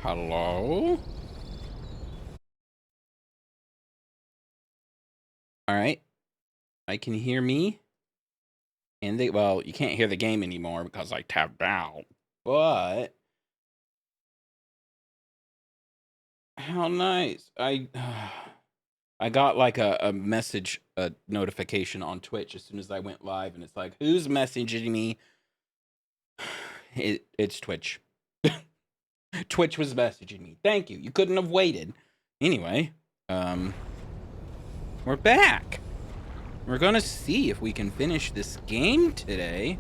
Hello? Alright. I can hear me. And well, you can't hear the game anymore because I tapped out. But how nice. I got like a message, a notification on Twitch as soon as I went live, and it's like, who's messaging me? It's Twitch. Twitch was messaging me. Thank you. You couldn't have waited. Anyway, we're back. We're gonna see if we can finish this game today.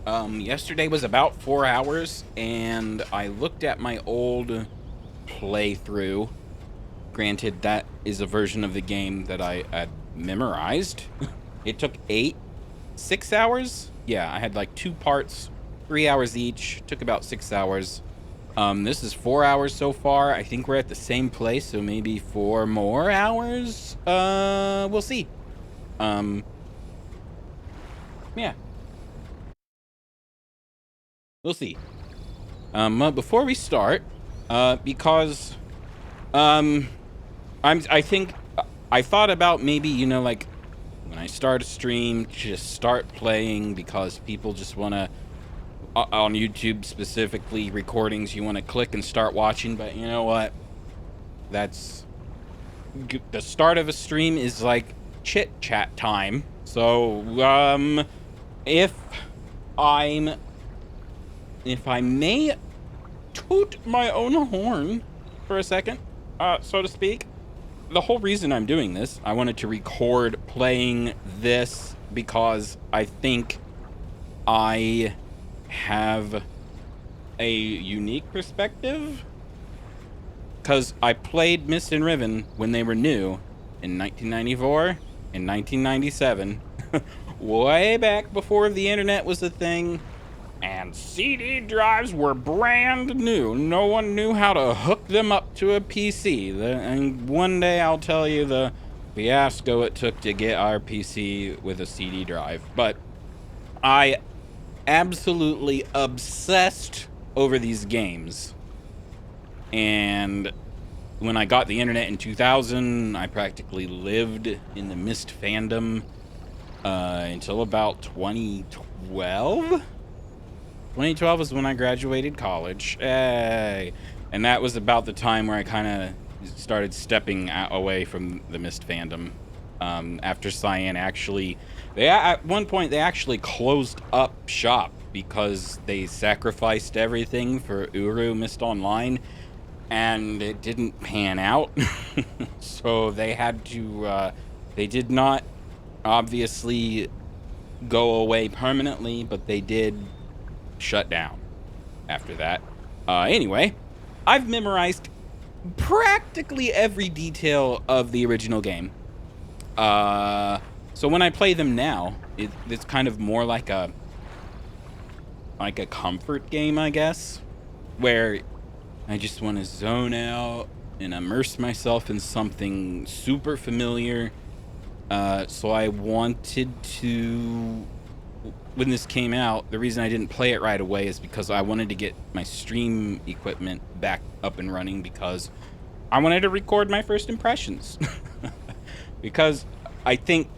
Yesterday was about 4 hours, and I looked at my old playthrough. Granted, that is a version of the game that I had memorized. It took 6 hours? Yeah, I had like 2 parts, 3 hours each. Took about 6 hours. This is 4 hours so far. I think we're at the same place, so maybe 4 more hours? We'll see. Yeah. We'll see. Before we start, because, I think I thought about maybe, you know, like when I start a stream, just start playing because people just want to, on YouTube specifically, recordings, you want to click and start watching. But you know what? That's the start of a stream is like chit chat time. So, if I may toot my own horn for a second, so to speak. The whole reason I'm doing this, I wanted to record playing this because I think I have a unique perspective. Because I played Mist and Riven when they were new in 1994 and 1997, way back before the internet was a thing. And CD drives were brand new. No one knew how to hook them up to a PC. And one day I'll tell you the fiasco it took to get our PC with a CD drive. But I absolutely obsessed over these games. And when I got the internet in 2000, I practically lived in the Mist fandom until about 2012. 2012 was when I graduated college. Hey. And that was about the time where I kind of started stepping away from the Mist fandom. After Cyan actually, at one point they actually closed up shop because they sacrificed everything for Uru Mist Online, and it didn't pan out. So they had to, they did not obviously go away permanently, but they did shut down after that. Anyway, I've memorized practically every detail of the original game. So when I play them now, it's kind of more like a comfort game, I guess, where I just want to zone out and immerse myself in something super familiar. So I wanted to, when this came out, the reason I didn't play it right away is because I wanted to get my stream equipment back up and running because I wanted to record my first impressions. Because I think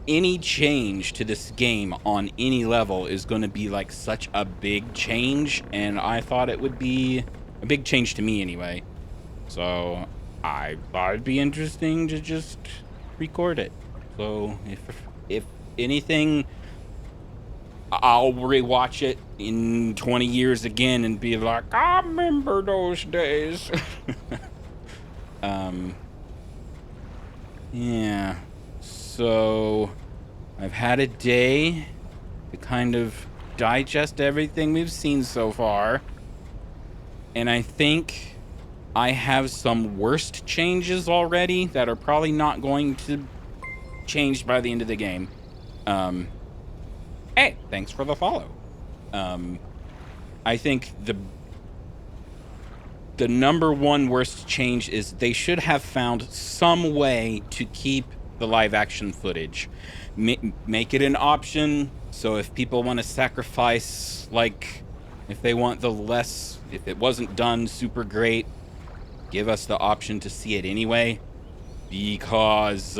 any change to this game on any level is going to be like such a big change, and I thought it would be a big change to me anyway. So I thought it'd be interesting to just record it. So if anything, I'll rewatch it in 20 years again and be like, I remember those days. Yeah. So I've had a day to kind of digest everything we've seen so far. And I think I have some worst changes already that are probably not going to change by the end of the game. Hey, thanks for the follow. I think the number one worst change is they should have found some way to keep the live action footage. Make it an option, so if people want to sacrifice like If they want the less, if it wasn't done super great, give us the option to see it anyway. Because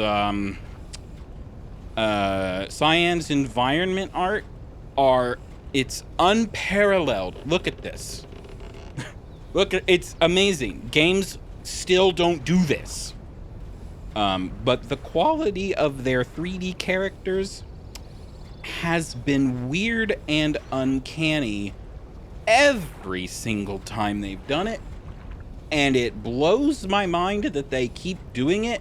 Cyan's environment art it's unparalleled. Look at this. It's amazing. Games still don't do this. But the quality of their 3D characters has been weird and uncanny every single time they've done it. And it blows my mind that they keep doing it,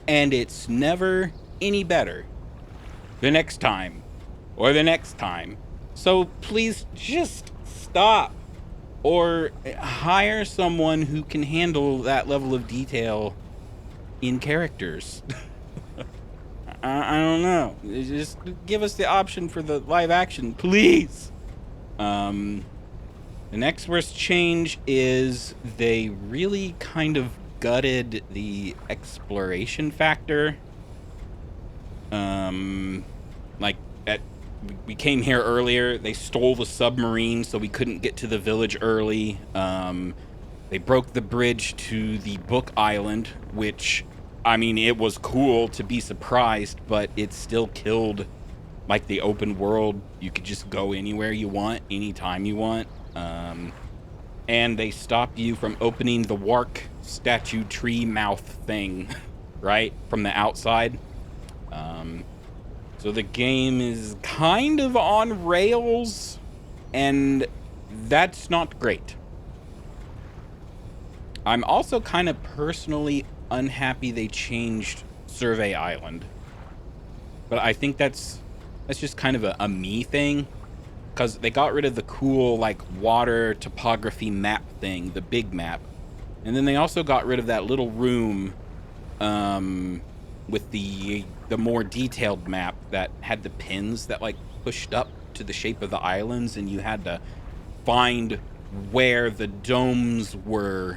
and it's never any better the next time or the next time. So please just stop or hire someone who can handle that level of detail in characters. I don't know. Just give us the option for the live action, please. The next worst change is they really kind of gutted the exploration factor. We came here earlier. They stole the submarine, so we couldn't get to the village early. They broke the bridge to the Book Island, which, I mean, it was cool to be surprised, but it still killed, like, the open world. You could just go anywhere you want, anytime you want. And they stopped you from opening the Wark statue tree mouth thing, right? From the outside. So the game is kind of on rails, and that's not great. I'm also kind of personally unhappy they changed Survey Island. But I think that's just kind of a me thing. Because they got rid of the cool, like, water topography map thing, the big map. And then they also got rid of that little room with the more detailed map that had the pins that, like, pushed up to the shape of the islands, and you had to find where the domes were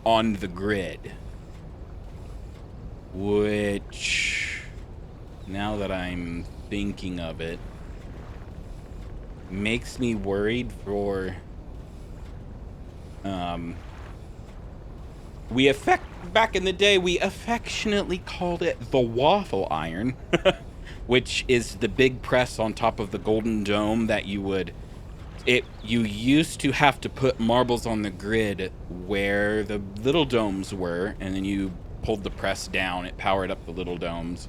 on the grid. Which, now that I'm thinking of it, makes me worried for back in the day we affectionately called it the waffle iron, which is the big press on top of the golden dome that you used to have to put marbles on the grid where the little domes were, and then you pulled the press down, it powered up the little domes.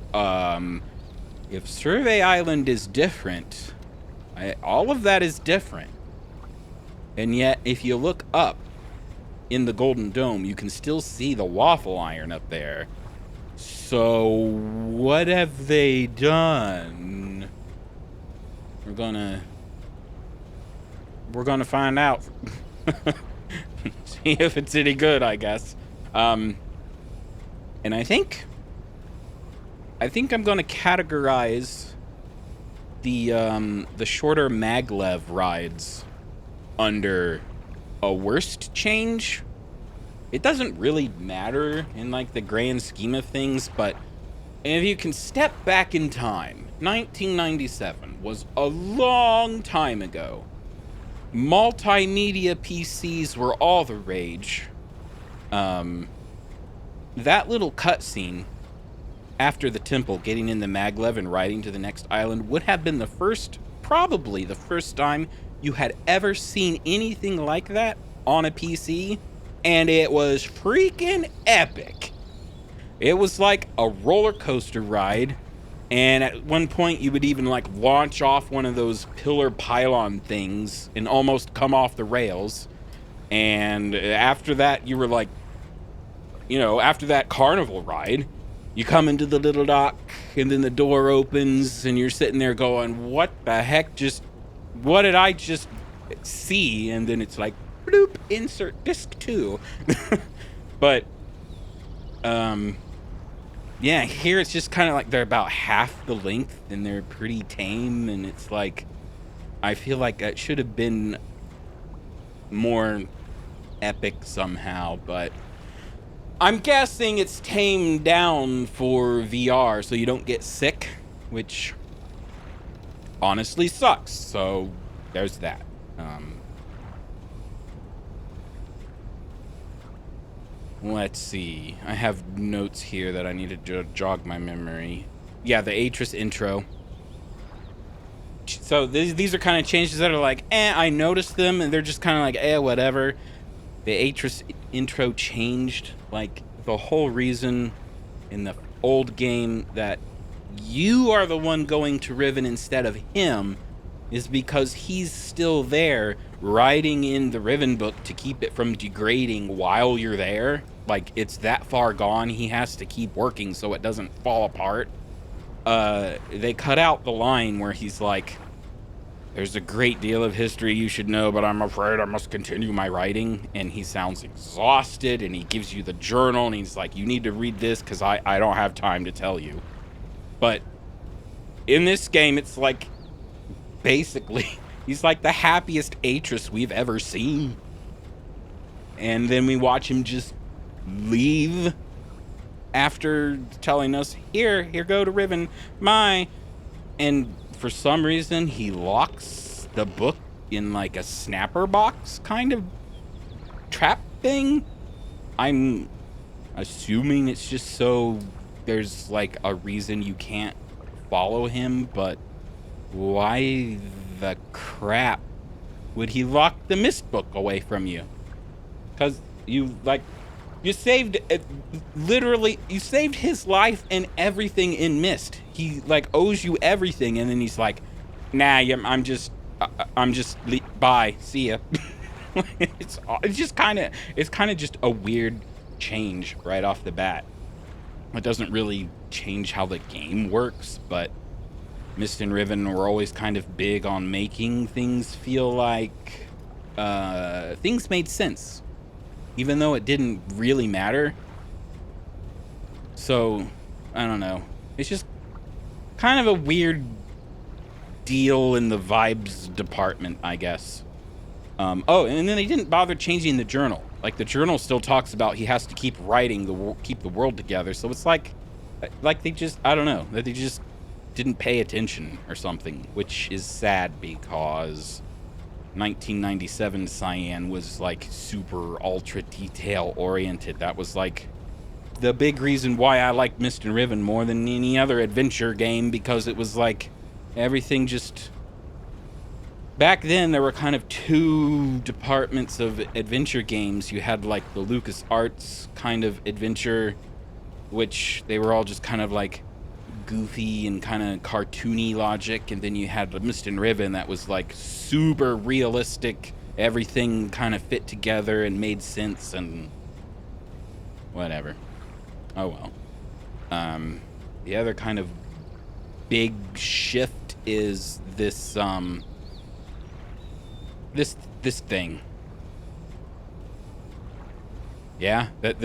If Survey Island is different, all of that is different. And yet, if you look up in the Golden Dome, you can still see the waffle iron up there. So, what have they done? We're gonna find out. See if it's any good, I guess. And I think I'm gonna categorize the shorter maglev rides under a worst change. It doesn't really matter in, like, the grand scheme of things, but if you can step back in time, 1997 was a long time ago. Multimedia PCs were all the rage. That little cutscene after the temple, getting in the maglev and riding to the next island, would have been probably the first time you had ever seen anything like that on a PC, and it was freaking epic. It was like a roller coaster ride, and at one point you would even, like, launch off one of those pillar pylon things and almost come off the rails. And after that, you were like, after that carnival ride, you come into the little dock, and then the door opens, and you're sitting there going, what the heck what did I just see? And then it's like, bloop, insert disc 2. But, yeah, here it's just kind of like they're about half the length, and they're pretty tame, and it's like, I feel like it should have been more epic somehow, but I'm guessing it's tamed down for VR so you don't get sick, which honestly sucks. So there's that. Let's see. I have notes here that I need to jog my memory. Yeah, the Atris intro. So these are kind of changes that are like, I noticed them, and they're just kind of like, whatever. The Atris intro changed. Like, the whole reason in the old game that you are the one going to Riven instead of him is because he's still there writing in the Riven book to keep it from degrading while you're there. Like, it's that far gone, he has to keep working so it doesn't fall apart. They cut out the line where he's like, there's a great deal of history you should know, but I'm afraid I must continue my writing. And he sounds exhausted, and he gives you the journal, and he's like, you need to read this because I don't have time to tell you. But in this game, it's like, basically, he's like the happiest Atris we've ever seen. And then we watch him just leave after telling us, here, go to Riven, and for some reason, he locks the book in like a snapper box kind of trap thing. I'm assuming it's just so there's like a reason you can't follow him, but why the crap would he lock the mist book away from you? Because you saved literally, you saved his life and everything in Mist. He like owes you everything, and then he's like, nah, I'm just bye, see ya. it's just kind of just a weird change right off the bat. It doesn't really change how the game works, but Mist and Riven were always kind of big on making things feel like things made sense, even though it didn't really matter. So, I don't know. It's just kind of a weird deal in the vibes department, I guess. Oh, and then they didn't bother changing the journal. Like, the journal still talks about he has to keep writing, keep the world together. So it's like they just, I don't know, that they just didn't pay attention or something, which is sad because 1997 Cyan was like super ultra detail oriented. That was like the big reason why I liked Mist and Riven more than any other adventure game, because it was like everything just... Back then, there were kind of two departments of adventure games. You had like the LucasArts kind of adventure, which they were all just kind of like goofy and kind of cartoony logic, and then you had the Mist and Riven that was like super realistic. Everything kind of fit together and made sense and whatever. Oh well. The other kind of big shift is this this thing. Yeah, that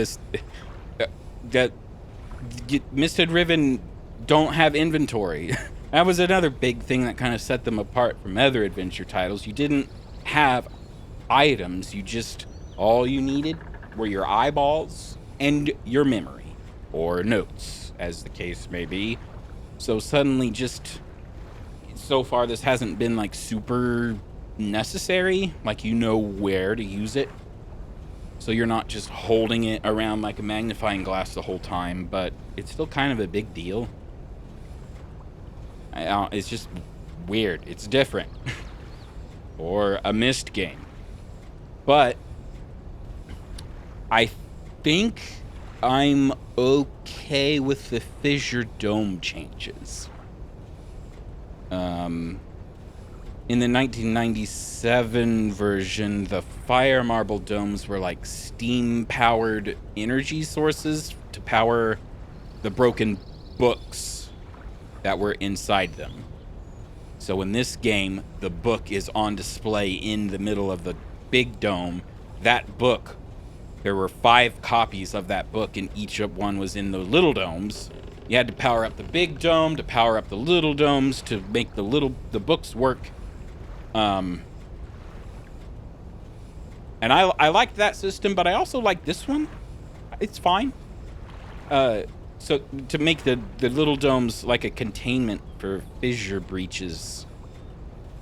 Mist and Riven don't have inventory. That was another big thing that kind of set them apart from other adventure titles. You didn't have items. You just, all you needed were your eyeballs and your memory, or notes, as the case may be. So suddenly, just so far, this hasn't been like super necessary. Like, you know where to use it, so you're not just holding it around like a magnifying glass the whole time. But it's still kind of a big deal. It's just weird. It's different for a Mist game. But I think I'm okay with the Fissure dome changes. In the 1997 version, the fire marble domes were like steam-powered energy sources to power the broken books that were inside them. So in this game, the book is on display in the middle of the big dome. That book, there were 5 copies of that book, and each one was in the little domes. You had to power up the big dome to power up the little domes to make the books work. And I liked that system, but I also like this one. It's fine. So to make the little domes like a containment for fissure breaches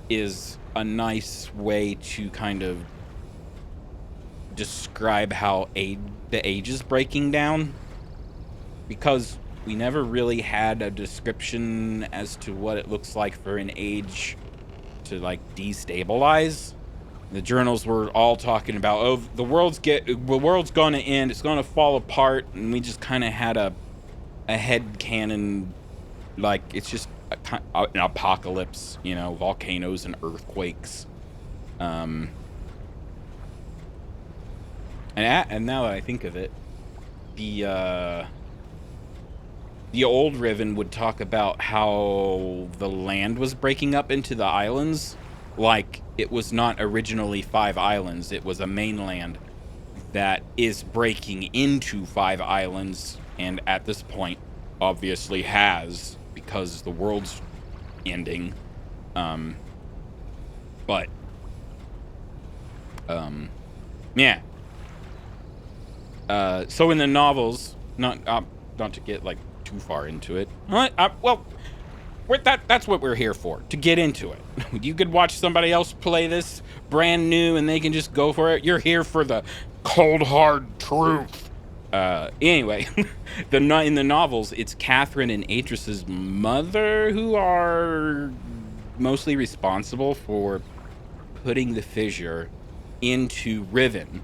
is a nice way to kind of describe how the age is breaking down, because we never really had a description as to what it looks like for an age to like destabilize. The journals were all talking about, oh, the world's gonna end, it's gonna fall apart, and we just kind of had a head canon, like it's just an apocalypse, you know, volcanoes and earthquakes. And now that I think of it, the old Riven would talk about how the land was breaking up into the islands. Like, it was not originally 5 islands. It was a mainland that is breaking into 5 islands, and at this point, obviously has, because the world's ending. Yeah. So in the novels, not to get, like, too far into it. Well, that's what we're here for, to get into it. You could watch somebody else play this brand new and they can just go for it. You're here for the cold, hard truth. Anyway, in the novels, it's Catherine and Atris's mother who are mostly responsible for putting the Fissure into Riven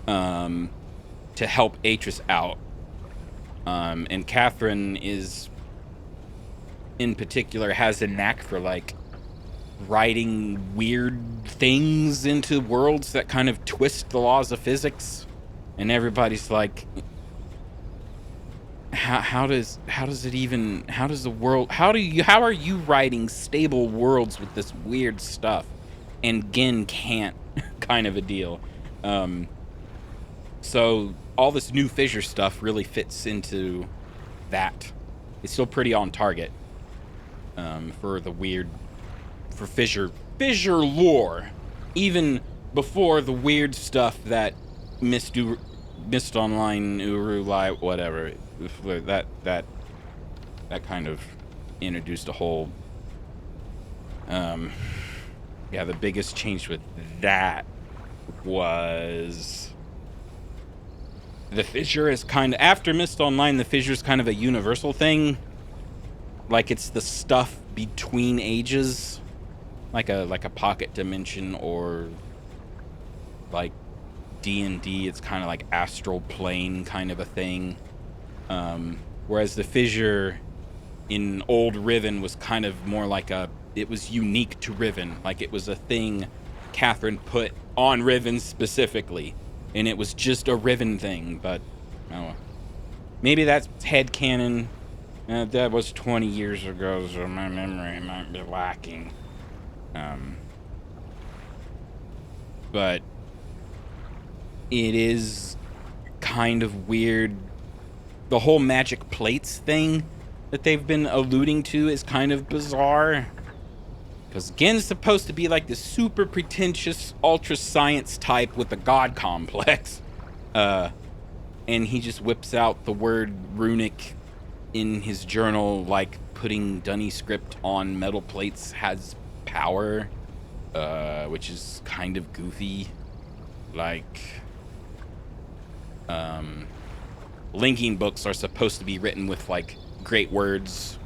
to help Atris out. And Catherine is, in particular, has a knack for, like, writing weird things into worlds that kind of twist the laws of physics. And everybody's like, how are you writing stable worlds with this weird stuff? And Gin can't, kind of a deal. So all this new Fissure stuff really fits into that. It's still pretty on target for Fissure lore, even before the weird stuff that Mist Online, Uru Light, whatever, that kind of introduced a whole. Yeah, the biggest change with that was the Fissure is kind of, after Mist Online, the Fissure is kind of a universal thing. Like, it's the stuff between ages, like a pocket dimension, or like D&D, it's kind of like astral plane kind of a thing. Whereas the Fissure in old Riven was kind of more like it was unique to Riven. Like, it was a thing Catherine put on Riven specifically, and it was just a Riven thing. But maybe that's headcanon. That was 20 years ago, so my memory might be lacking. But it is kind of weird. The whole magic plates thing that they've been alluding to is kind of bizarre. Because Gen's supposed to be like this super pretentious ultra science type with a god complex. And he just whips out the word runic in his journal, like putting Dunny script on metal plates has power, which is kind of goofy. Like, linking books are supposed to be written with, like, great words,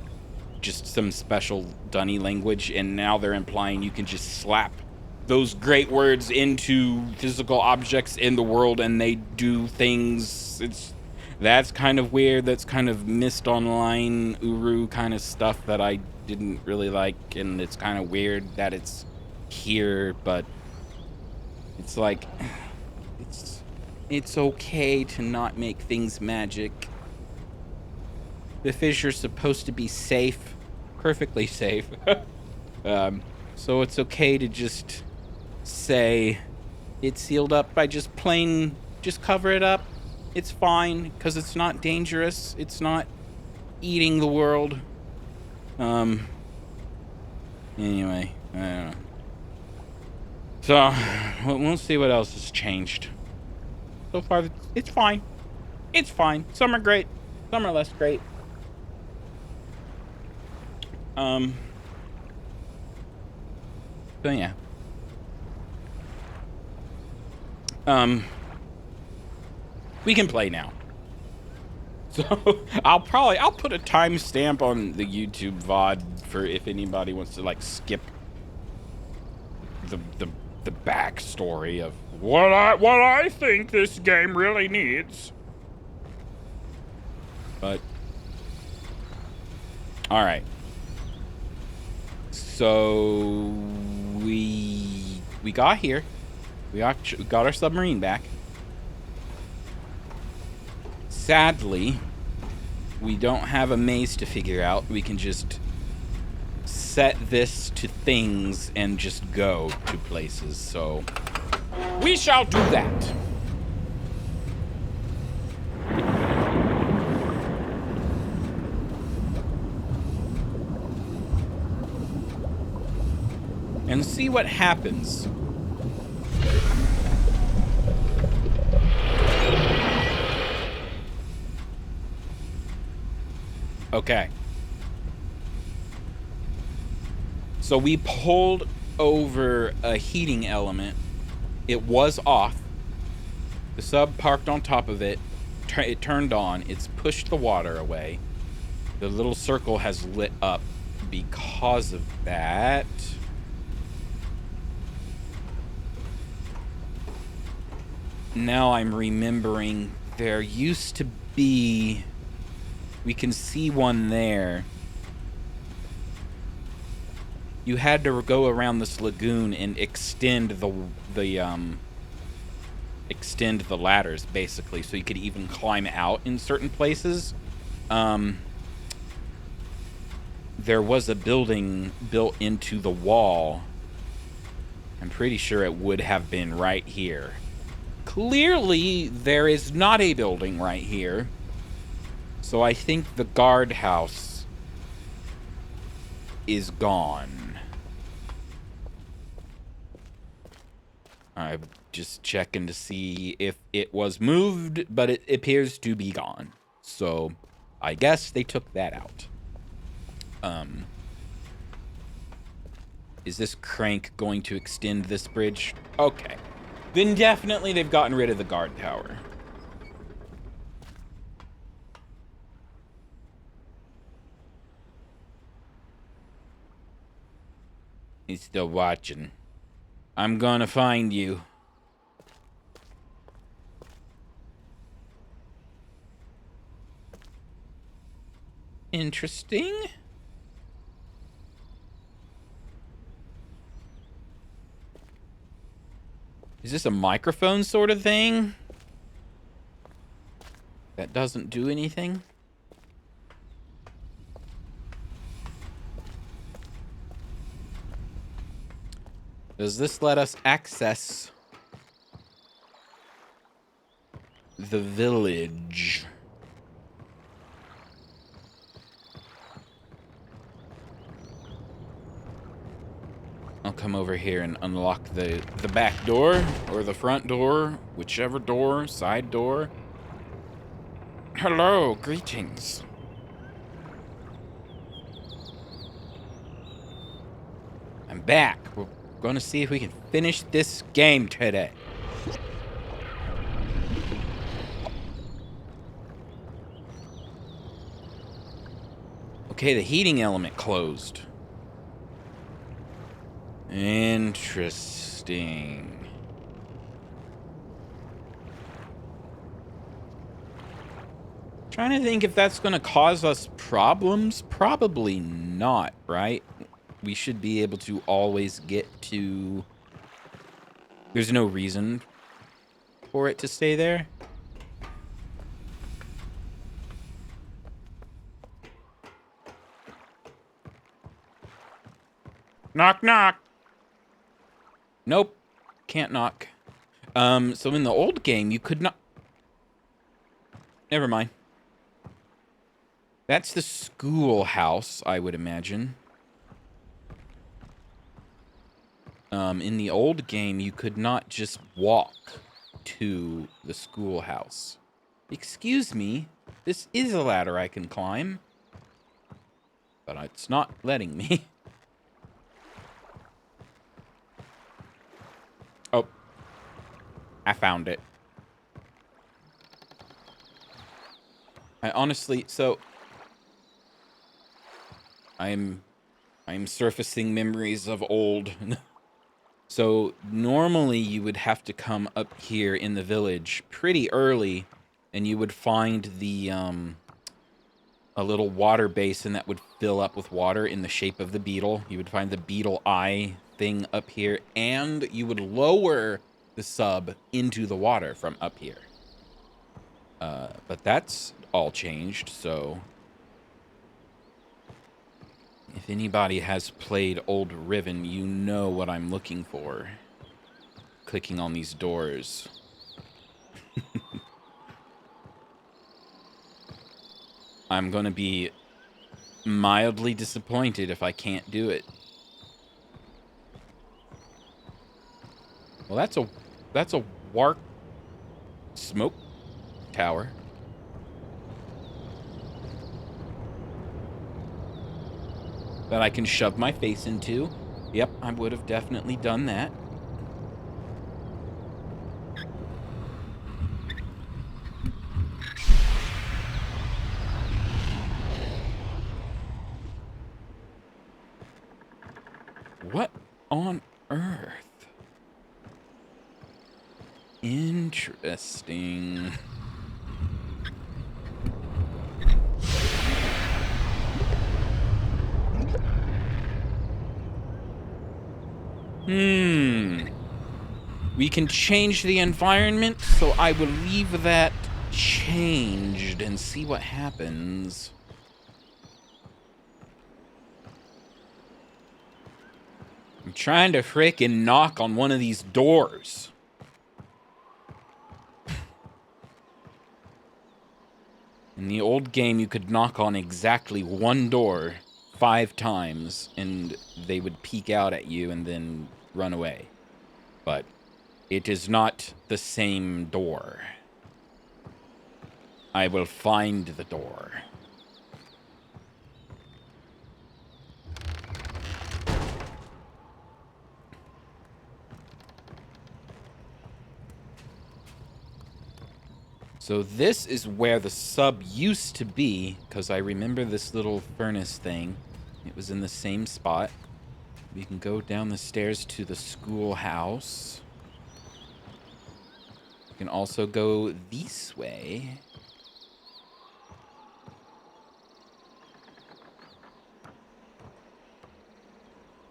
just some special Dunny language, and now they're implying you can just slap those great words into physical objects in the world and they do things. That's kind of weird. That's kind of Mist Online, Uru kind of stuff that I didn't really like, and it's kind of weird that it's here, but it's like, it's okay to not make things magic. The Fissure's supposed to be safe, perfectly safe. So it's okay to just say it's sealed up by just cover it up. It's fine, because it's not dangerous. It's not eating the world. Anyway, I don't know. So, we'll see what else has changed. So far, it's fine. It's fine. Some are great. Some are less great. So yeah. We can play now. So I'll put a timestamp on the YouTube VOD for if anybody wants to like skip the backstory of what I think this game really needs. But all right. So we got here. We got our submarine back. Sadly, we don't have a maze to figure out. We can just set this to things and just go to places. So we shall do that. And see what happens. Okay. So we pulled over a heating element. It was off. The sub parked on top of it. It turned on. It's pushed the water away. The little circle has lit up because of that. Now I'm remembering there used to be... We can see one there. You had to go around this lagoon and extend the ladders, basically, so you could even climb out in certain places. There was a building built into the wall. I'm pretty sure it would have been right here. Clearly, there is not a building right here. So I think the guardhouse is gone. I'm just checking to see if it was moved, but it appears to be gone. So I guess they took that out. Is this crank going to extend this bridge? Okay. Then definitely they've gotten rid of the guard tower. He's still watching. I'm gonna find you. Interesting. Is this a microphone sort of thing? That doesn't do anything? Does this let us access the village? I'll come over here and unlock the back door or the front door, whichever door, side door. Hello, greetings. I'm back. We're going to see if we can finish this game today. Okay, the heating element closed. Interesting. Trying to think if that's going to cause us problems. Probably not, right? We should be able to always get to... There's no reason for it to stay there. Knock, knock. Nope. Can't knock. So in the old game, you could not... Never mind. That's the schoolhouse, I would imagine. In the old game, you could not just walk to the schoolhouse. Excuse me, this is a ladder I can climb. But it's not letting me. Oh. I found it. I honestly, so I'm surfacing memories of old. So normally you would have to come up here in the village pretty early, and you would find the a little water basin that would fill up with water in the shape of the beetle. You would find the beetle eye thing up here, and you would lower the sub into the water from up here. But that's all changed, so if anybody has played old Riven, you know what I'm looking for. Clicking on these doors. I'm gonna be mildly disappointed if I can't do it. Well, that's a warp smoke tower. That I can shove my face into. Yep, I would have definitely done that. What on earth? Interesting. We can change the environment, so I will leave that changed and see what happens. I'm trying to frickin' knock on one of these doors. In the old game, you could knock on exactly one door 5 times, and they would peek out at you and then run away. But it is not the same door. I will find the door. So this is where the sub used to be, because I remember this little furnace thing. It was in the same spot. We can go down the stairs to the schoolhouse. We can also go this way.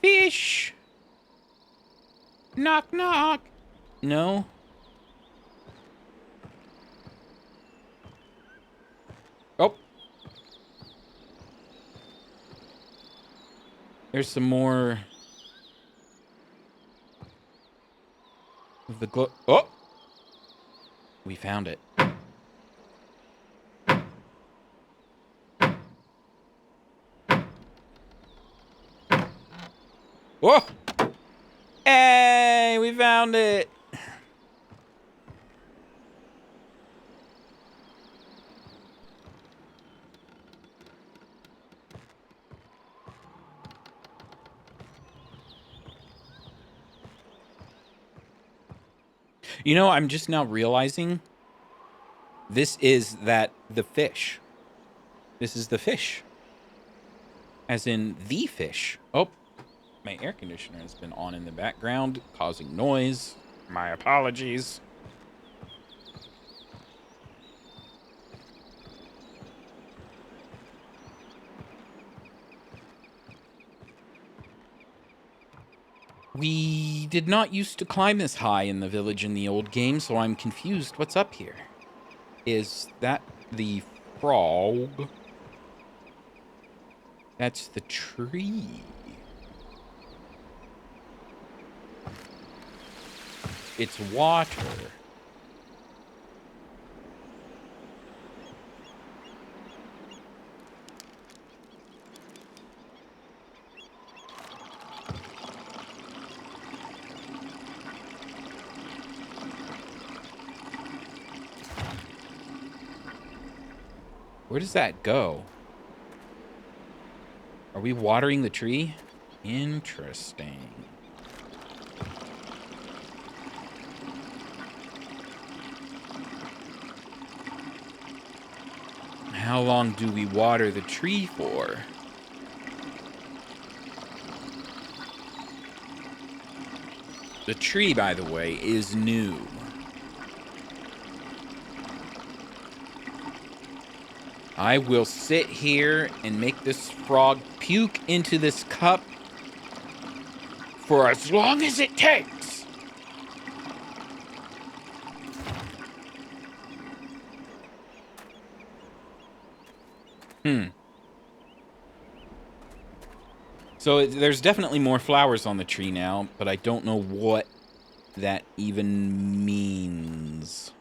Fish! Knock, knock! No? Oh! There's some more of the glow. Oh! We found it. Whoa! Hey! We found it! You know, I'm just now realizing this is the fish. This is the fish. As in the fish. Oh, my air conditioner has been on in the background, causing noise. My apologies. We did not used to climb this high in the village in the old game, so I'm confused. What's up here? Is that the frog? That's the tree. It's water. Where does that go? Are we watering the tree? Interesting. how long do we water the tree for? The tree, by the way, is new. I will sit here and make this frog puke into this cup for as long as it takes. So there's definitely more flowers on the tree now, but I don't know what that even means.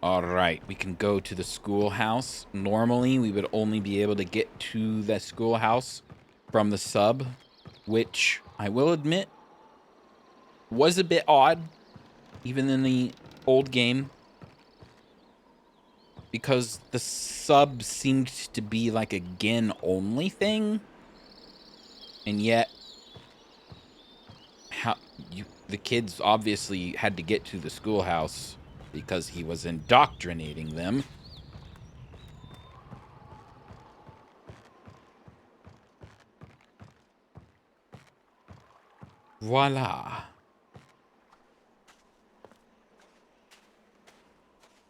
All right, we can go to the schoolhouse. Normally, we would only be able to get to the schoolhouse from the sub, which I will admit was a bit odd, even in the old game, because the sub seemed to be like a Gen only thing, and yet the kids obviously had to get to the schoolhouse because he was indoctrinating them. Voila.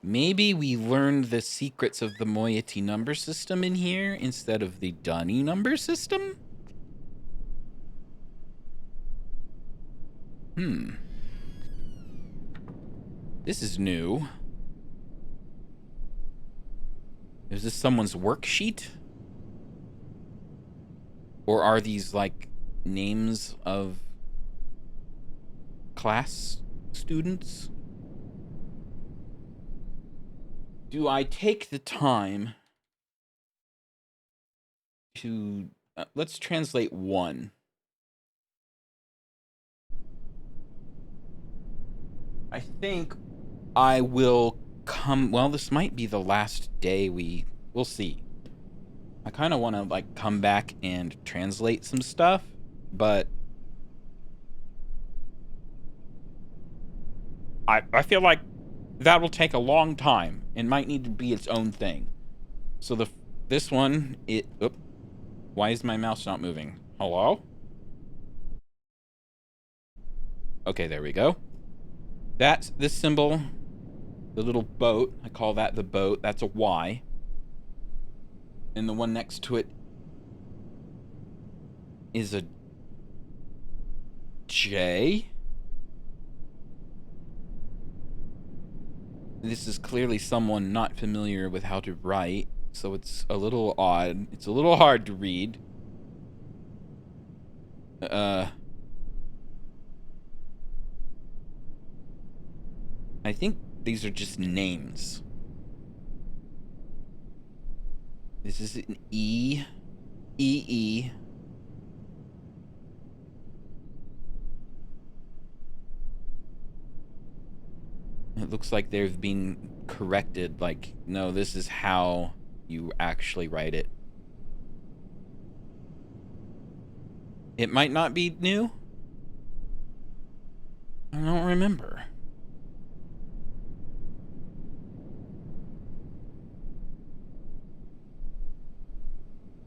Maybe we learned the secrets of the moiety number system in here instead of the Dunny number system? This is new. Is this someone's worksheet? Or are these, like, names of class students? Do I take the time to... let's translate one. I think I will come... well, this might be the last day we'll see. I kind of want to, like, come back and translate some stuff, but I feel like that will take a long time and might need to be its own thing. So this one, why is my mouse not moving? Hello? Okay, there we go. That's this symbol, the little boat. I call that the boat. That's a Y. And the one next to it is a J. This is clearly someone not familiar with how to write, so it's a little odd. It's a little hard to read. I think these are just names. This is an E. E. It looks like they've been corrected. Like, no, this is how you actually write it. It might not be new. I don't remember.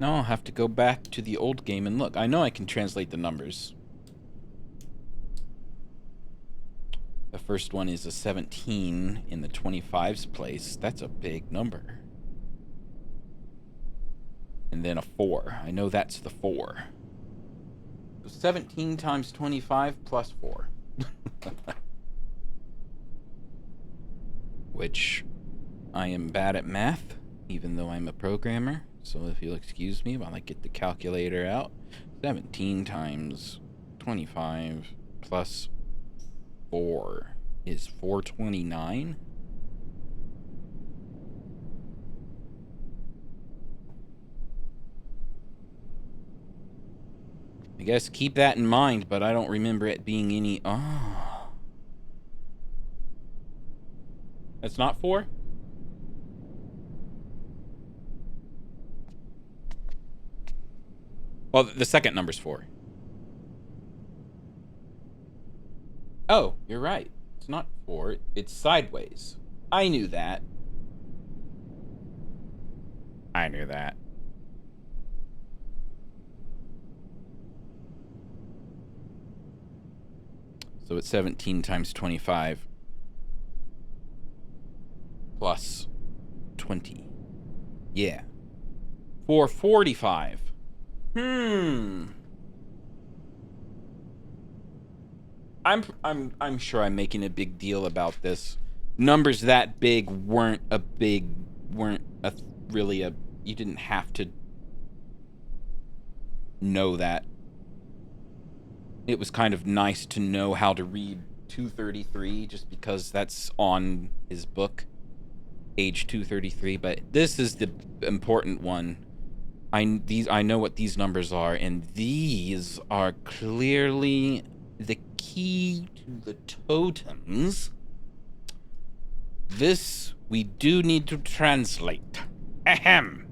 Now I'll have to go back to the old game and look. I know I can translate the numbers. The first one is a 17 in the 25's place. That's a big number. And then a 4. I know that's the 4. So 17 times 25 plus 4. Which I am bad at math, even though I'm a programmer. So if you'll excuse me while I get the calculator out. 17 times 25 plus 4 is 429. I guess keep that in mind, but I don't remember it being any... Oh. That's not 4? Well, the second number's 4. Oh, you're right. It's not 4. It's sideways. I knew that. I knew that. So it's 17 times 25 plus 20. Yeah. 445. I'm sure I'm making a big deal about this. Numbers that big weren't really a you didn't have to know that. It was kind of nice to know how to read 233 just because that's on his book, age 233, but this is the important one. I know what these numbers are, and these are clearly the key to the totems. This we do need to translate. Ahem.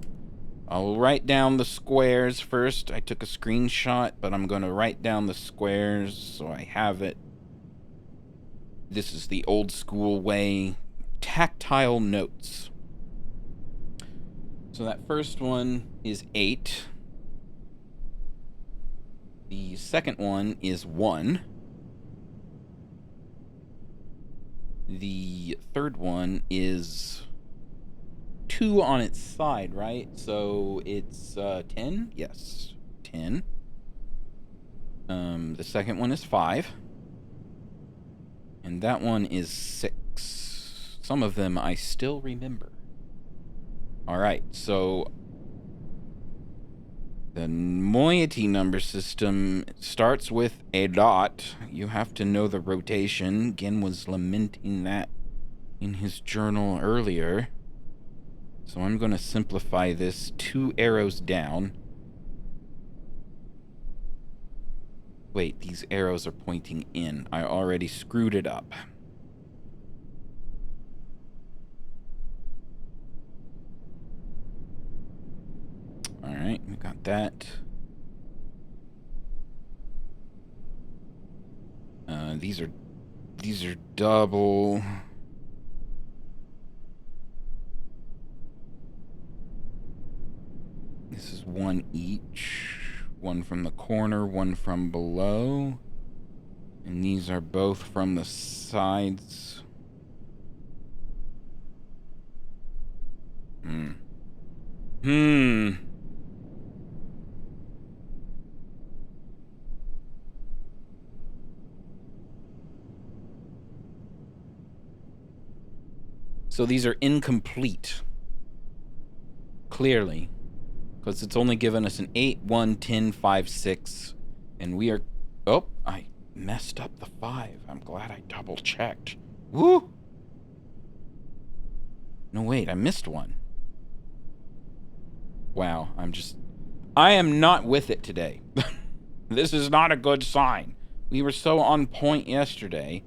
I'll write down the squares first. I took a screenshot, but I'm going to write down the squares so I have it. This is the old school way. Tactile notes. So that first one is 8. The second one is 1. The third one is 2 on its side, right? So it's 10? Yes, 10. The second one is 5. And that one is 6. Some of them I still remember. Alright, so the moiety number system starts with a dot. You have to know the rotation. Gen was lamenting that in his journal earlier. So I'm going to simplify this 2 arrows down. Wait, these arrows are pointing in. I already screwed it up. Alright, we got that. These are double. This is 1 each. 1 from the corner, 1 from below. And these are both from the sides. So these are incomplete. Clearly. Because it's only given us an 8, 1, 10, 5, 6. And we are... Oh, I messed up the 5. I'm glad I double checked. Woo! No, wait, I missed one. Wow, I am not with it today. This is not a good sign. We were so on point yesterday.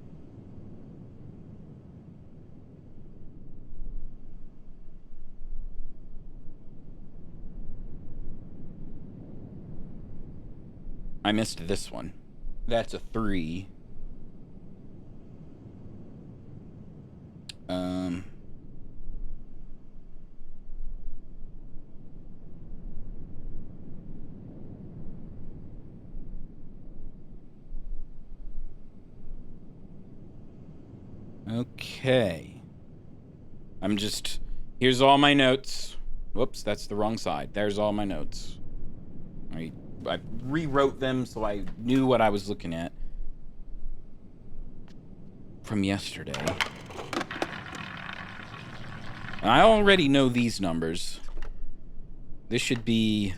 I missed this one. That's a 3. Okay. Here's all my notes. Whoops, that's the wrong side. There's all my notes. I rewrote them so I knew what I was looking at from yesterday. And I already know these numbers. This should be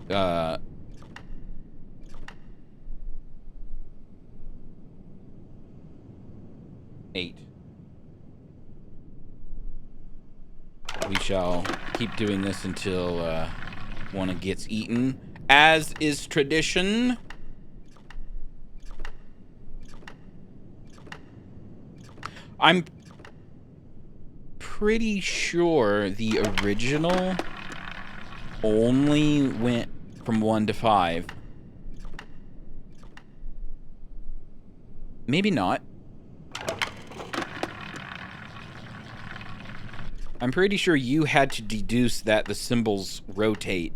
8. We shall keep doing this until one gets eaten, as is tradition. I'm pretty sure the original only went from 1 to 5. Maybe not. I'm pretty sure you had to deduce that the symbols rotate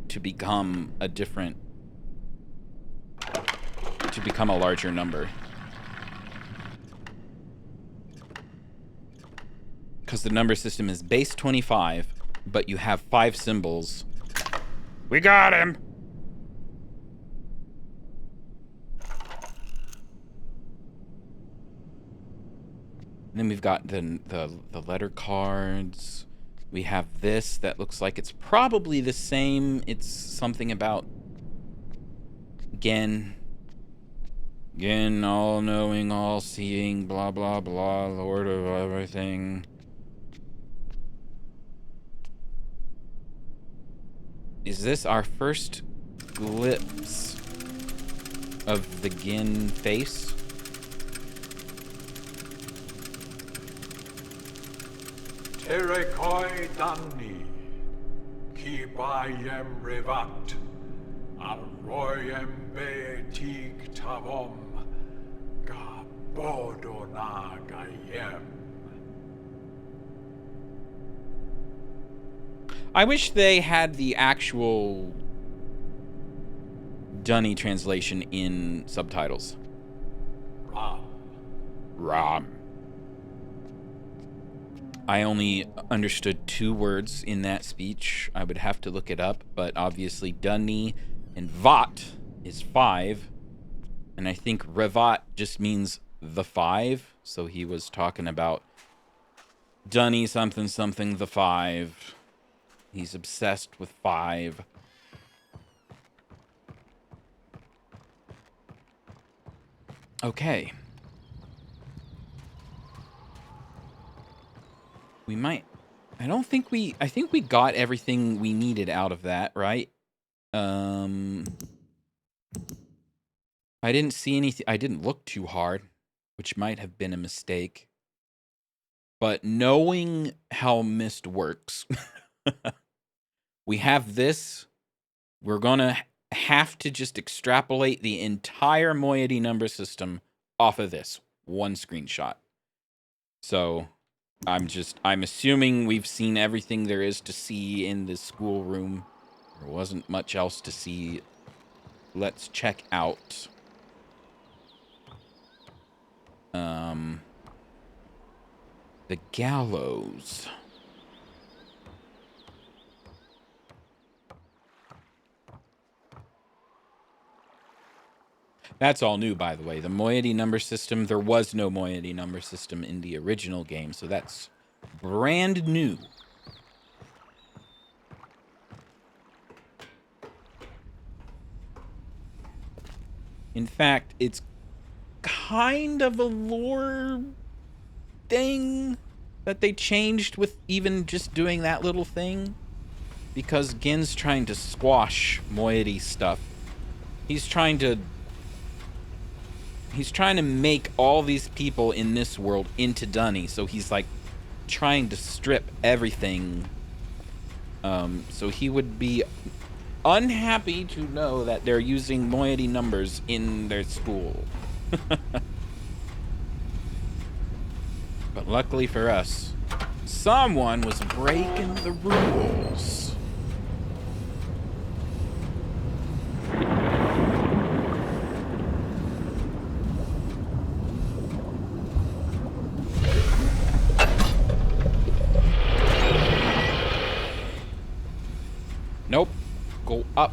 to become a different... to become a larger number. Because the number system is base 25, but you have 5 symbols. We got him! And then we've got the letter cards. We have this that looks like it's probably the same. It's something about Gen, all-knowing, all-seeing, blah, blah, blah, Lord of everything. Is this our first glimpse of the Gin face? Terekoi Danni, Kibayem Revat, Arroyem Betik Tavom, Gabodona Gayem. I wish they had the actual Dunny translation in subtitles. Ram. I only understood 2 words in that speech. I would have to look it up, but obviously Dunny and Vat is 5. And I think Revat just means the 5. So he was talking about Dunny something something the 5. He's obsessed with 5. Okay. We might... I think we got everything we needed out of that, right? I didn't see anything... I didn't look too hard, which might have been a mistake. But knowing how Mist works... We have this. We're gonna have to just extrapolate the entire moiety number system off of this one screenshot. So I'm assuming we've seen everything there is to see in this schoolroom. There wasn't much else to see. Let's check out the gallows. That's all new, by the way. The moiety number system, there was no moiety number system in the original game, so that's brand new. In fact, it's kind of a lore thing that they changed with even just doing that little thing. Because Gin's trying to squash moiety stuff. He's trying to make all these people in this world into Dunny, so he's like trying to strip everything. So he would be unhappy to know that they're using moiety numbers in their school. But luckily for us, someone was breaking the rules. Nope. Go up.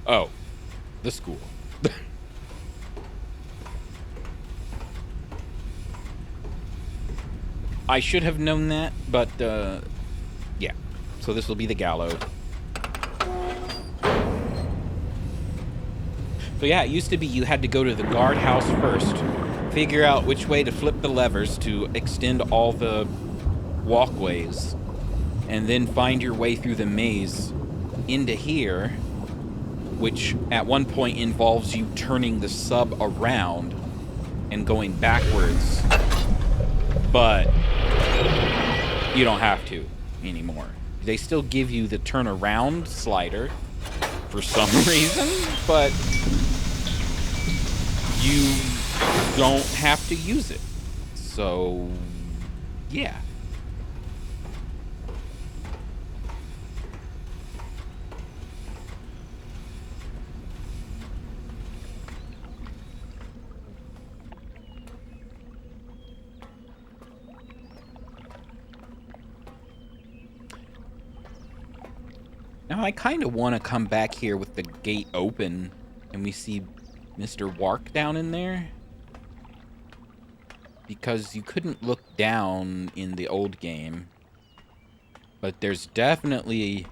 Oh. The school. I should have known that, but, yeah. So this will be the gallows. So yeah, it used to be you had to go to the guardhouse first, figure out which way to flip the levers to extend all the walkways, and then find your way through the maze into here, which at one point involves you turning the sub around and going backwards. But you don't have to anymore. They still give you the turnaround slider for some reason, but you don't have to use it. So, yeah. Now, I kind of want to come back here with the gate open and we see Mr. Wark down in there. Because you couldn't look down in the old game. But there's definitely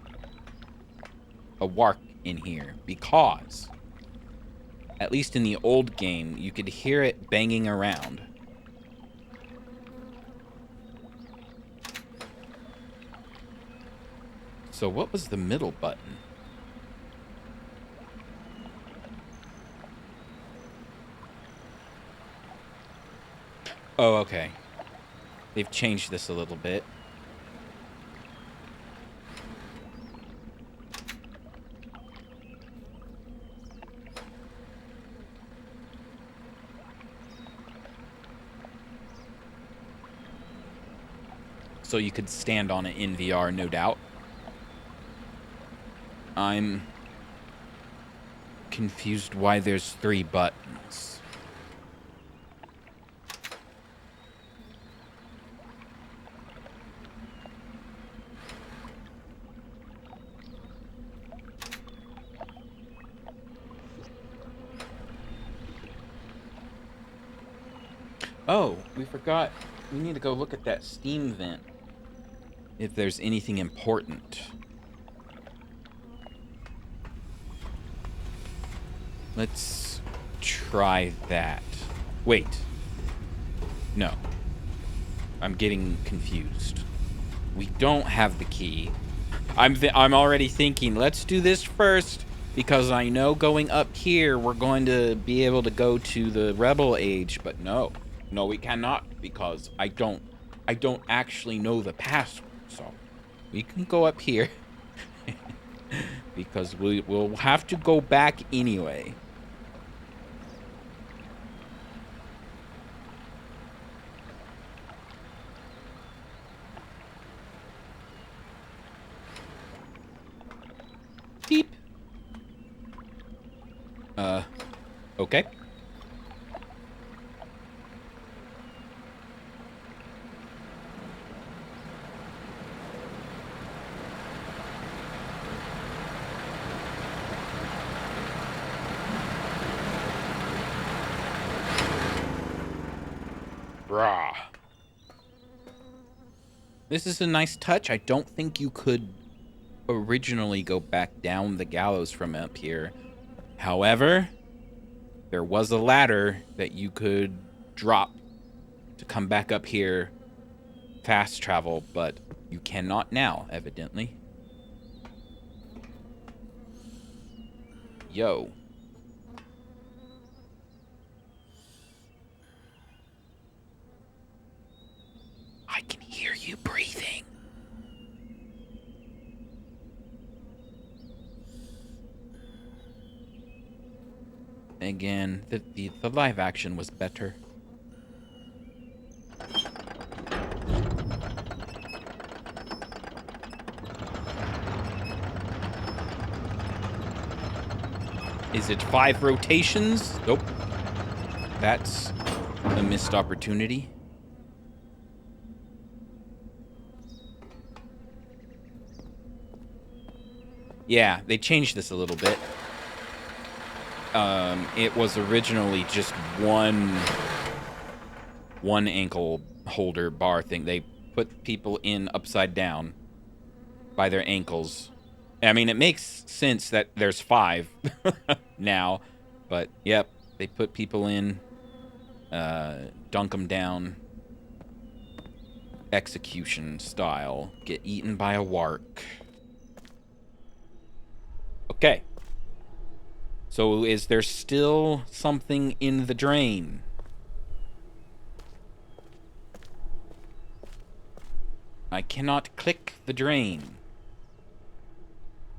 a Wark in here. Because, at least in the old game, you could hear it banging around. So what was the middle button? Oh, okay. They've changed this a little bit. So you could stand on it in VR, no doubt. I'm confused why there's 3 buttons. Oh, we forgot. We need to go look at that steam vent. If there's anything important. Let's try that. Wait. No. I'm getting confused. We don't have the key. I'm already thinking, let's do this first, because I know going up here, we're going to be able to go to the Rebel Age, but no. No, we cannot, because I don't actually know the password, so we can go up here. Because we'll have to go back anyway. Beep. Okay. Brah. This is a nice touch. I don't think you could originally go back down the gallows from up here. However, there was a ladder that you could drop to come back up here, fast travel, but you cannot now, evidently. Yo. I can hear you breathing. Again, the live action was better. Is it 5 rotations? Nope. That's a missed opportunity. Yeah, they changed this a little bit. It was originally just one ankle holder bar thing. They put people in upside down by their ankles. I mean, it makes sense that there's 5 now, but yep, they put people in, dunk them down, execution style, get eaten by a wark. Okay. So is there still something in the drain? I cannot click the drain.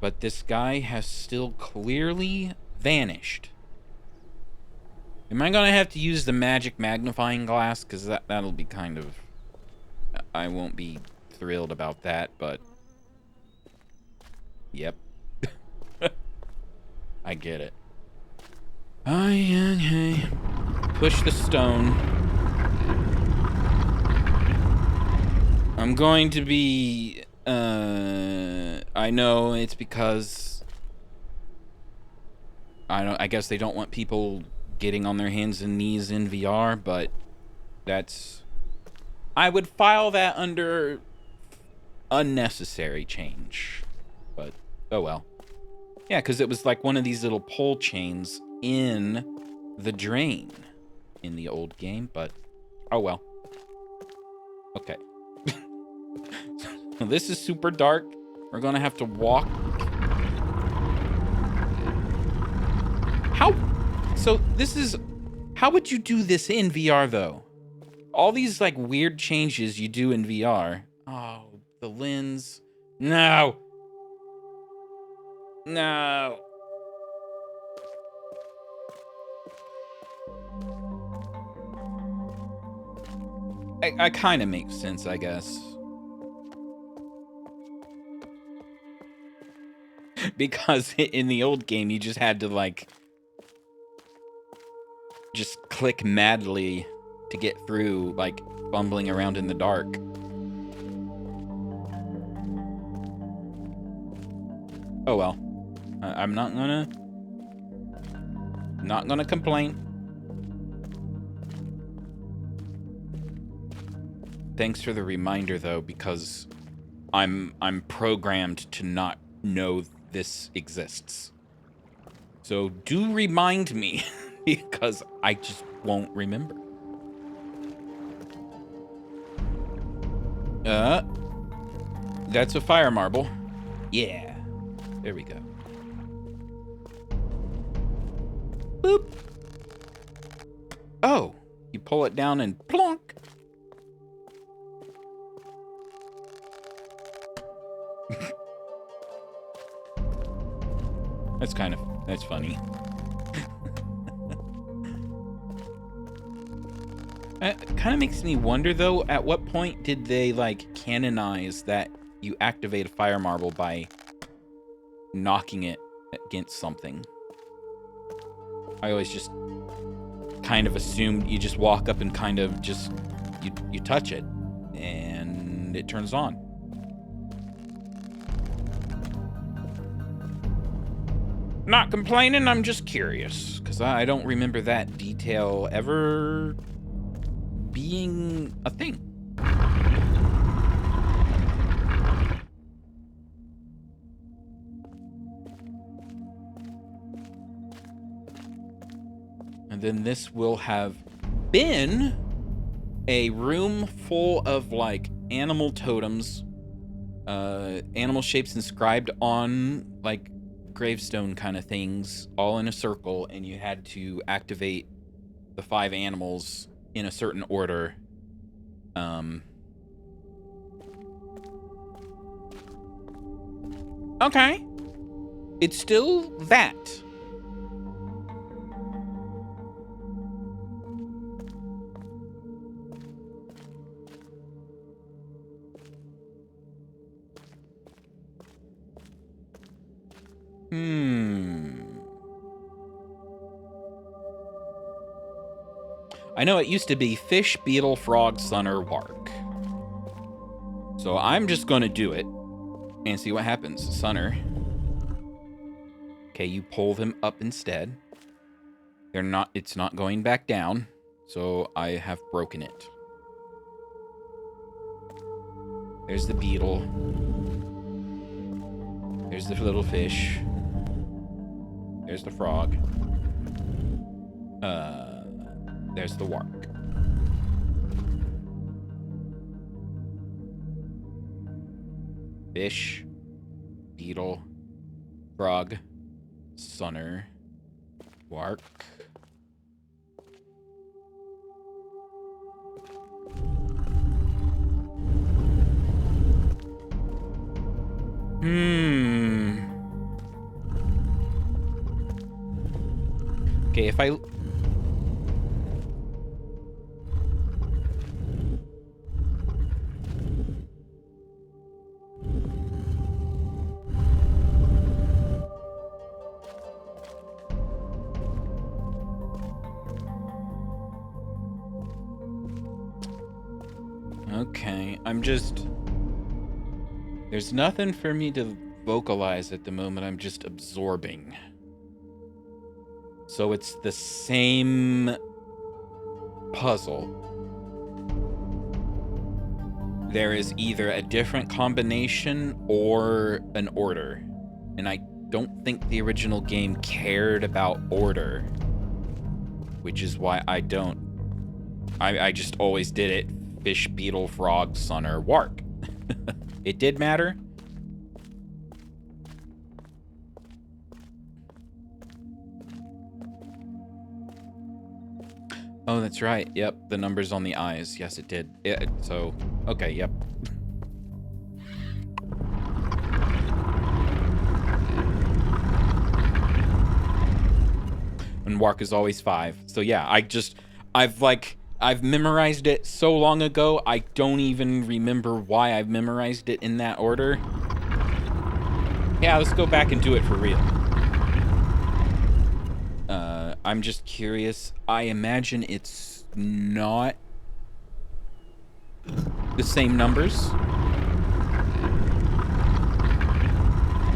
But this guy has still clearly vanished. Am I gonna have to use the magic magnifying glass? Because that'll be kind of... I won't be thrilled about that, but... Yep. I get it. Okay. Push the stone. I'm going to be... I know it's because... I guess they don't want people getting on their hands and knees in VR, but that's... I would file that under unnecessary change. But, oh well. Yeah, because it was like one of these little pole chains in the drain in the old game, but oh well. Okay. So this is super dark. We're gonna have to walk. How? So this is... How would you do this in VR, though? All these, like, weird changes you do in VR. Oh, the lens. No! No! I kind of makes sense, I guess. Because in the old game, you just had to, like... just click madly to get through, like, fumbling around in the dark. Oh well. I'm not gonna complain. Thanks for the reminder, though, because I'm programmed to not know this exists. So do remind me, because I just won't remember. That's a fire marble. Yeah. There we go. Boop. Oh, you pull it down and plonk. That's funny. It kind of makes me wonder, though, at what point did they, like, canonize that you activate a fire marble by knocking it against something? I always just kind of assumed you just walk up and kind of just, you touch it, and it turns on. Not complaining, I'm just curious, because I don't remember that detail ever being a thing. And then this will have been a room full of, like, animal totems, animal shapes inscribed on, like, gravestone kind of things, all in a circle, and you had to activate the 5 animals in a certain order. Okay. It's still that. I know it used to be fish, beetle, frog, sunner, wark. So I'm just gonna do it and see what happens. Sunner. Okay, you pull them up instead. It's not going back down, so I have broken it. There's the beetle. There's the little fish. There's the frog. There's the wark. Fish, beetle, frog, sunner, wark. Okay, if I... Okay, I'm just... There's nothing for me to vocalize at the moment. I'm just absorbing. So it's the same puzzle. There is either a different combination or an order. And I don't think the original game cared about order. Which is why I don't... I just always did it. Fish, beetle, frog, sunner, warp. It did matter. Oh, that's right. Yep, the numbers on the eyes. Yes, it did. So, okay, yep. And Wark is always 5. So yeah, I've memorized it so long ago, I don't even remember why I've memorized it in that order. Yeah, let's go back and do it for real. I'm just curious. I imagine it's not the same numbers.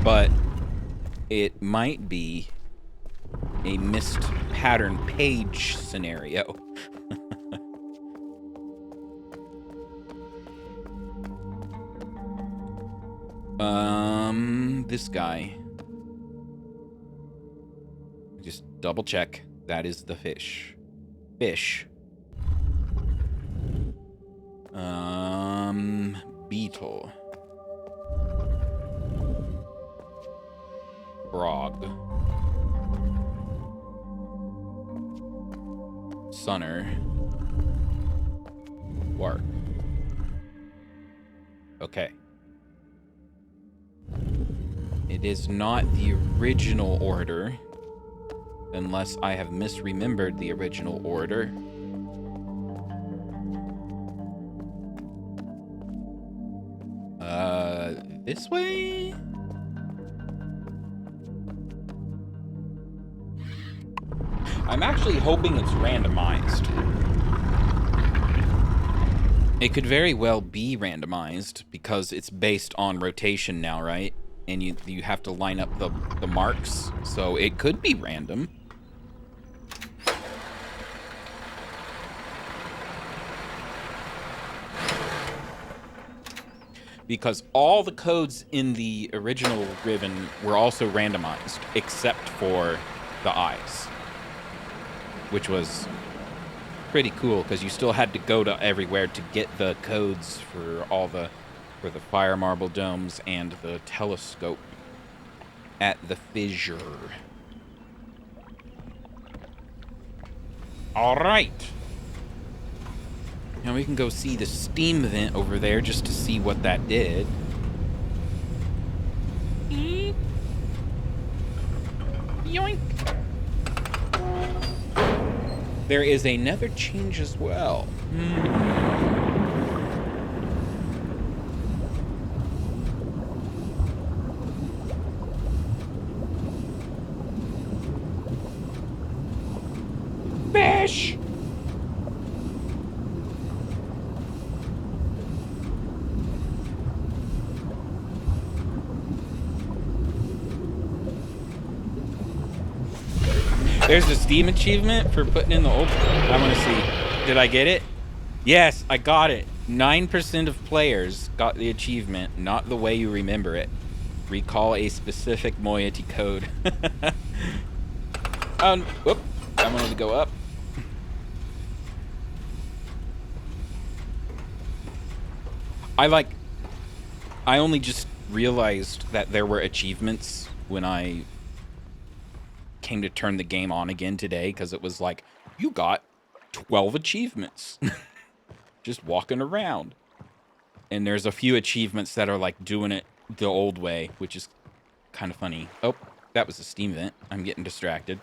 But it might be a missed pattern page scenario. This guy. Just double check. That is the fish. Fish. Beetle. Frog. Sunner. Warp. Okay. It is not the original order, unless I have misremembered the original order. This way? I'm actually hoping it's randomized. It could very well be randomized because it's based on rotation now, right? And you have to line up the marks, so it could be random. Because all the codes in the original Riven were also randomized, except for the eyes. Which was pretty cool, because you still had to go to everywhere to get the codes for all the... for the fire marble domes and the telescope at the Fissure. All right. Now we can go see the steam vent over there just to see what that did. Yoink. There is another change as well. Fish! There's a Steam achievement for putting in the old... I want to see. Did I get it? Yes, I got it. 9% of players got the achievement, not the way you remember it. Recall a specific moiety code. Whoop. I wanted to go up. I only just realized that there were achievements when I came to turn the game on again today, because it was like, you got 12 achievements just walking around. And there's a few achievements that are like doing it the old way, which is kind of funny. Oh, that was a steam vent. I'm getting distracted.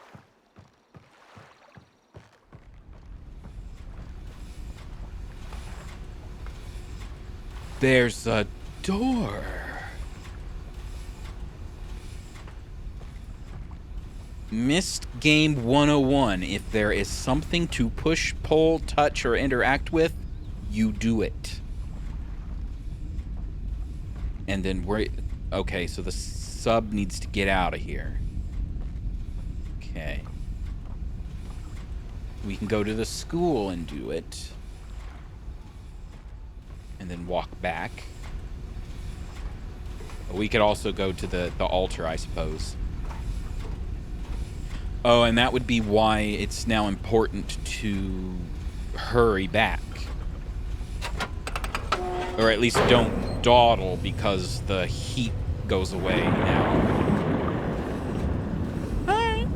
There's a door. Missed Game 101. If there is something to push, pull, touch, or interact with, you do it. And then we're... Okay, so the sub needs to get out of here. Okay. We can go to the school and do it. And then walk back. We could also go to the altar, I suppose. Oh, and that would be why it's now important to hurry back. Or at least don't dawdle, because the heat goes away now. Alright.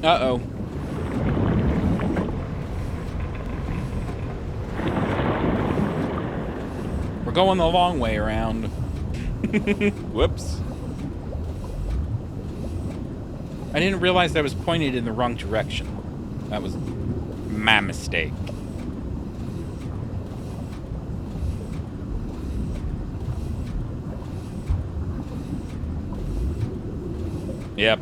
Uh-oh. We're going the long way around. Whoops. I didn't realize I was pointed in the wrong direction. That was my mistake. Yep.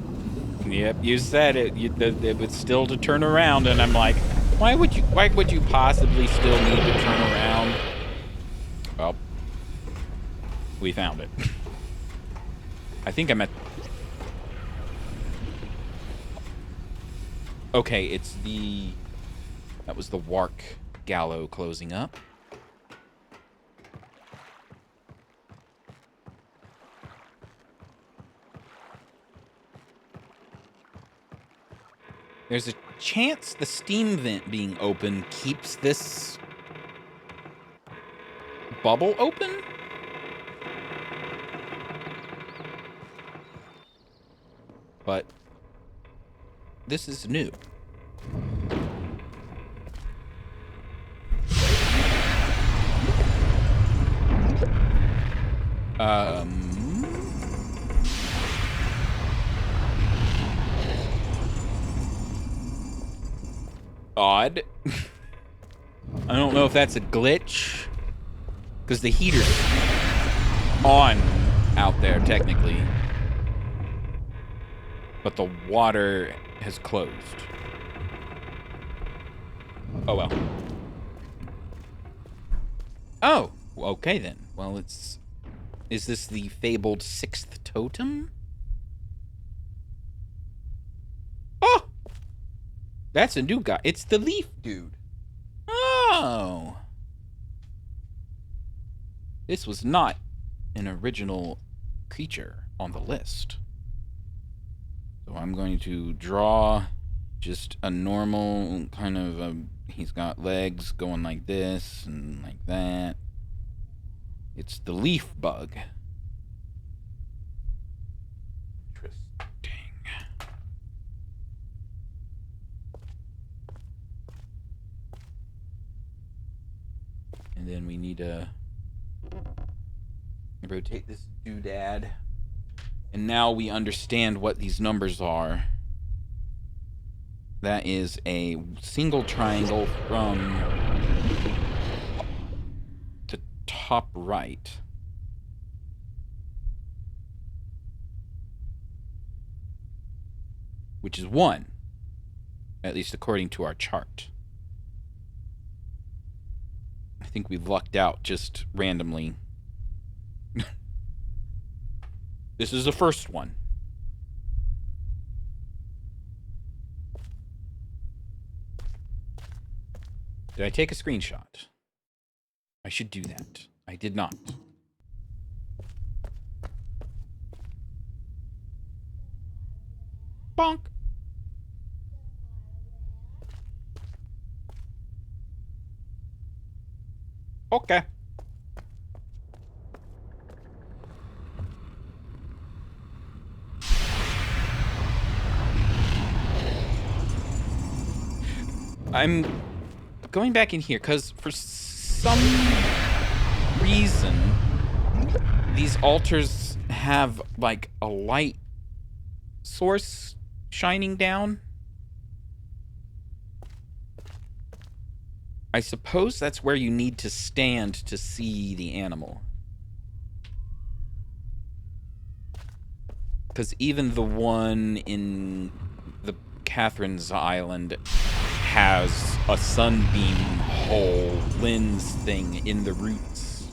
Yep, you said it. It was still to turn around, and I'm like, why would you possibly still need to turn around? Well, we found it. I think I'm at... Okay, it's the... That was the Wark Gallow closing up. There's a chance the steam vent being open keeps this bubble open? But this is new. Odd. I don't know if that's a glitch, because the heater's on out there technically, but the water has closed. Oh well. Oh, okay then. Well, it's... Is this the fabled 6th totem? Oh! That's a new guy. It's the leaf dude. Oh! This was not an original creature on the list. So I'm going to draw just a normal kind of... he's got legs going like this and like that. It's the leaf bug. Interesting. And then we need to rotate this doodad. And now we understand what these numbers are. That is a single triangle from the top right. Which is 1. At least according to our chart. I think we lucked out just randomly. This is the first one. Did I take a screenshot? I should do that. I did not. Bonk. Okay. I'm going back in here because for some reason, these altars have, like, a light source shining down. I suppose that's where you need to stand to see the animal. Because even the one in the Catherine's Island has a sunbeam hole lens thing in the roots.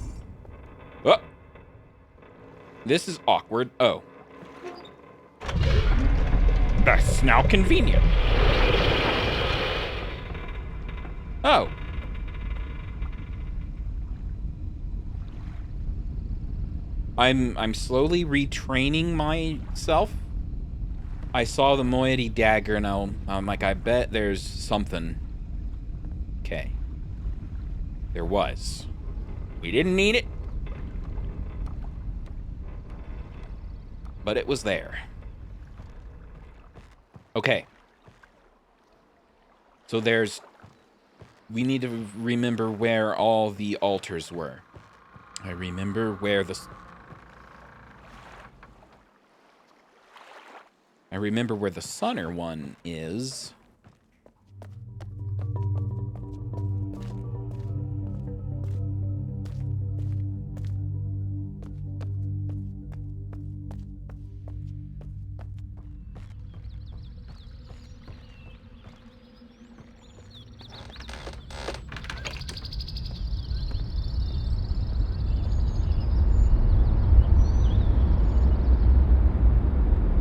Oh! This is awkward. Oh. That's now convenient. Oh. I'm slowly retraining myself. I saw the moiety dagger and I'm like, I bet there's something. Okay. There was. We didn't need it. But it was there. Okay. So we need to remember where all the altars were. I remember where the Sunner one is.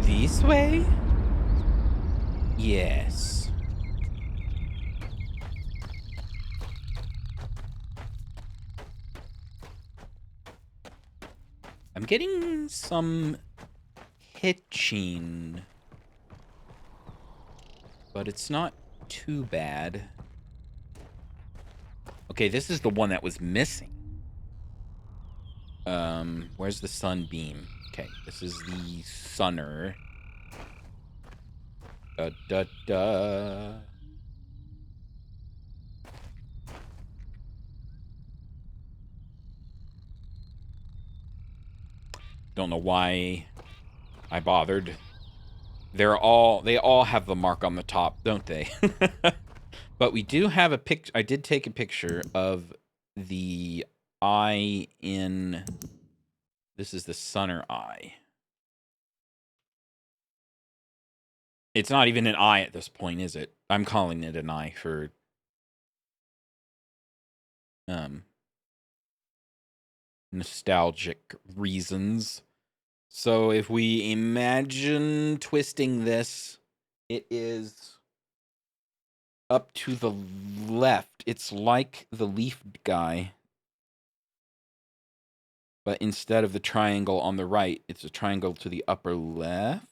This way? Yes. I'm getting some hitching, but it's not too bad. Okay, this is the one that was missing. Where's the sunbeam? Okay, this is the Sunner. Da. Don't know why I bothered. They all have the mark on the top, don't they? But we do have a picture. I did take a picture of the eye in. This is the Sunner eye. It's not even an eye at this point, is it? I'm calling it an eye for nostalgic reasons. So if we imagine twisting this, it is up to the left. It's like the leaf guy, but instead of the triangle on the right, it's a triangle to the upper left.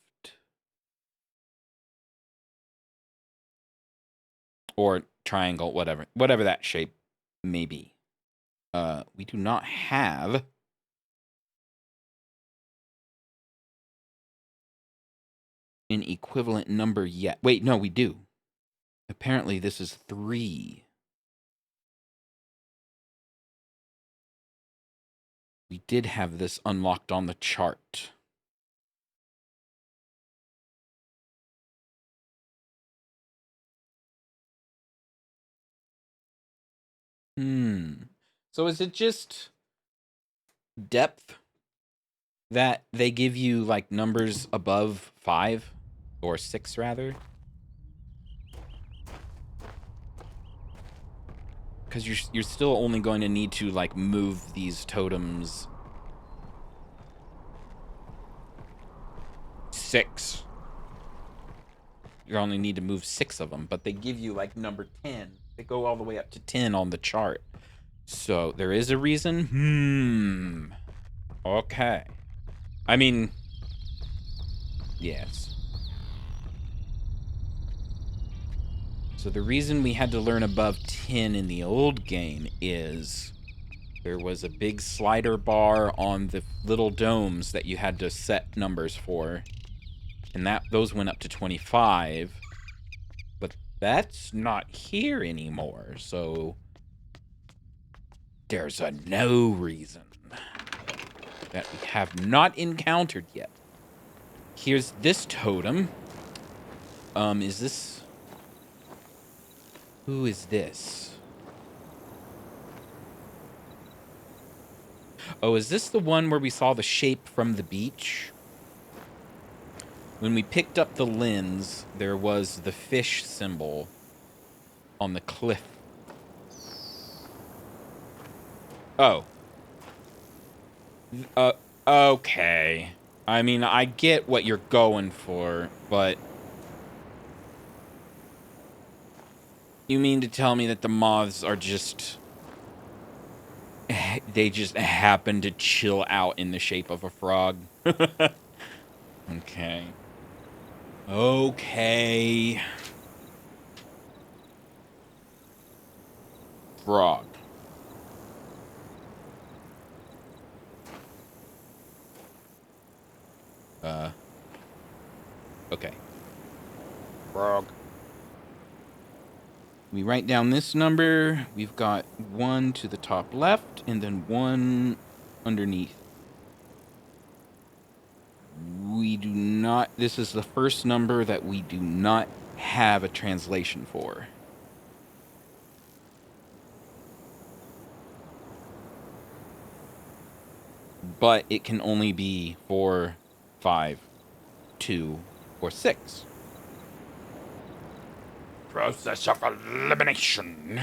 Or triangle, whatever that shape may be. We do not have an equivalent number yet. Wait, no, we do. Apparently this is 3. We did have this unlocked on the chart. So is it just depth that they give you, like, numbers above 5? Or 6, rather? Because you're still only going to need to, like, move these totems 6. You only need to move 6 of them, but they give you, like, number 10. They go all the way up to 10 on the chart. So there is a reason? Okay. I mean, yes. So the reason we had to learn above 10 in the old game is there was a big slider bar on the little domes that you had to set numbers for. And those went up to 25. But that's not here anymore, so There's a no reason that we have not encountered yet. Here's this totem. Is this... Who is this? Oh, is this the one where we saw the shape from the beach? When we picked up the lens, there was the fish symbol on the cliff. Oh. Okay. I mean, I get what you're going for, but... You mean to tell me that the moths are just... They just happen to chill out in the shape of a frog? Okay. Okay. Frog. Okay. Frog. We write down this number. We've got 1 to the top left, and then 1 underneath. We do not... This is the first number that we do not have a translation for. But it can only be 4, 5, 2, or 6. Process of elimination.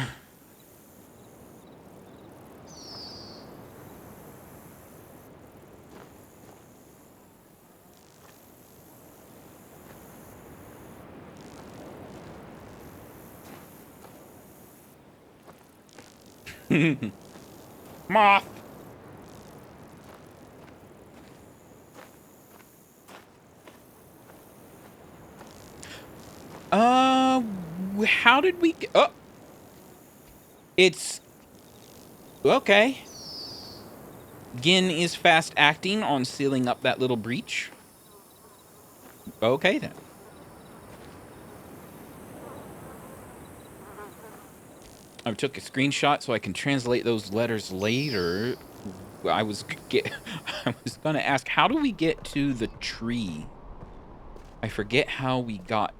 Moth. How did we get... Oh! It's... Okay. Gin is fast acting on sealing up that little breach. Okay, then. I took a screenshot so I can translate those letters later. I was gonna ask, how do we get to the tree? I forget how we got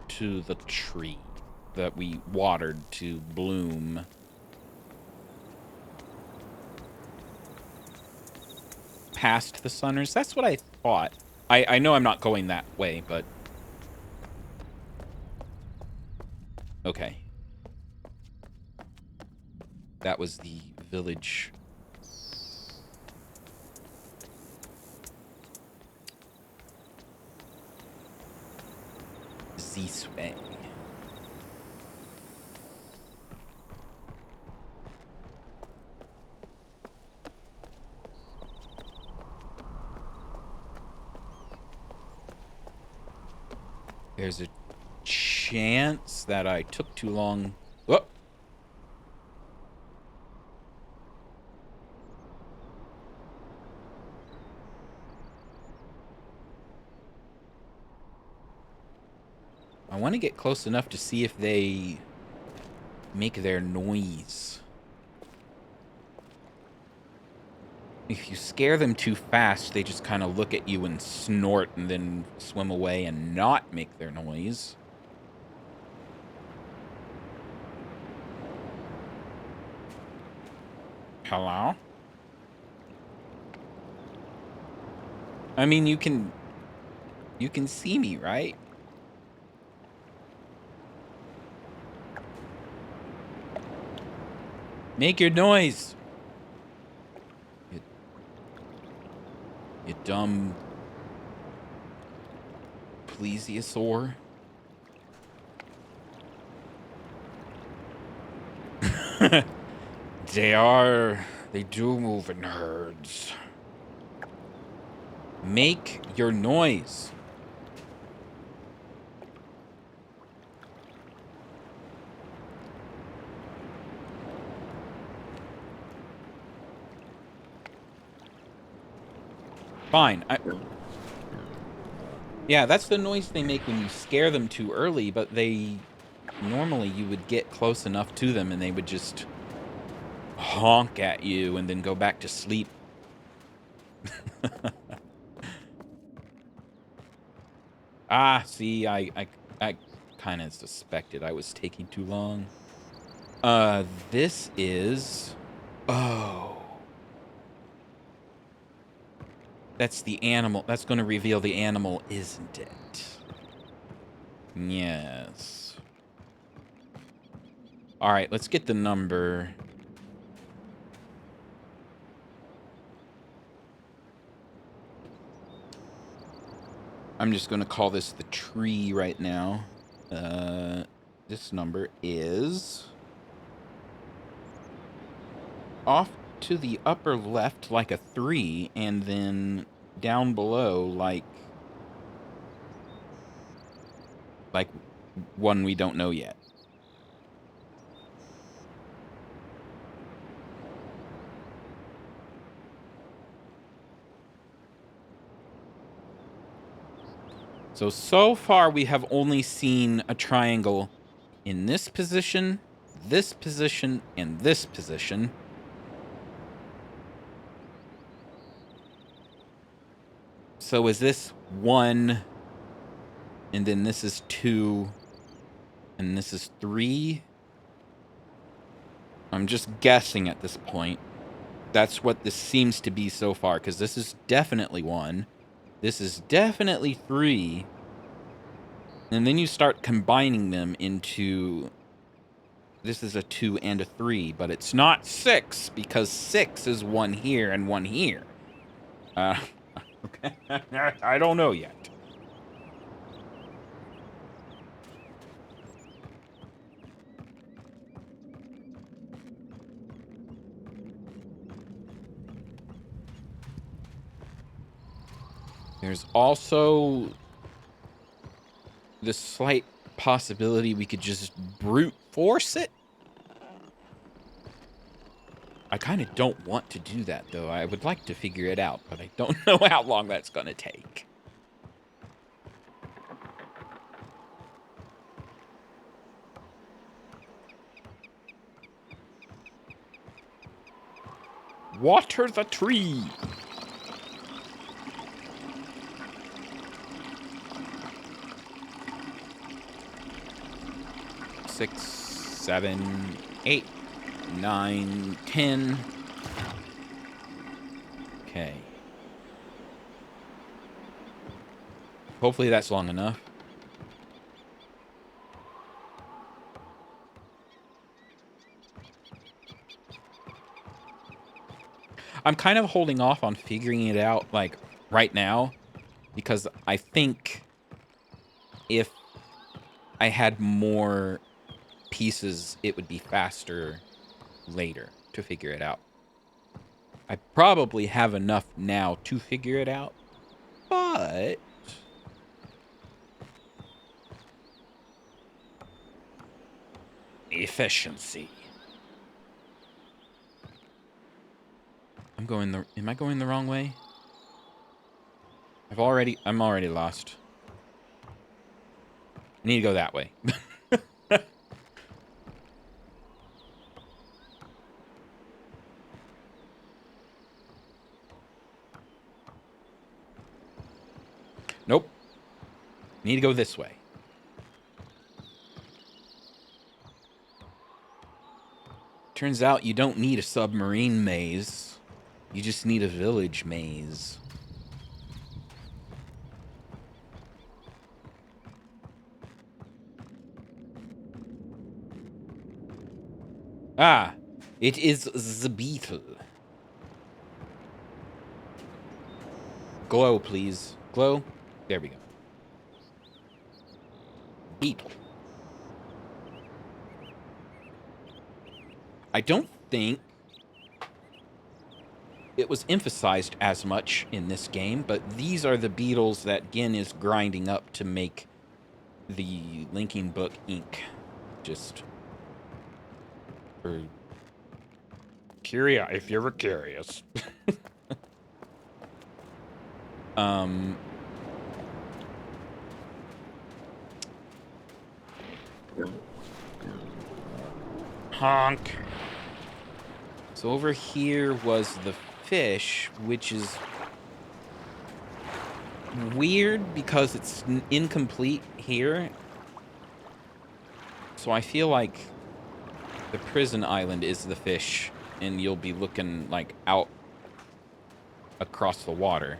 to the tree that we watered to bloom. Past the Sunners? That's what I thought. I know I'm not going that way, but... Okay. That was the village. This way. There's a chance that I took too long. Whoa. I want to get close enough to see if they make their noise. If you scare them too fast, they just kind of look at you and snort and then swim away and not make their noise. Hello? I mean, you can see me, right? Make your noise. You dumb plesiosaur. They do move in herds. Make your noise. Fine. Yeah, that's the noise they make when you scare them too early, but normally you would get close enough to them and they would just honk at you and then go back to sleep. Ah, see, I kind of suspected I was taking too long. This is... Oh. That's the animal. That's going to reveal the animal, isn't it? Yes. All right, let's get the number. I'm just going to call this the tree right now. This number is off to the upper left like a 3, and then down below like one we don't know yet. So far we have only seen a triangle in this position, and this position. So is this 1, and then this is 2, and this is 3? I'm just guessing at this point. That's what this seems to be so far, because this is definitely 1. This is definitely 3. And then you start combining them into... This is a 2 and a 3, but it's not 6, because 6 is 1 here and 1 here. Okay. I don't know yet. There's also the slight possibility we could just brute force it. I kind of don't want to do that, though. I would like to figure it out, but I don't know how long that's going to take. Water the tree. Six, 7, 8, 9, 10. Okay. Hopefully that's long enough. I'm kind of holding off on figuring it out, like, right now, because I think if I had more pieces, it would be faster later to figure it out. I probably have enough now to figure it out, but efficiency. Am I going the wrong way? I'm already lost. I need to go that way. Nope. Need to go this way. Turns out you don't need a submarine maze. You just need a village maze. Ah, it is the beetle. Glow, please. Glow. There we go. Beetle. I don't think it was emphasized as much in this game, but these are the beetles that Gin is grinding up to make the linking book ink. Just for if you're curious. Honk. So over here was the fish, which is weird because it's incomplete here. So I feel like the prison island is the fish, and you'll be looking, like, out across the water.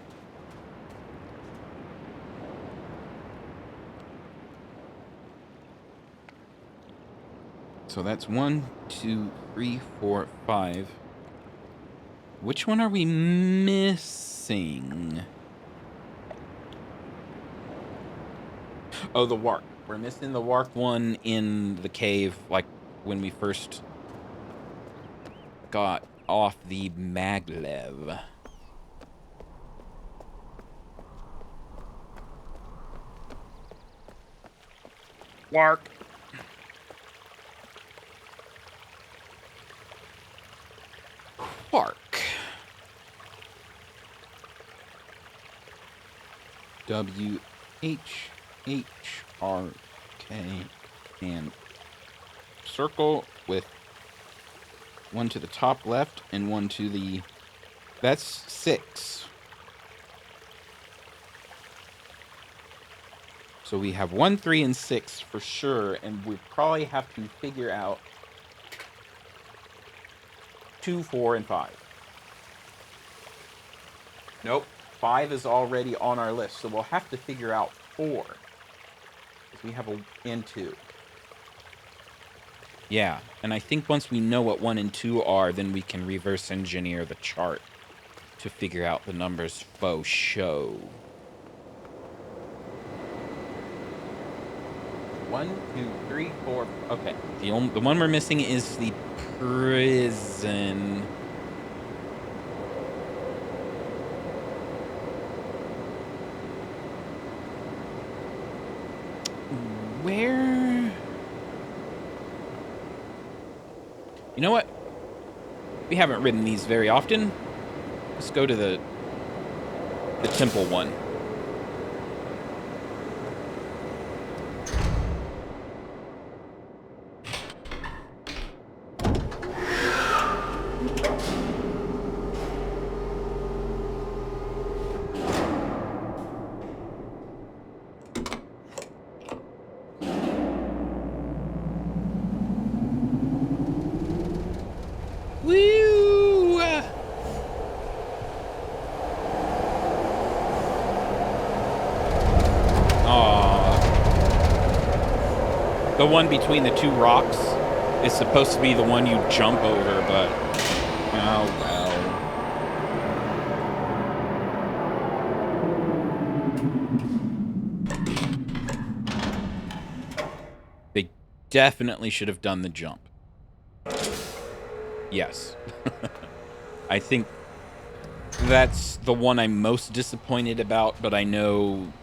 So that's 1, 2, 3, 4, 5. Which one are we missing? Oh, the warp. We're missing the warp one in the cave, like when we first got off the maglev. Warp. Quark. WHHRK and circle with one to the top left and one to the... That's 6. So we have 1, 3, and 6 for sure, and we probably have to figure out 2, 4, and 5. Nope. 5 is already on our list, so we'll have to figure out 4. Because we have a and 2. Yeah, and I think once we know what 1 and 2 are, then we can reverse engineer the chart to figure out the numbers faux show. 1, 2, 3, 4. Okay, the one we're missing is the prison. Where? You know what? We haven't ridden these very often. Let's go to the temple one. Woo! The one between the 2 rocks is supposed to be the one you jump over, but oh well. They definitely should have done the jump. Yes. I think that's the one I'm most disappointed about, but I know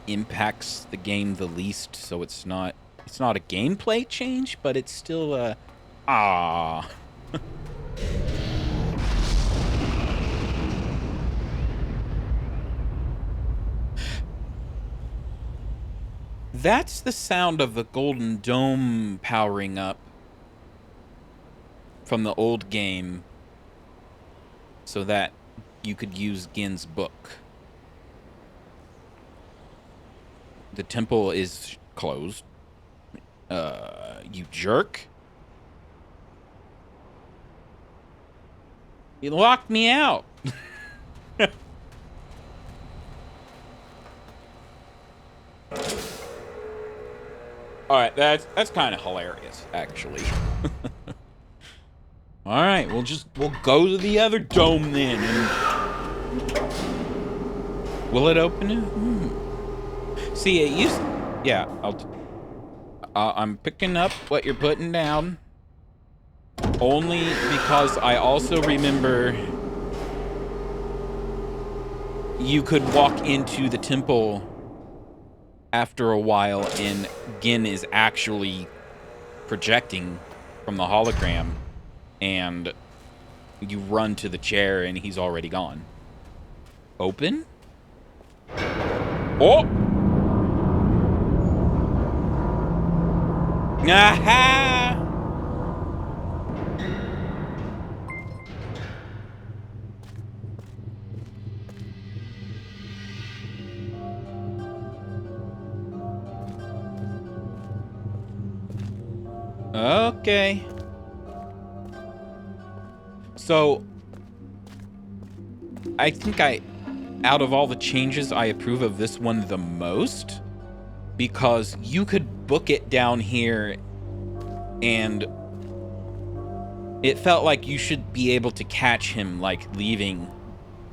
impacts the game the least, so it's not a gameplay change, but it's still a That's the sound of the golden dome powering up from the old game so that you could use Gin's book. The temple is closed. You jerk. You locked me out. All right, that's kind of hilarious, actually. All right, we'll go to the other dome then. And will it open it? See, it used. Yeah, I'm picking up what you're putting down. Only because I also remember you could walk into the temple after a while and Gin is actually projecting from the hologram and you run to the chair and he's already gone. Open? Oh! Aha! Okay. So, I think out of all the changes, I approve of this one the most. Because you could book it down here and it felt like you should be able to catch him, like, leaving.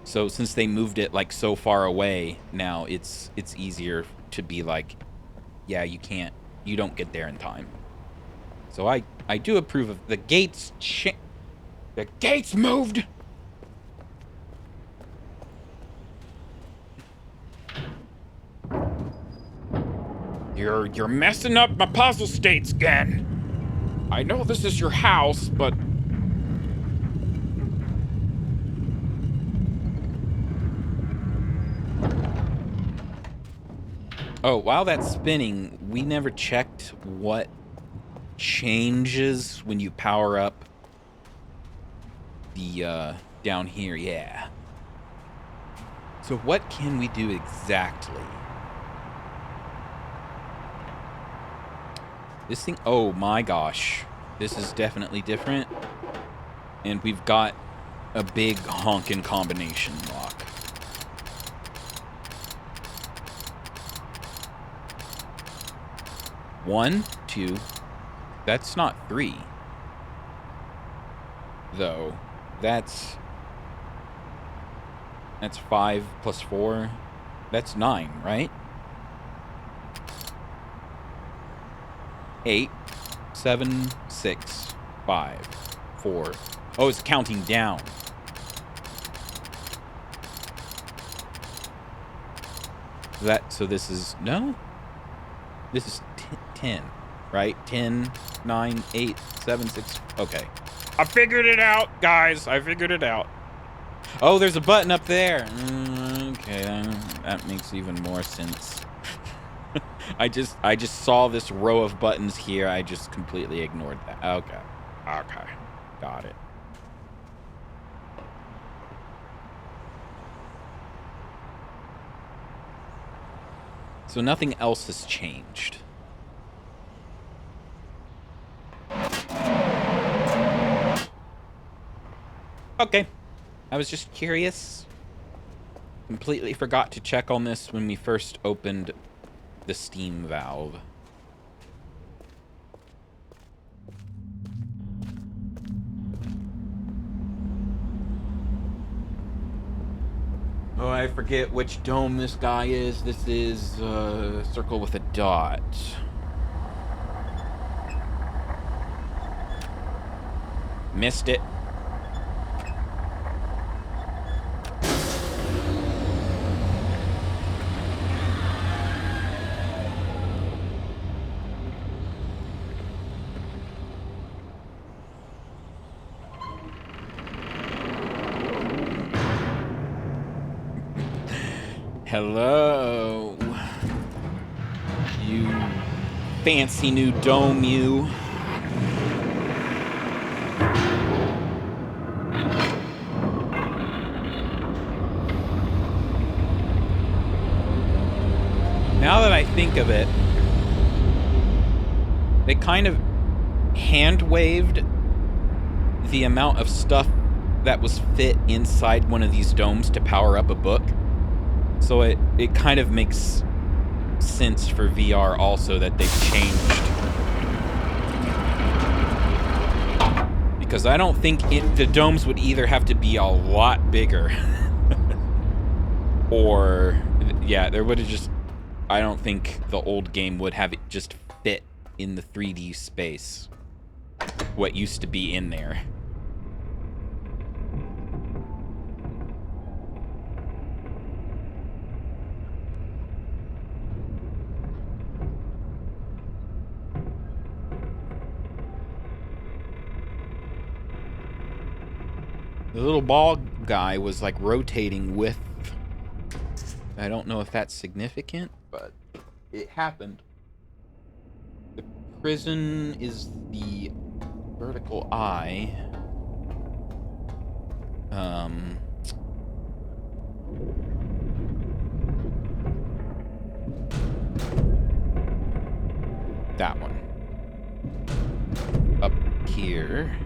So since they moved it, like, so far away, now it's easier to be like, yeah, you don't get there in time. So I do approve of the gates. The gates moved. You're messing up my puzzle states again. I know this is your house, but oh, while that's spinning, we never checked what changes when you power up the down here. Yeah. So what can we do exactly? This thing, oh my gosh. This is definitely different. And we've got a big honkin' combination lock. One, two. That's not 3. Though. That's 5 plus 4. That's 9, right? 8, 7, 6, 5, 4. Oh, it's counting down. So this is, no? This is 10, right? 10, 9, 8, 7, 6. Okay. I figured it out, guys. I figured it out. Oh, there's a button up there. Okay, that makes even more sense. I just saw this row of buttons here. I just completely ignored that. Okay. Okay. Got it. So nothing else has changed. Okay. I was just curious. Completely forgot to check on this when we first opened the steam valve. Oh, I forget which dome this guy is. This is circle with a dot. Missed it. Hello, you fancy new dome, you. Now that I think of it, they kind of hand-waved the amount of stuff that was fit inside one of these domes to power up a book. So it kind of makes sense for VR also that they've changed. Because I don't think the domes would either have to be a lot bigger or, yeah, there would have just, I don't think the old game would have it just fit in the 3D space. What used to be in there. The little ball guy was like rotating with. I don't know if that's significant, but it happened. The prison is the vertical eye. That one. here.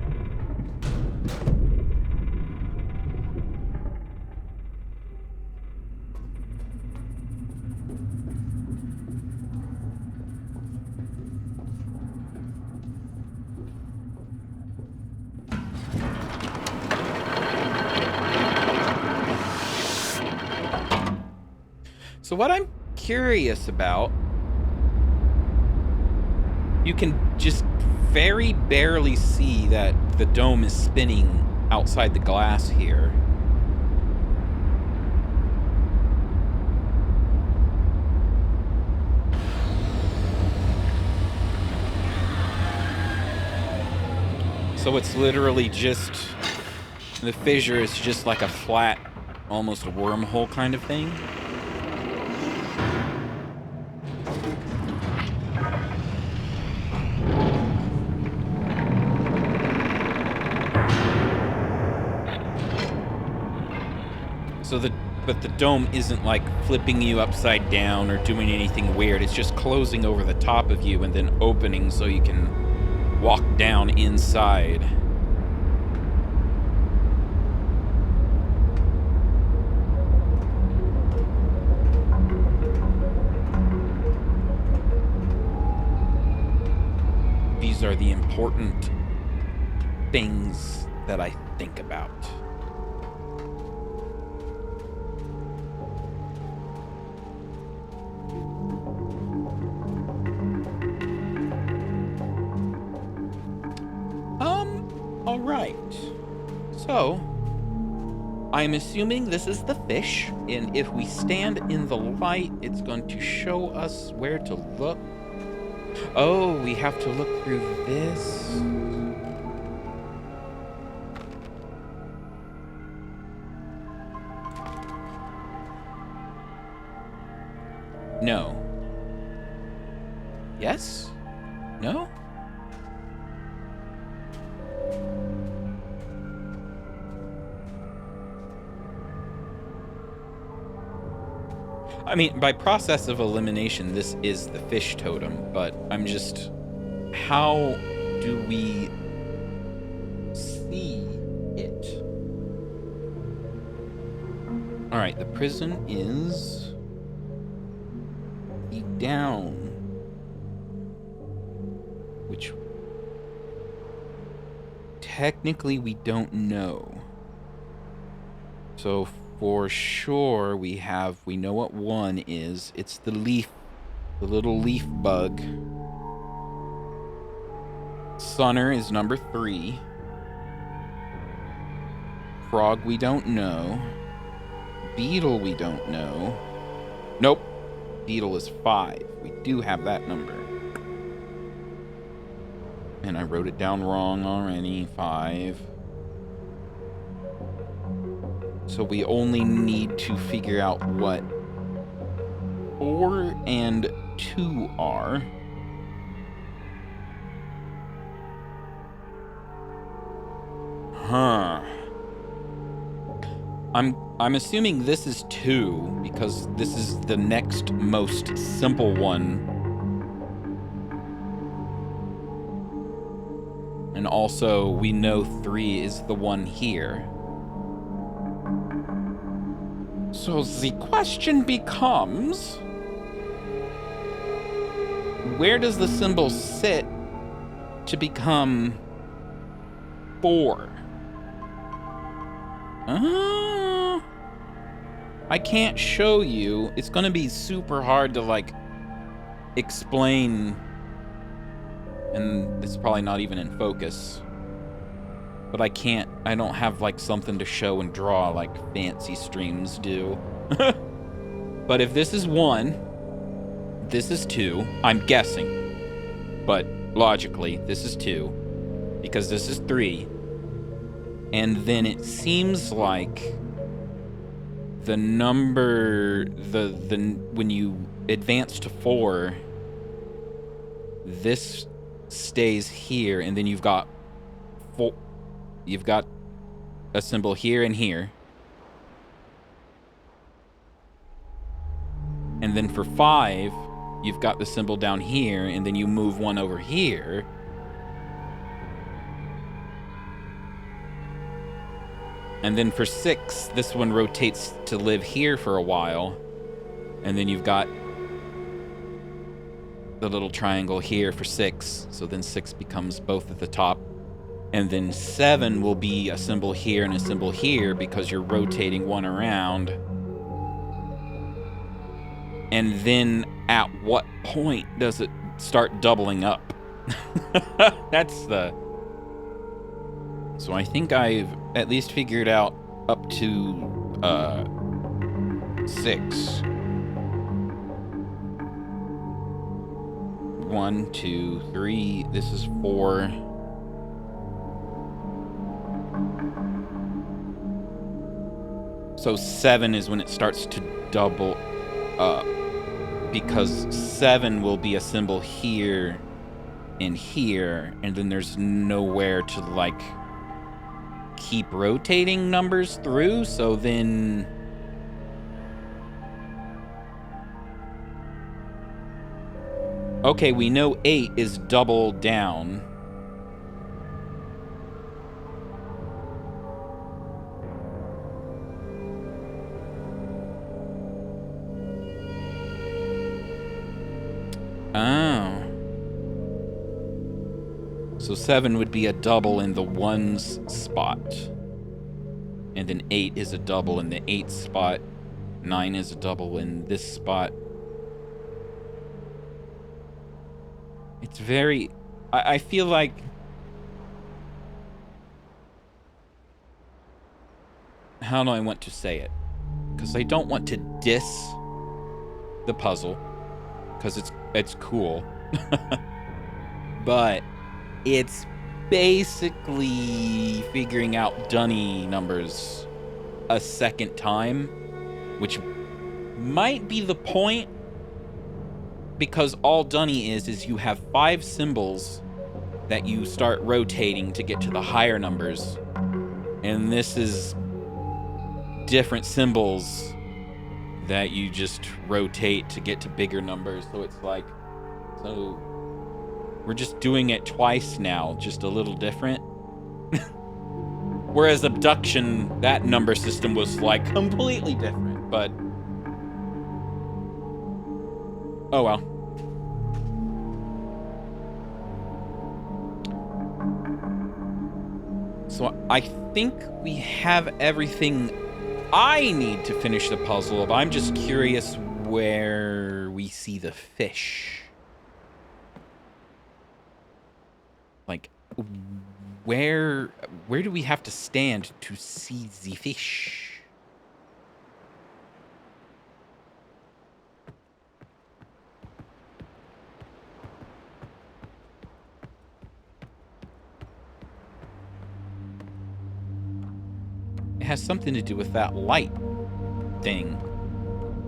So what I'm curious about, you can just very barely see that the dome is spinning outside the glass here. So it's literally just, the fissure is just like a flat, almost a wormhole kind of thing. So but the dome isn't like flipping you upside down or doing anything weird. It's just closing over the top of you and then opening so you can walk down inside. These are the important things that I think about. All right. So, I'm assuming this is the fish, and if we stand in the light, it's going to show us where to look. Oh, we have to look through this. No. Yes? No? I mean, by process of elimination, this is the fish totem, but I'm just... How do we see it? Alright, the prison is... down. Which... technically we don't know. So... for sure, we know what 1 is. It's the leaf, the little leaf bug. Sunner is number 3. Frog, we don't know. Beetle, we don't know. Nope. Beetle is 5. We do have that number. And I wrote it down wrong already. 5. So we only need to figure out what 4 and 2 are. Huh. I'm assuming this is 2 because this is the next most simple one. And also we know 3 is the one here. So the question becomes, where does the symbol sit to become 4? I can't show you. It's gonna be super hard to like explain, and it's probably not even in focus. But I don't have like something to show and draw like fancy streams do. But if this is 1, this is 2, I'm guessing. But logically, this is 2, because this is 3. And then it seems like the number, when you advance to 4, this stays here, and then you've got 4. You've got a symbol here and here. And then for 5, you've got the symbol down here, and then you move 1 over here. And then for 6, this one rotates to live here for a while. And then you've got the little triangle here for 6. So then 6 becomes both at the top. And then 7 will be a symbol here and a symbol here because you're rotating one around. And then at what point does it start doubling up? That's the... So I think I've at least figured out up to 6. 1, 2, 3. This is 4. So 7 is when it starts to double up, because 7 will be a symbol here and here, and then there's nowhere to like keep rotating numbers through. So then okay, we know 8 is double down. Oh. So 7 would be a double in the 1's spot. And then 8 is a double in the 8th spot. 9 is a double in this spot. It's very... I feel like... How do I want to say it? Because I don't want to diss the puzzle. Because it's cool. But it's basically figuring out dunny numbers a second time, which might be the point, because all dunny is you have 5 symbols that you start rotating to get to the higher numbers, and this is different symbols that you just rotate to get to bigger numbers. So it's like, so we're just doing it twice now, just a little different. Whereas abduction, that number system was like completely different, but oh well. So I think we have everything I need to finish the puzzle, but I'm just curious where we see the fish. Like, where do we have to stand to see the fish? It has something to do with that light thing,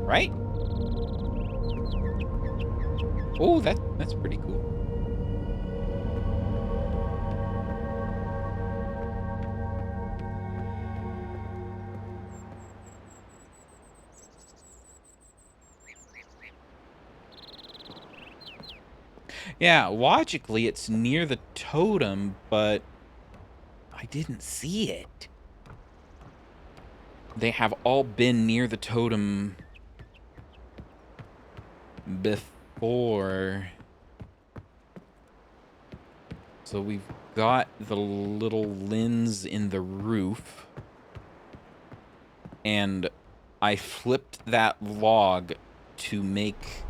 right? Oh, that's pretty cool. Yeah, logically it's near the totem, but I didn't see it. They have all been near the totem before. So we've got the little lens in the roof. And I flipped that log to make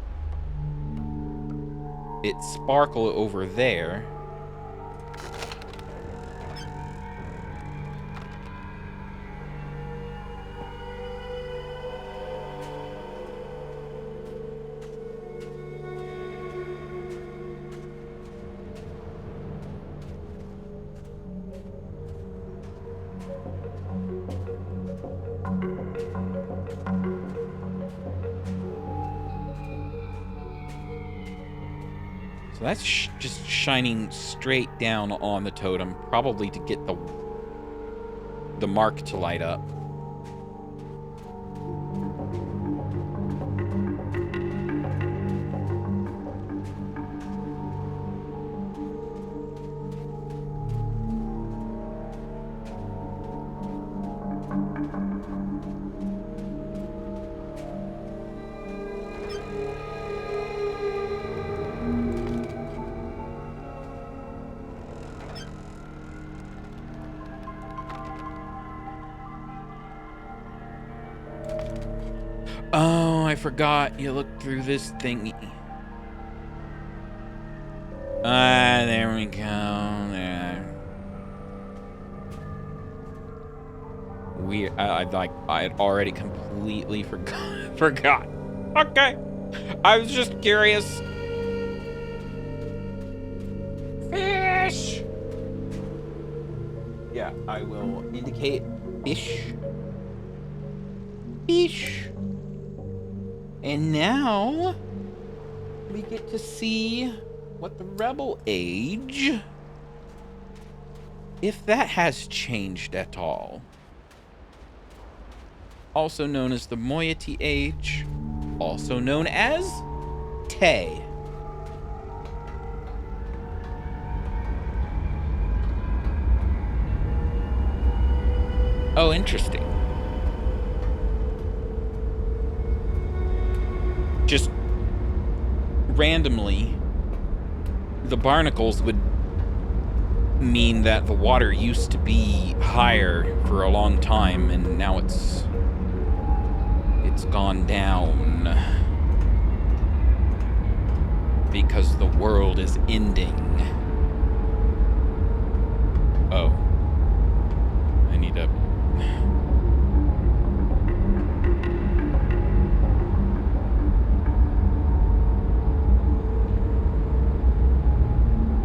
it sparkle over there. So that's just shining straight down on the totem, probably to get the mark to light up. I forgot. You look through this thingy. There we go. There. Weird. I had already completely forgot. Okay. I was just curious. Fish. Yeah, I will indicate fish. Fish. And now we get to see what the Rebel Age, if that has changed at all. Also known as the Moiety Age, also known as Tay. Oh, interesting. Just randomly, the barnacles would mean that the water used to be higher for a long time, and now it's gone down because the world is ending. Oh, I need to.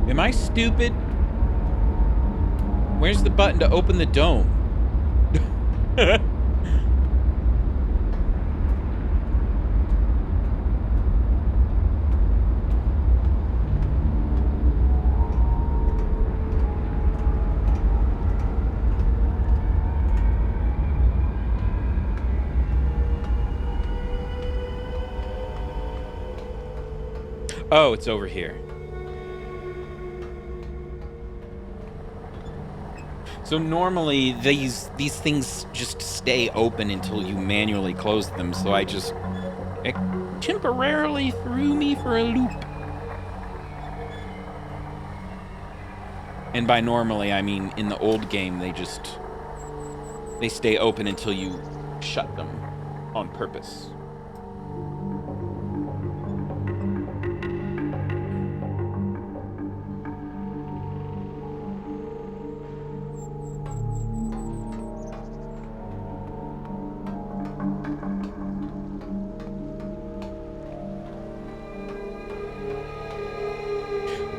Am I stupid? Where's the button to open the dome? Oh, it's over here. So normally these things just stay open until you manually close them, so it temporarily threw me for a loop. And by normally, I mean in the old game, they stay open until you shut them on purpose.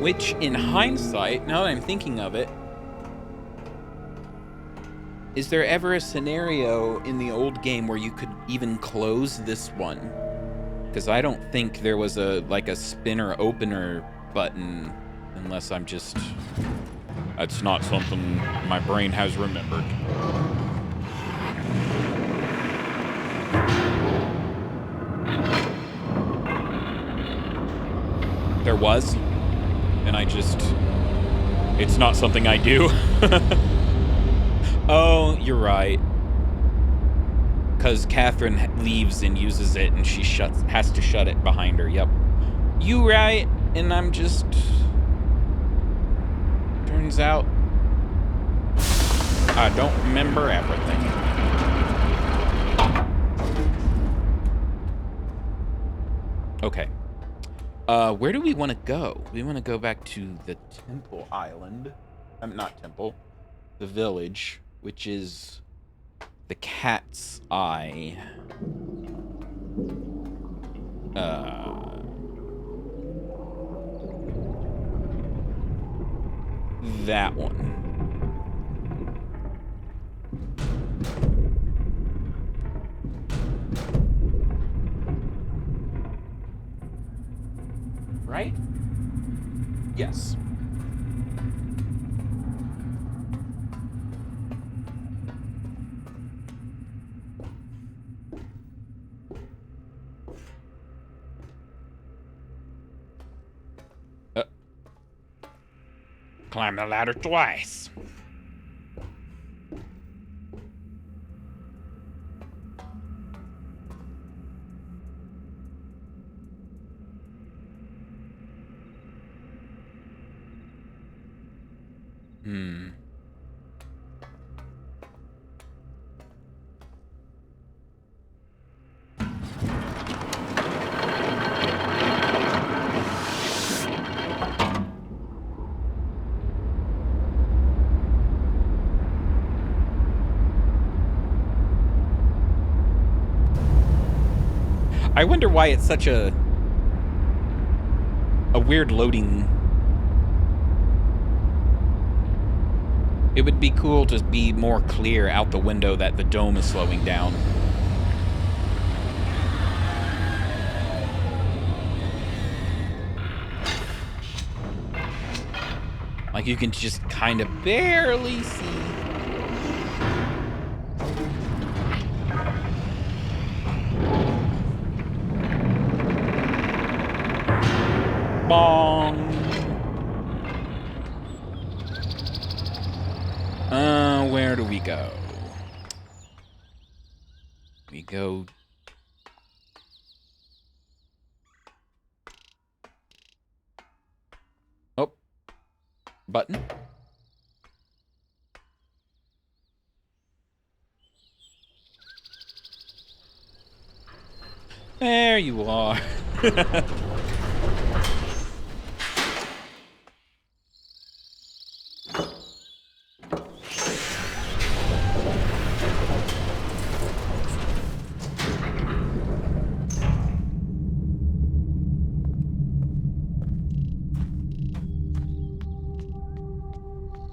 Which, in hindsight, now that I'm thinking of it, is there ever a scenario in the old game where you could even close this one? Because I don't think there was a spinner opener button, unless I'm just... That's not something my brain has remembered. There was? And it's not something I do. Oh, you're right. Because Catherine leaves and uses it, and she has to shut it behind her. Yep. You right, and I'm just... Turns out, I don't remember everything. Okay. Where do we want to go? We want to go back to the Temple Island. Not Temple. The village, which is the Cat's Eye. That one. Right? Yes. Climb the ladder twice. I wonder why it's such a weird loading. It would be cool to be more clear out the window that the dome is slowing down. Like you can just kind of barely see. Bong. Where do we go? We go... Oh. Button. There you are.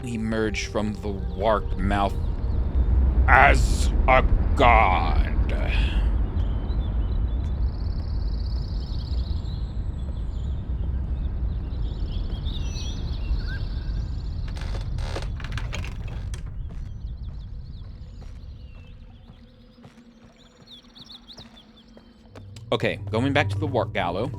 Emerge from the warped mouth as a god. Okay, going back to the warp gallows.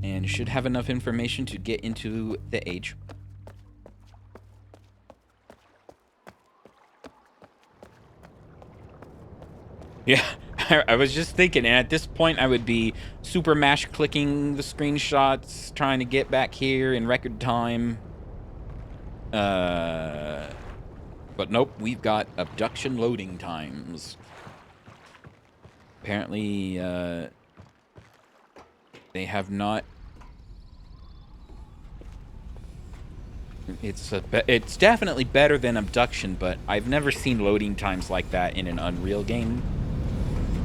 And should have enough information to get into the age. Yeah, I was just thinking, and at this point I would be super mash clicking the screenshots, trying to get back here in record time. But nope, we've got abduction loading times. Apparently, they have not. It's definitely better than abduction, but I've never seen loading times like that in an Unreal game.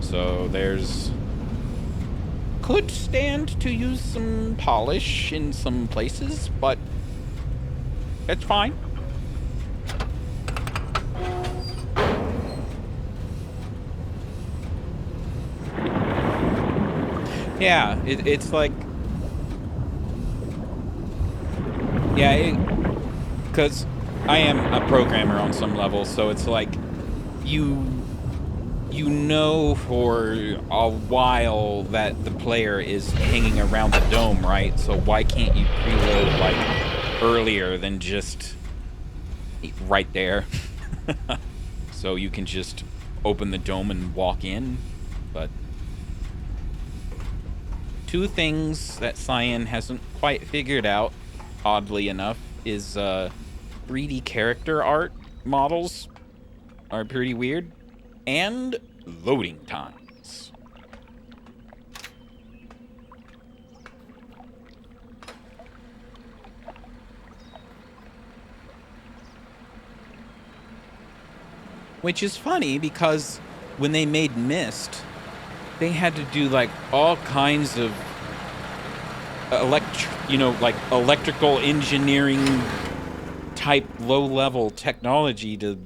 So there's... could stand to use some polish in some places, but it's fine. Yeah, it's like... yeah, because I am a programmer on some level, so it's like you know for a while that the player is hanging around the dome, right? So why can't you preload like earlier than just right there? So you can just open the dome and walk in. But two things that Cyan hasn't quite figured out, oddly enough, is 3D character art models are pretty weird, and loading times. Which is funny because when they made Myst, they had to do like all kinds of electrical engineering type low-level technology to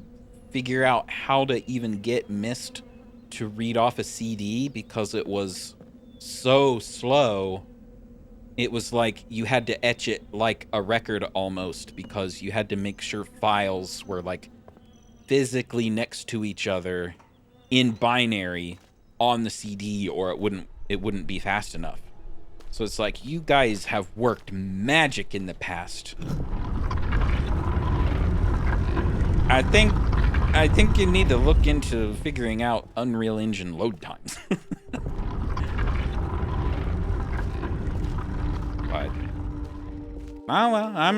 figure out how to even get Myst to read off a CD because it was so slow. It was like you had to etch it like a record almost, because you had to make sure files were like physically next to each other in binary on the CD, or it wouldn't be fast enough. So it's like, you guys have worked magic in the past. I think you need to look into figuring out Unreal Engine load times. But oh well, I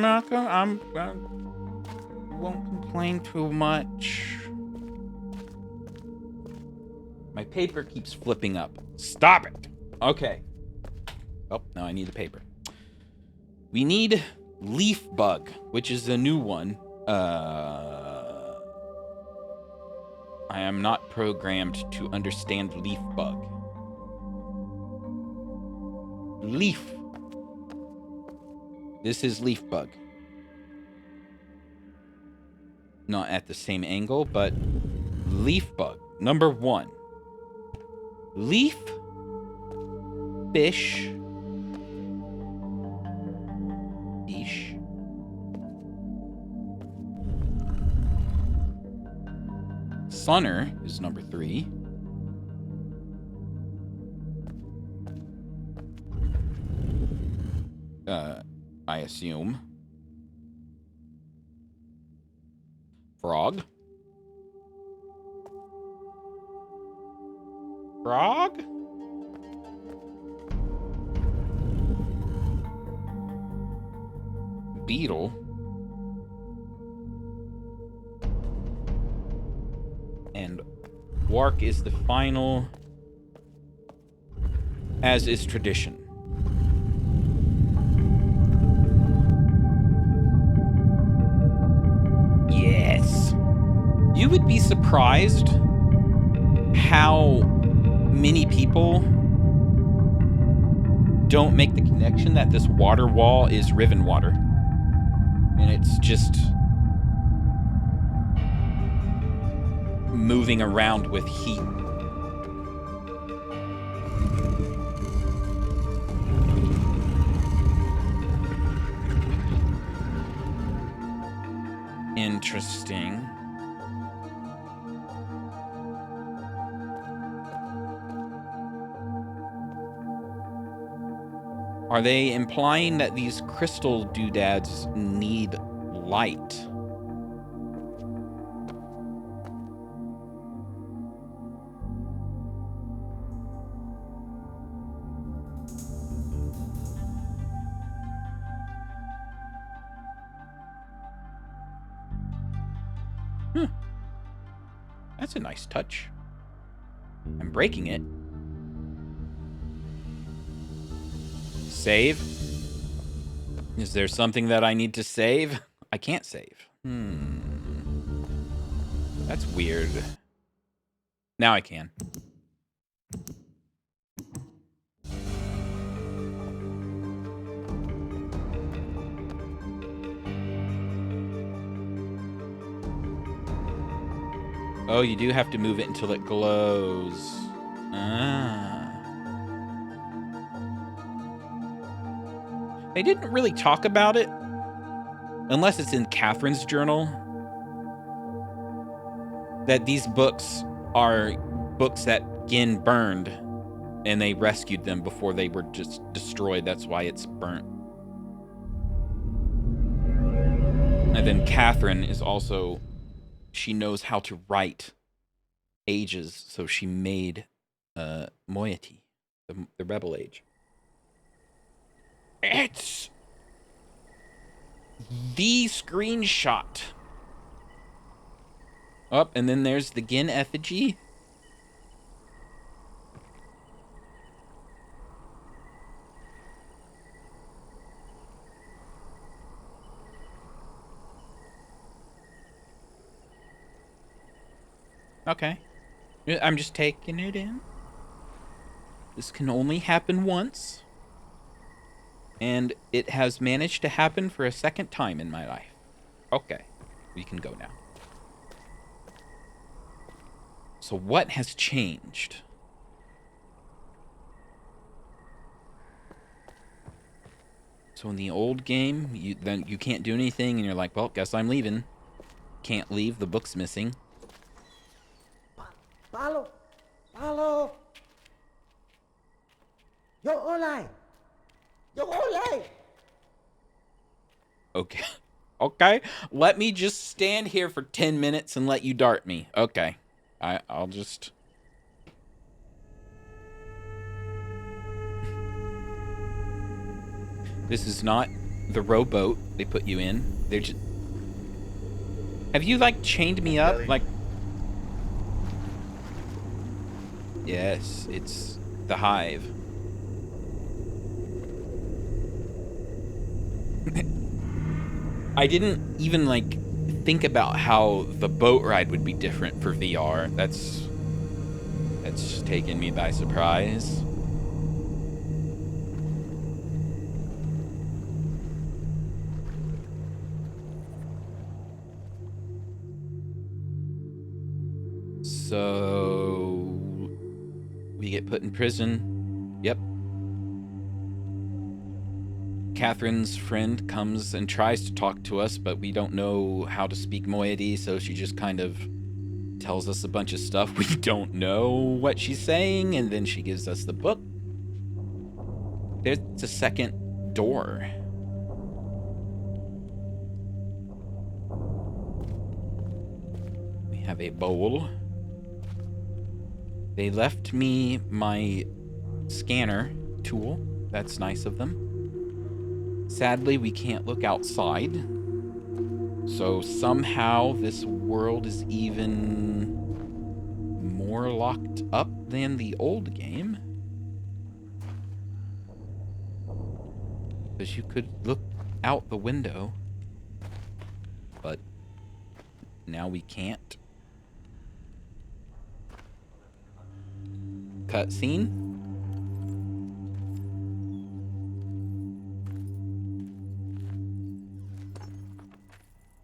won't complain too much. My paper keeps flipping up. Stop it. Okay. Oh, now I need the paper. We need Leaf Bug, which is a new one. I am not programmed to understand leaf bug. Leaf. This is leaf bug. Not at the same angle, but leaf bug. Number 1. Leaf fish. Fish. Sunner is number 3. I assume. Frog. Frog? Beetle. And Wark is the final, as is tradition. Yes. You would be surprised how many people don't make the connection that this water wall is Riven water. And it's just moving around with heat. Interesting. Are they implying that these crystal doodads need light? That's a nice touch. I'm breaking it. Save? Is there something that I need to save? I can't save. That's weird. Now I can. Oh, you do have to move it until it glows. Ah. They didn't really talk about it, unless it's in Catherine's journal, that these books are books that Gin burned, and they rescued them before they were just destroyed. That's why it's burnt. And then Catherine is also... She knows how to write ages, so she made Moiety, the Rebel Age. It's the screenshot. Oh, and then there's the Gin effigy. Okay. I'm just taking it in. This can only happen once. And it has managed to happen for a second time in my life. Okay. We can go now. So what has changed? So in the old game, you can't do anything, and you're like, well, guess I'm leaving. Can't leave, the book's missing. Palo! Palo! Yo olay! Yo olay! Okay. Okay. Let me just stand here for 10 minutes and let you dart me. Okay. I'll just... This is not the rowboat they put you in. They're just... Have you, like, chained me up? Really? Like... Yes, it's the hive. I didn't even, like, think about how the boat ride would be different for VR. That's taken me by surprise. So we get put in prison. Yep. Catherine's friend comes and tries to talk to us, but we don't know how to speak moiety, so she just kind of tells us a bunch of stuff. We don't know what she's saying, and then she gives us the book. There's a second door. We have a bowl. They left me my scanner tool. That's nice of them. Sadly, we can't look outside. So somehow this world is even more locked up than the old game. Because you could look out the window, but now we can't. Cutscene.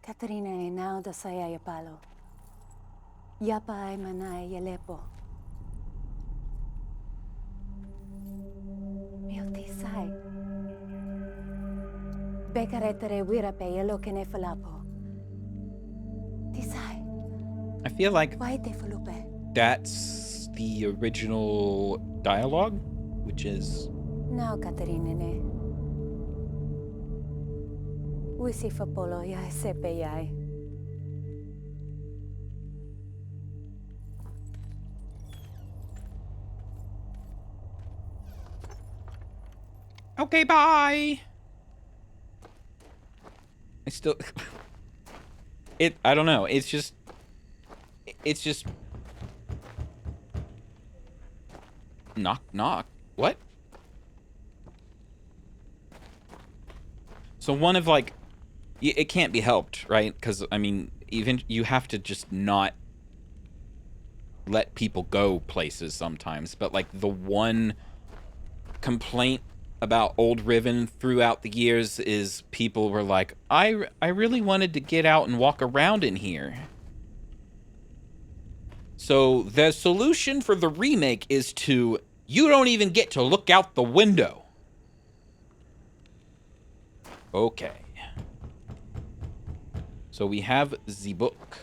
Katarina e now da saya yapalo. Yapa ay manay yalepo. Miltisay. Bekaretere wirape yelo kene falapo. Tisay. I feel like Why te falupe? that's the original dialogue, which is... Now Katarina ne. Wisi fapolo ya sepe yai. Okay, bye. I still... I don't know. It's just... Knock, knock. What? So one of, like... It can't be helped, right? Because, I mean, even you have to just not let people go places sometimes. But, like, the one complaint about old Riven throughout the years is people were like, I really wanted to get out and walk around in here. So the solution for the remake is to, you don't even get to look out the window. Okay. So we have the book.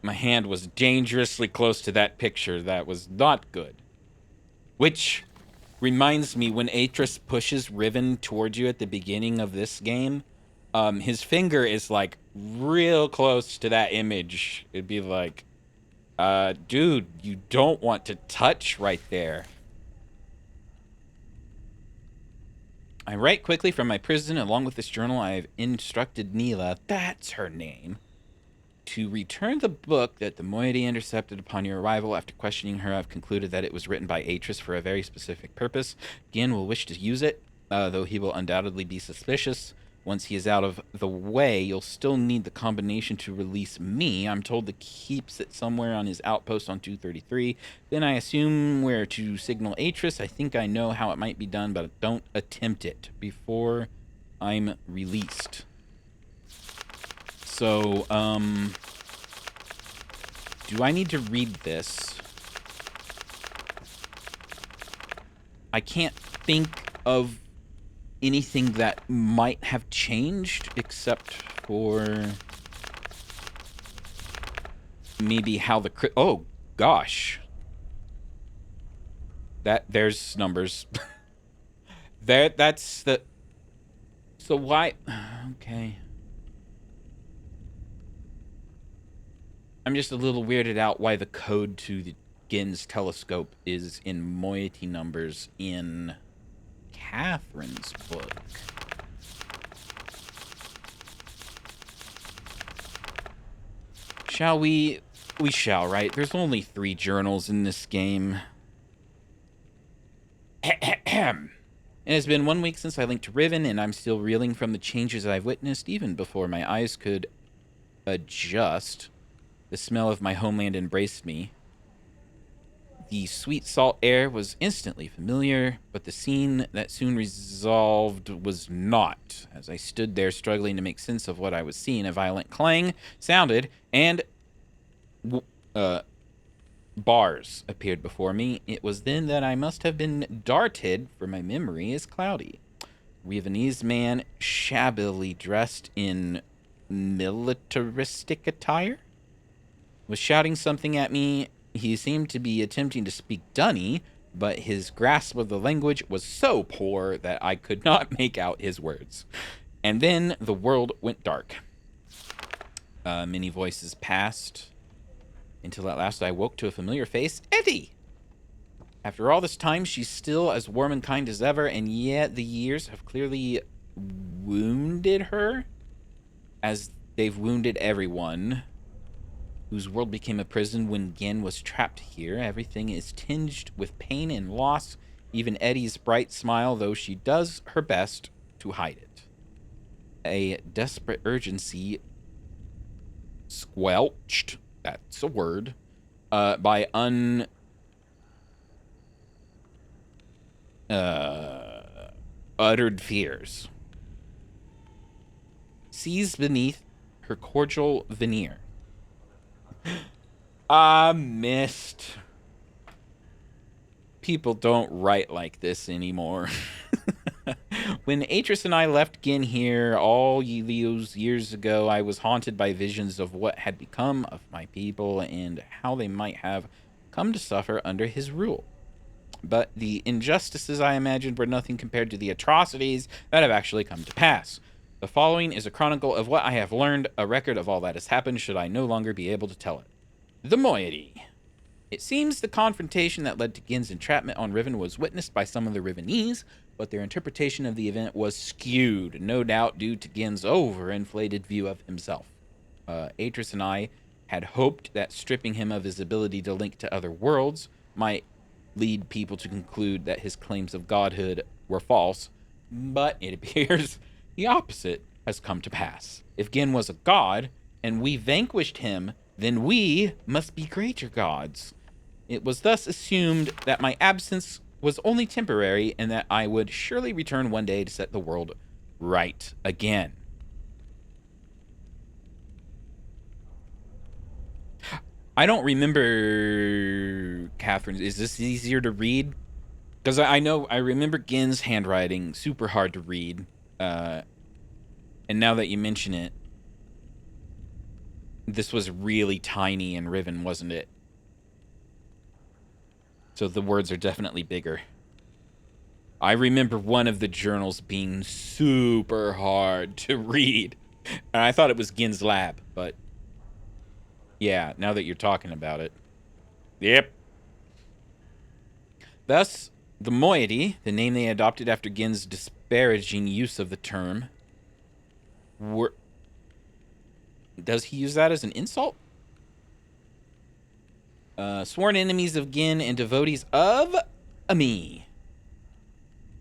My hand was dangerously close to that picture. That was not good. Which reminds me, when Atris pushes Riven towards you at the beginning of this game, his finger is like real close to that image. It'd be like, dude, you don't want to touch right there. I write quickly from my prison. Along with this journal, I have instructed Neela, that's her name, to return the book that the moiety intercepted upon your arrival. After questioning her, I've concluded that it was written by Atris for a very specific purpose. Gien will wish to use it, though he will undoubtedly be suspicious. Once he is out of the way, you'll still need the combination to release me. I'm told he keeps it somewhere on his outpost on 233. Then I assume where to signal Atris. I think I know how it might be done, but don't attempt it before I'm released. So, do I need to read this? I can't think of anything that might have changed except for maybe how the oh gosh, there's numbers. That's the... So why... Okay. I'm just a little weirded out why the code to the Gien's telescope is in moiety numbers in Catherine's book. Shall we? We shall, right? There's only 3 journals in this game. It has been 1 week since I linked to Riven, and I'm still reeling from the changes I've witnessed even before my eyes could adjust. The smell of my homeland embraced me. The sweet salt air was instantly familiar, but the scene that soon resolved was not. As I stood there struggling to make sense of what I was seeing, a violent clang sounded, and bars appeared before me. It was then that I must have been darted, for my memory is cloudy. Rivenese man, shabbily dressed in militaristic attire, was shouting something at me. He seemed to be attempting to speak Dunny, but his grasp of the language was so poor that I could not make out his words. And then the world went dark. Many voices passed, until at last I woke to a familiar face, Eddie! After all this time, she's still as warm and kind as ever, and yet the years have clearly wounded her, as they've wounded everyone whose world became a prison when Gin was trapped here. Everything is tinged with pain and loss, even Eddie's bright smile, though she does her best to hide it. A desperate urgency squelched, that's a word, by uttered fears, sees beneath her cordial veneer. Missed. People don't write like this anymore. When Atris and I left Gin here all those years ago, I was haunted by visions of what had become of my people and how they might have come to suffer under his rule. But the injustices I imagined were nothing compared to the atrocities that have actually come to pass. The following is a chronicle of what I have learned, a record of all that has happened should I no longer be able to tell it. The moiety. It seems the confrontation that led to Gin's entrapment on Riven was witnessed by some of the Rivenese, but their interpretation of the event was skewed, no doubt due to Gin's overinflated view of himself. Atris and I had hoped that stripping him of his ability to link to other worlds might lead people to conclude that his claims of godhood were false, but it appears the opposite has come to pass. If Gin was a god, and we vanquished him, then we must be greater gods. It was thus assumed that my absence was only temporary, and that I would surely return one day to set the world right again. I don't remember, Catherine, is this easier to read? Because I remember Gin's handwriting, super hard to read. And now that you mention it, this was really tiny in Riven, wasn't it? So the words are definitely bigger. I remember one of the journals being super hard to read. And I thought it was Gin's lab, but yeah, now that you're talking about it. Yep. Thus, the moiety, the name they adopted after Gin's disparaging use of the term, does he use that as an insult? Sworn enemies of Gin and devotees of me.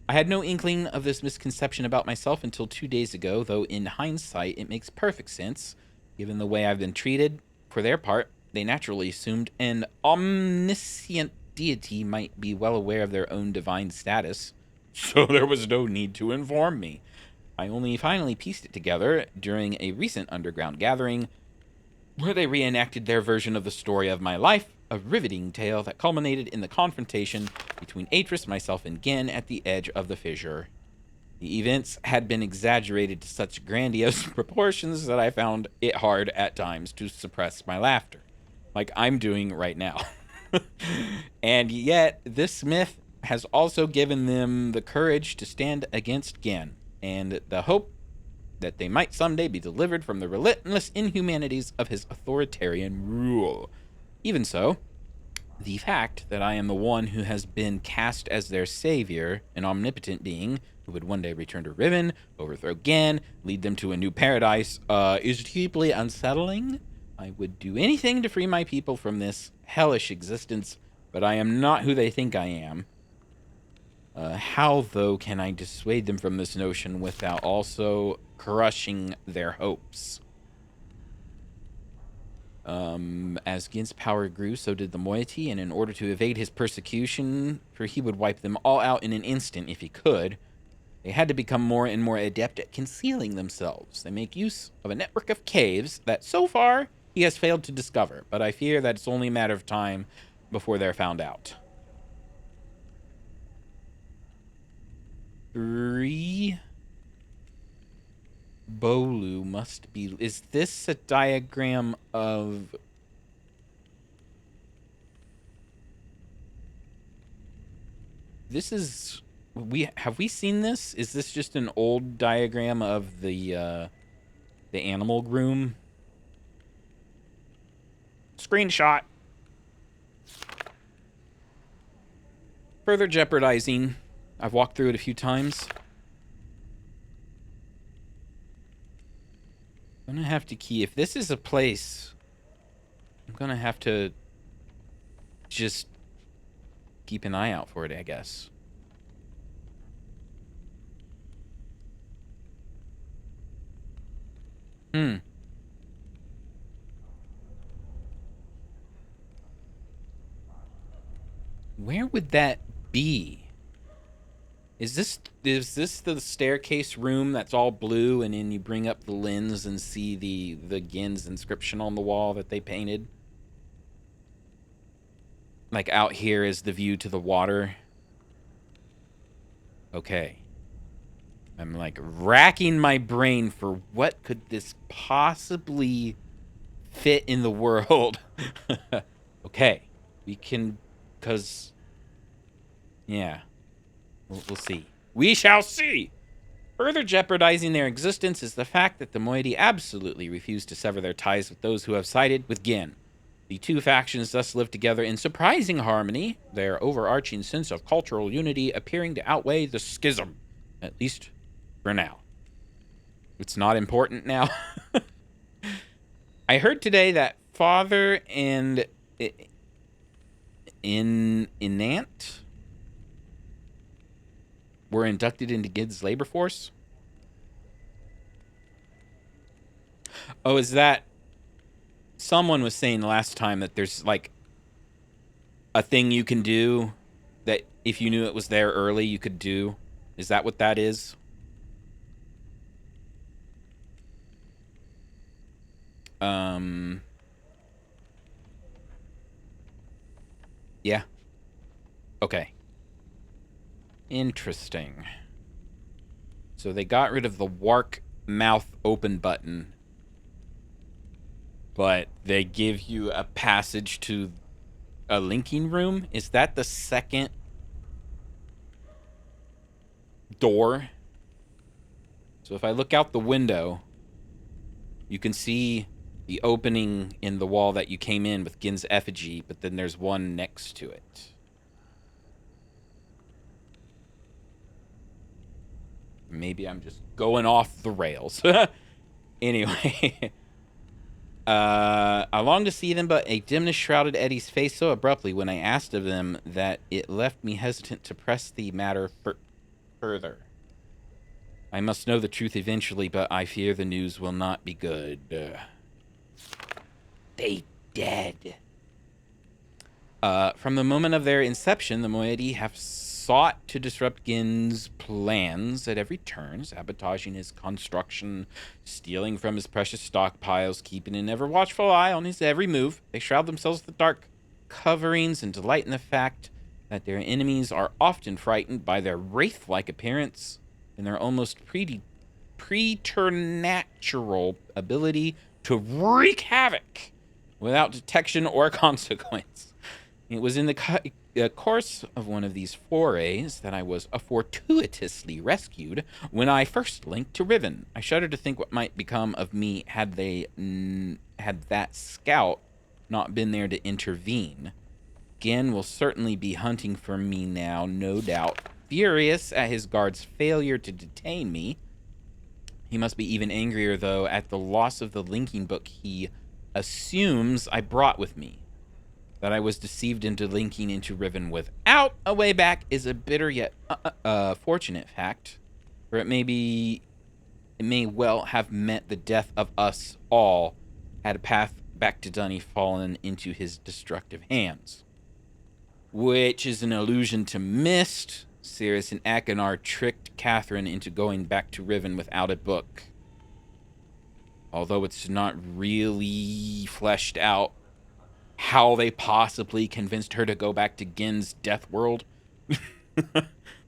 I had no inkling of this misconception about myself until 2 days ago, though in hindsight it makes perfect sense, given the way I've been treated. For their part, they naturally assumed an omniscient deity might be well aware of their own divine status, so there was no need to inform me. I only finally pieced it together during a recent underground gathering where they reenacted their version of the story of my life, a riveting tale that culminated in the confrontation between Atris, myself, and Gin at the edge of the fissure. The events had been exaggerated to such grandiose proportions that I found it hard at times to suppress my laughter, like I'm doing right now. And yet, this myth has also given them the courage to stand against Gin, and the hope that they might someday be delivered from the relentless inhumanities of his authoritarian rule. Even so, the fact that I am the one who has been cast as their savior, an omnipotent being who would one day return to Riven, overthrow Gin, lead them to a new paradise, is deeply unsettling. I would do anything to free my people from this hellish existence, but I am not who they think I am. How, though, can I dissuade them from this notion without also crushing their hopes? As Gin's power grew, so did the moiety, and in order to evade his persecution, for he would wipe them all out in an instant if he could, they had to become more and more adept at concealing themselves. They make use of a network of caves that, so far, he has failed to discover, but I fear that it's only a matter of time before they're found out. 3 Bolu must be... Is this a diagram of... This is... Have we seen this? Is this just an old diagram of the animal groom? Screenshot. Further jeopardizing. I've walked through it a few times. I'm gonna have to key. If this is a place, I'm gonna have to just keep an eye out for it, I guess. Where would that be? Is this the staircase room that's all blue, and then you bring up the lens and see the Gin's inscription on the wall that they painted? Like out here is the view to the water. Okay. I'm like racking my brain for what could this possibly fit in the world. Okay. We can, cause yeah. We'll see. We shall see! Further jeopardizing their existence is the fact that the moiety absolutely refuse to sever their ties with those who have sided with Gin. The two factions thus live together in surprising harmony, their overarching sense of cultural unity appearing to outweigh the schism, at least for now. It's not important now. I heard today that Father and Inant were inducted into Gid's labor force. Oh, is that... Someone was saying last time that there's, like, a thing you can do that if you knew it was there early, you could do. Is that what that is? Yeah. Okay. Interesting. So they got rid of the Wark mouth open button, but they give you a passage to a linking room. Is that the second door? So if I look out the window, you can see the opening in the wall that you came in with Gin's effigy, but then there's one next to it. Maybe I'm just going off the rails. Anyway. I longed to see them, but a dimness shrouded Eddie's face so abruptly when I asked of them that it left me hesitant to press the matter further. I must know the truth eventually, but I fear the news will not be good. They dead. From the moment of their inception, the moiety have sought to disrupt Gin's plans at every turn, sabotaging his construction, stealing from his precious stockpiles, keeping an ever-watchful eye on his every move. They shroud themselves with dark coverings and delight in the fact that their enemies are often frightened by their wraith-like appearance and their almost preternatural ability to wreak havoc without detection or consequence. It was in the course of one of these forays that I was fortuitously rescued when I first linked to Riven. I shudder to think what might become of me had that scout not been there to intervene. Gin will certainly be hunting for me now, no doubt. Furious at his guard's failure to detain me. He must be even angrier, though, at the loss of the linking book he assumes I brought with me. That I was deceived into linking into Riven without a way back is a bitter yet fortunate fact, for it may well have meant the death of us all had a path back to Dunny fallen into his destructive hands. Which is an allusion to Mist. Sirius and Achenar tricked Catherine into going back to Riven without a book. Although it's not really fleshed out how they possibly convinced her to go back to Gin's death world.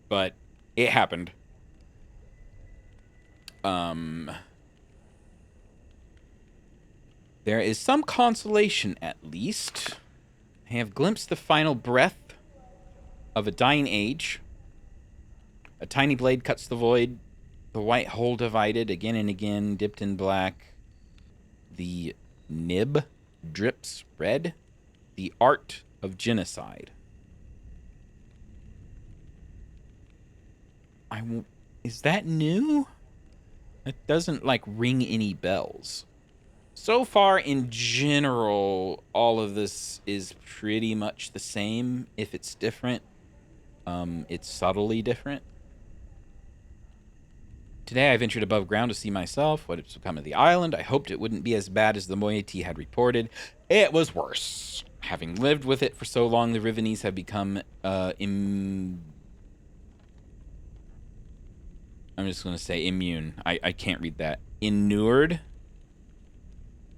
But it happened. There is some consolation, at least. I have glimpsed the final breath of a dying age. A tiny blade cuts the void. The white hole divided again and again, dipped in black. The nib drips red. The art of genocide. Is that new? It doesn't, like, ring any bells. So far, in general, all of this is pretty much the same. If it's different, it's subtly different. Today, I ventured above ground to see myself, what has become of the island. I hoped it wouldn't be as bad as the moiety had reported. It was worse. Having lived with it for so long, the Rivenese have become, I'm just going to say immune. I can't read that. Inured.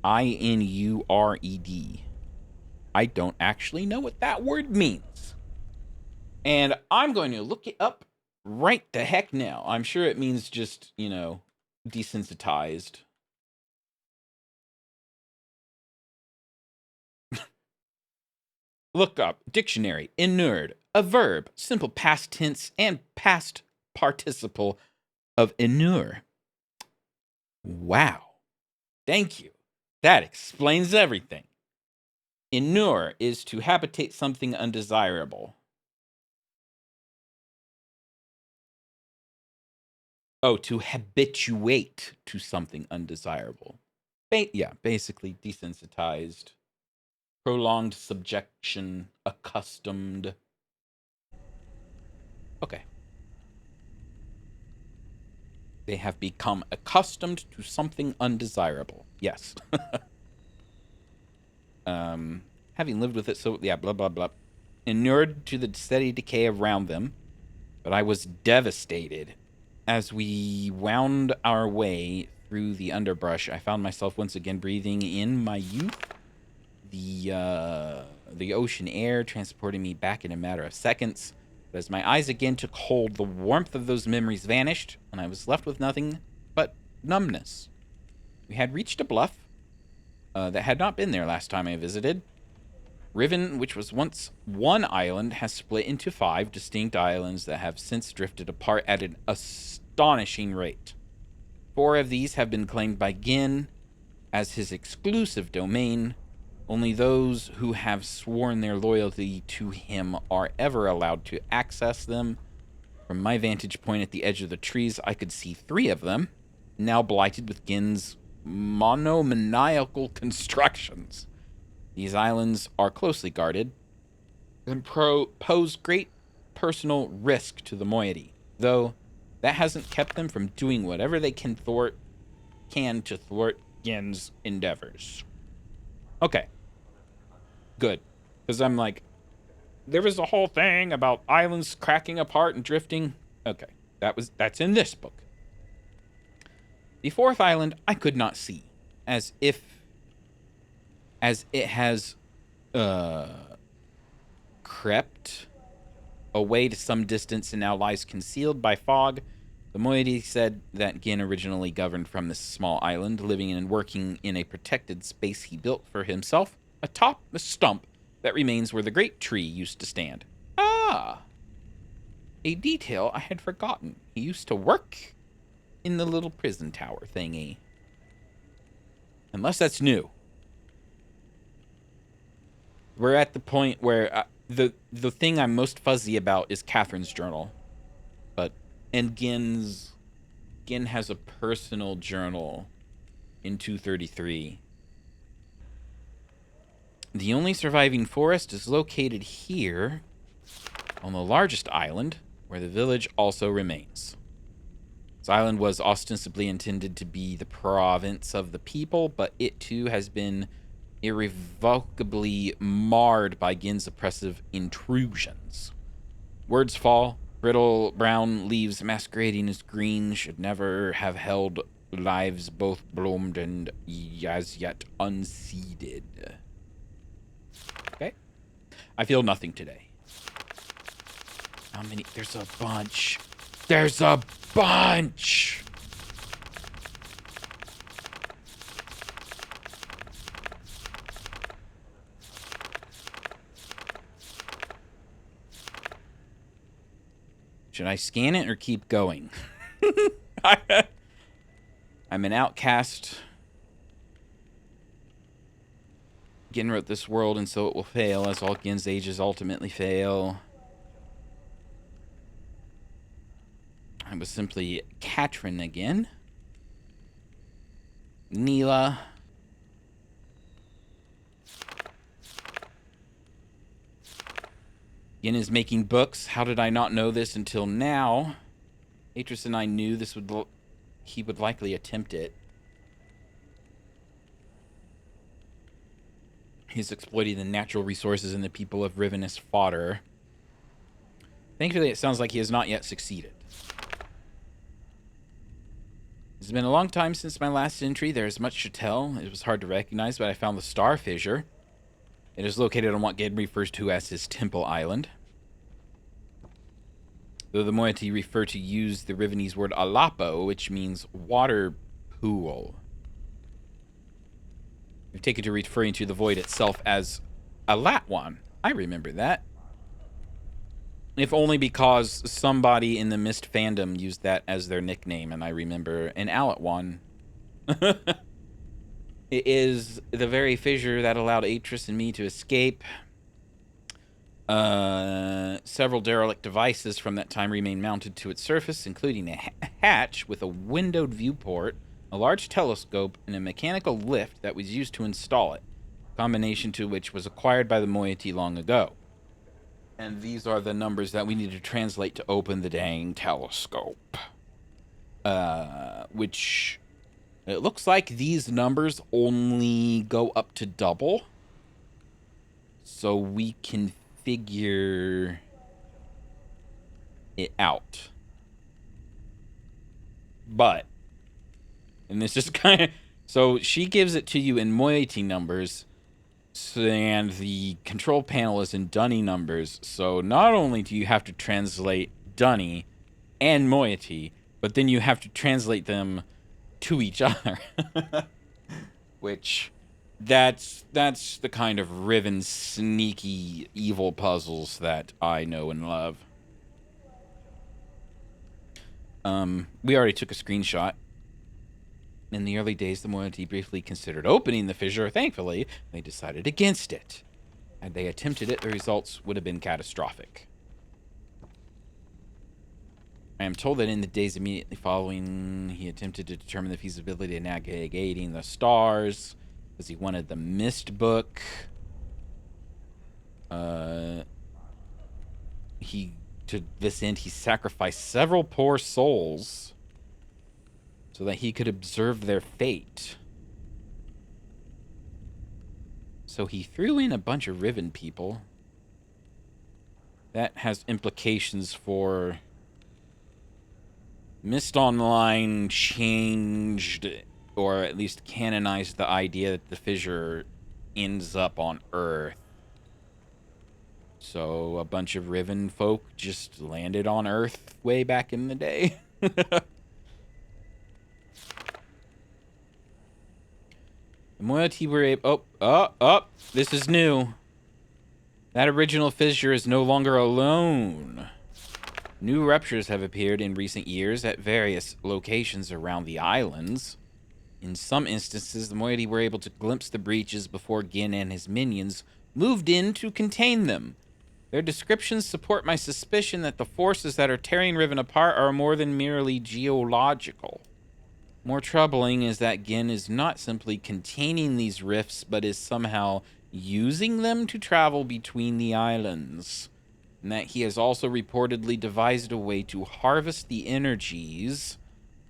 I-N-U-R-E-D. I don't actually know what that word means. And I'm going to look it up right the heck now. I'm sure it means just, you know, desensitized. Look up dictionary. Inured. A verb. Simple past tense and past participle of inure. Wow. Thank you. That explains everything. Inure is to habitate something undesirable. Oh, to habituate to something undesirable. Basically desensitized. Prolonged subjection. Accustomed. Okay. They have become accustomed to something undesirable. Yes. Having lived with it, so, yeah, blah, blah, blah. Inured to the steady decay around them. But I was devastated. As we wound our way through the underbrush, I found myself once again breathing in my youth. The ocean air transporting me back in a matter of seconds. But as my eyes again took hold, the warmth of those memories vanished, and I was left with nothing but numbness. We had reached a bluff that had not been there last time I visited. Riven, which was once one island, has split into 5 distinct islands that have since drifted apart at an astonishing rate. 4 of these have been claimed by Gin as his exclusive domain. Only those who have sworn their loyalty to him are ever allowed to access them. From my vantage point at the edge of the trees, I could see 3 of them, now blighted with Gin's monomaniacal constructions. These islands are closely guarded and pose great personal risk to the moiety, though that hasn't kept them from doing whatever they can to thwart Gin's endeavors. Okay. Good. Because I'm like, there was a whole thing about islands cracking apart and drifting. Okay. That's in this book. The 4th island I could not see, as it has crept away to some distance and now lies concealed by fog. The moiety said that Gin originally governed from this small island, living and working in a protected space he built for himself, atop the stump that remains where the great tree used to stand. Ah! A detail I had forgotten. He used to work in the little prison tower thingy. Unless that's new. We're at the point where the thing I'm most fuzzy about is Catherine's journal. And Gin has a personal journal in 233. The only surviving forest is located here on the largest island, where the village also remains. This island was ostensibly intended to be the province of the people, but it too has been irrevocably marred by Gin's oppressive intrusions. Words fall. Brittle brown leaves masquerading as green should never have held lives both bloomed and as yet unseeded. Okay. I feel nothing today. How many? There's a bunch. There's a bunch! Should I scan it or keep going? I'm an outcast. Gin wrote this world, and so it will fail, as all Gin's ages ultimately fail. I was simply Katrin again. Neela. Gin is making books. How did I not know this until now? Atris and I knew this he would likely attempt it. He's exploiting the natural resources and the people of Riven as fodder. Thankfully, it sounds like he has not yet succeeded. It's been a long time since my last entry. There is much to tell. It was hard to recognize, but I found the Star Fissure. It is located on what Gid refers to as his Temple Island. Though the moiety refer to use the Rivenese word alapo, which means water pool. We've taken to referring to the void itself as Alatwan. I remember that. If only because somebody in the Mist fandom used that as their nickname, and I remember an Alatwan. It is the very fissure that allowed Atris and me to escape. Several derelict devices from that time remain mounted to its surface, including a hatch with a windowed viewport, a large telescope, and a mechanical lift that was used to install it, combination to which was acquired by the moiety long ago. And these are the numbers that we need to translate to open the dang telescope. Which... It looks like these numbers only go up to double. So we can figure it out. But, and this is kind of... So she gives it to you in moiety numbers, and the control panel is in Dunny numbers. So not only do you have to translate Dunny and moiety, but then you have to translate them to each other. Which, that's the kind of Riven sneaky evil puzzles that I know and love. We already took a screenshot. In the early days, the moiety briefly considered opening the fissure. Thankfully, they decided against it. Had they attempted it, the results would have been catastrophic. I am told that in the days immediately following, he attempted to determine the feasibility of navigating the stars, because he wanted the Mist book. To this end, he sacrificed several poor souls so that he could observe their fate. So he threw in a bunch of Riven people. That has implications for... Mist Online changed, or at least canonized, the idea that the fissure ends up on Earth. So a bunch of Riven folk just landed on Earth way back in the day. The moiety were able... this is new. That original fissure is no longer alone. New ruptures have appeared in recent years at various locations around the islands. In some instances, the moiety were able to glimpse the breaches before Gin and his minions moved in to contain them. Their descriptions support my suspicion that the forces that are tearing Riven apart are more than merely geological. More troubling is that Gin is not simply containing these rifts, but is somehow using them to travel between the islands, and that he has also reportedly devised a way to harvest the energies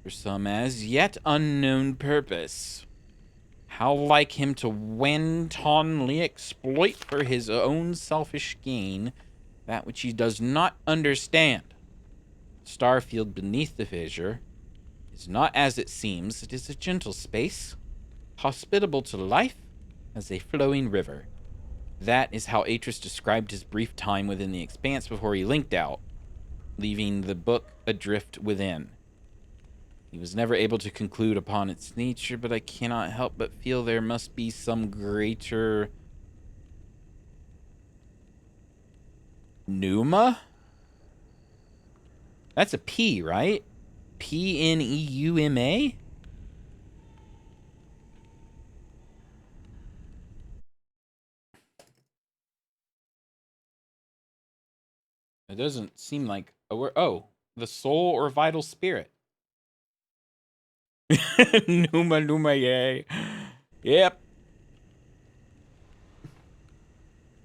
for some as yet unknown purpose. How like him to wantonly exploit for his own selfish gain that which he does not understand. Starfield beneath the fissure is not as it seems. It is a gentle space, hospitable to life as a flowing river. That is how Atris described his brief time within the expanse before he linked out, leaving the book adrift within. He was never able to conclude upon its nature, but I cannot help but feel there must be some greater pneuma? That's a P, right? Pneuma? It doesn't seem like a word. Oh, the soul or vital spirit. Numa, yay. Yep.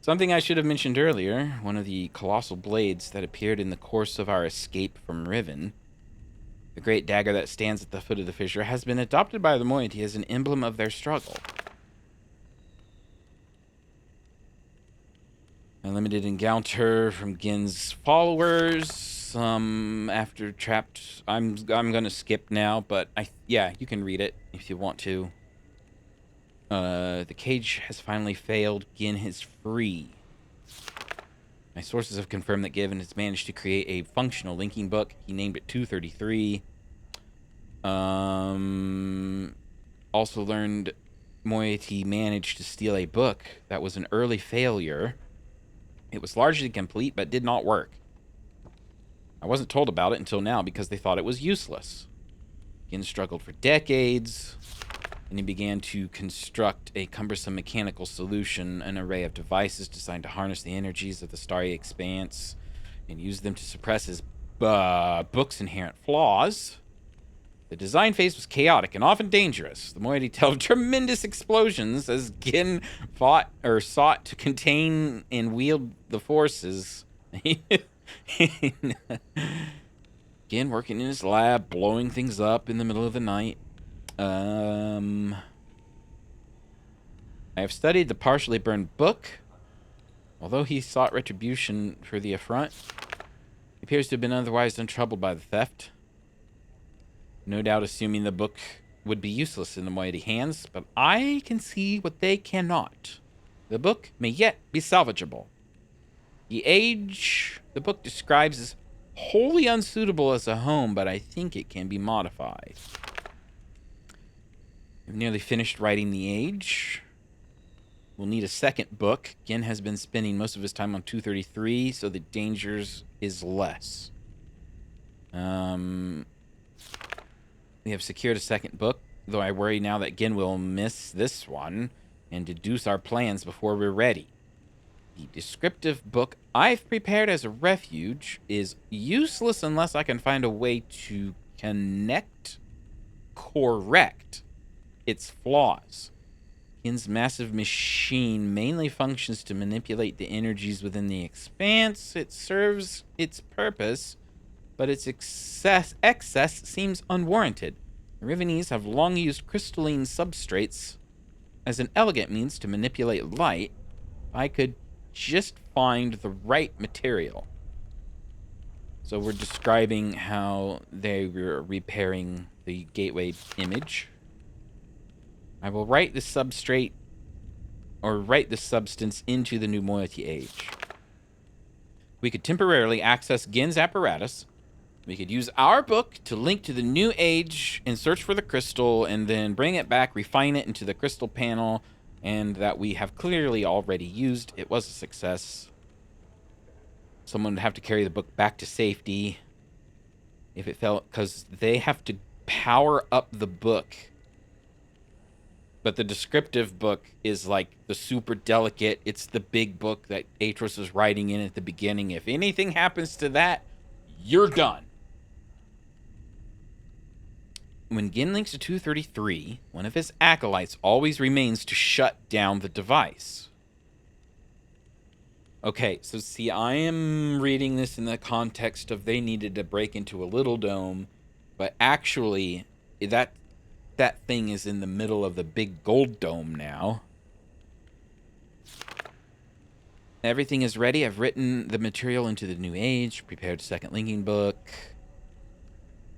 Something I should have mentioned earlier, one of the colossal blades that appeared in the course of our escape from Riven, the great dagger that stands at the foot of the fissure, has been adopted by the moiety as an emblem of their struggle. A limited encounter from Gin's followers. After trapped, I'm gonna skip now, but yeah, you can read it if you want to. The cage has finally failed. Gin is free. My sources have confirmed that Given has managed to create a functional linking book. He named it 233. Also learned moiety managed to steal a book that was an early failure. It was largely complete, but did not work. I wasn't told about it until now because they thought it was useless. Gin struggled for decades, and he began to construct a cumbersome mechanical solution, an array of devices designed to harness the energies of the starry expanse and use them to suppress his book's inherent flaws. The design phase was chaotic and often dangerous. The moiety told tremendous explosions as Gin sought to contain and wield the forces. Gin working in his lab, blowing things up in the middle of the night. I have studied the partially burned book. Although he sought retribution for the affront, he appears to have been otherwise untroubled by the theft. No doubt assuming the book would be useless in the moiety hands, but I can see what they cannot. The book may yet be salvageable. The age the book describes is wholly unsuitable as a home, but I think it can be modified. I've nearly finished writing the age. We'll need a second book. Gin has been spending most of his time on 233, so the dangers is less. We have secured a second book, though I worry now that Gin will miss this one and deduce our plans before we're ready. The descriptive book I've prepared as a refuge is useless unless I can find a way to correct its flaws. Gin's massive machine mainly functions to manipulate the energies within the expanse. It serves its purpose, but its excess seems unwarranted. The Rivenese have long used crystalline substrates as an elegant means to manipulate light. I could just find the right material. So we're describing how they were repairing the gateway image. I will write the substrate, or write the substance into the new moiety age. We could temporarily access Gin's apparatus. We could use our book to link to the new age and search for the crystal, and then bring it back, refine it into the crystal panel, and that we have clearly already used. It was a success. Someone would have to carry the book back to safety if it fell, because they have to power up the book. But the descriptive book is like the super delicate. It's the big book that Atros was writing in at the beginning. If anything happens to that, you're done. When Gin links to 233, one of his acolytes always remains to shut down the device. Okay, so see, I am reading this in the context of they needed to break into a little dome, but actually, that thing is in the middle of the big gold dome now. Everything is ready. I've written the material into the new age, prepared a second linking book.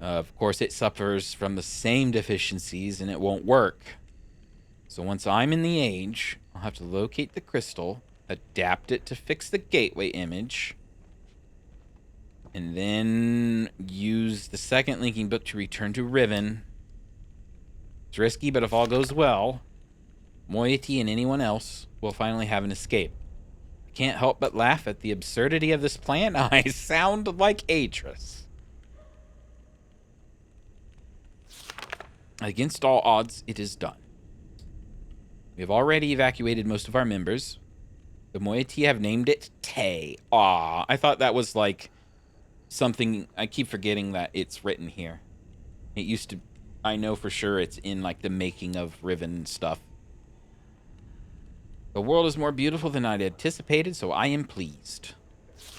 Of course, it suffers from the same deficiencies and it won't work. So once I'm in the age, I'll have to locate the crystal, adapt it to fix the gateway image, and then use the second linking book to return to Riven. It's risky, but if all goes well, Moiety and anyone else will finally have an escape. I can't help but laugh at the absurdity of this plan. I sound like Atris. Against all odds, it is done. We have already evacuated most of our members. The moiety have named it Tay. Aw, I thought that was like something. I keep forgetting that it's written here. It used to, I know for sure it's in like the making of Riven stuff. The world is more beautiful than I'd anticipated, so I am pleased.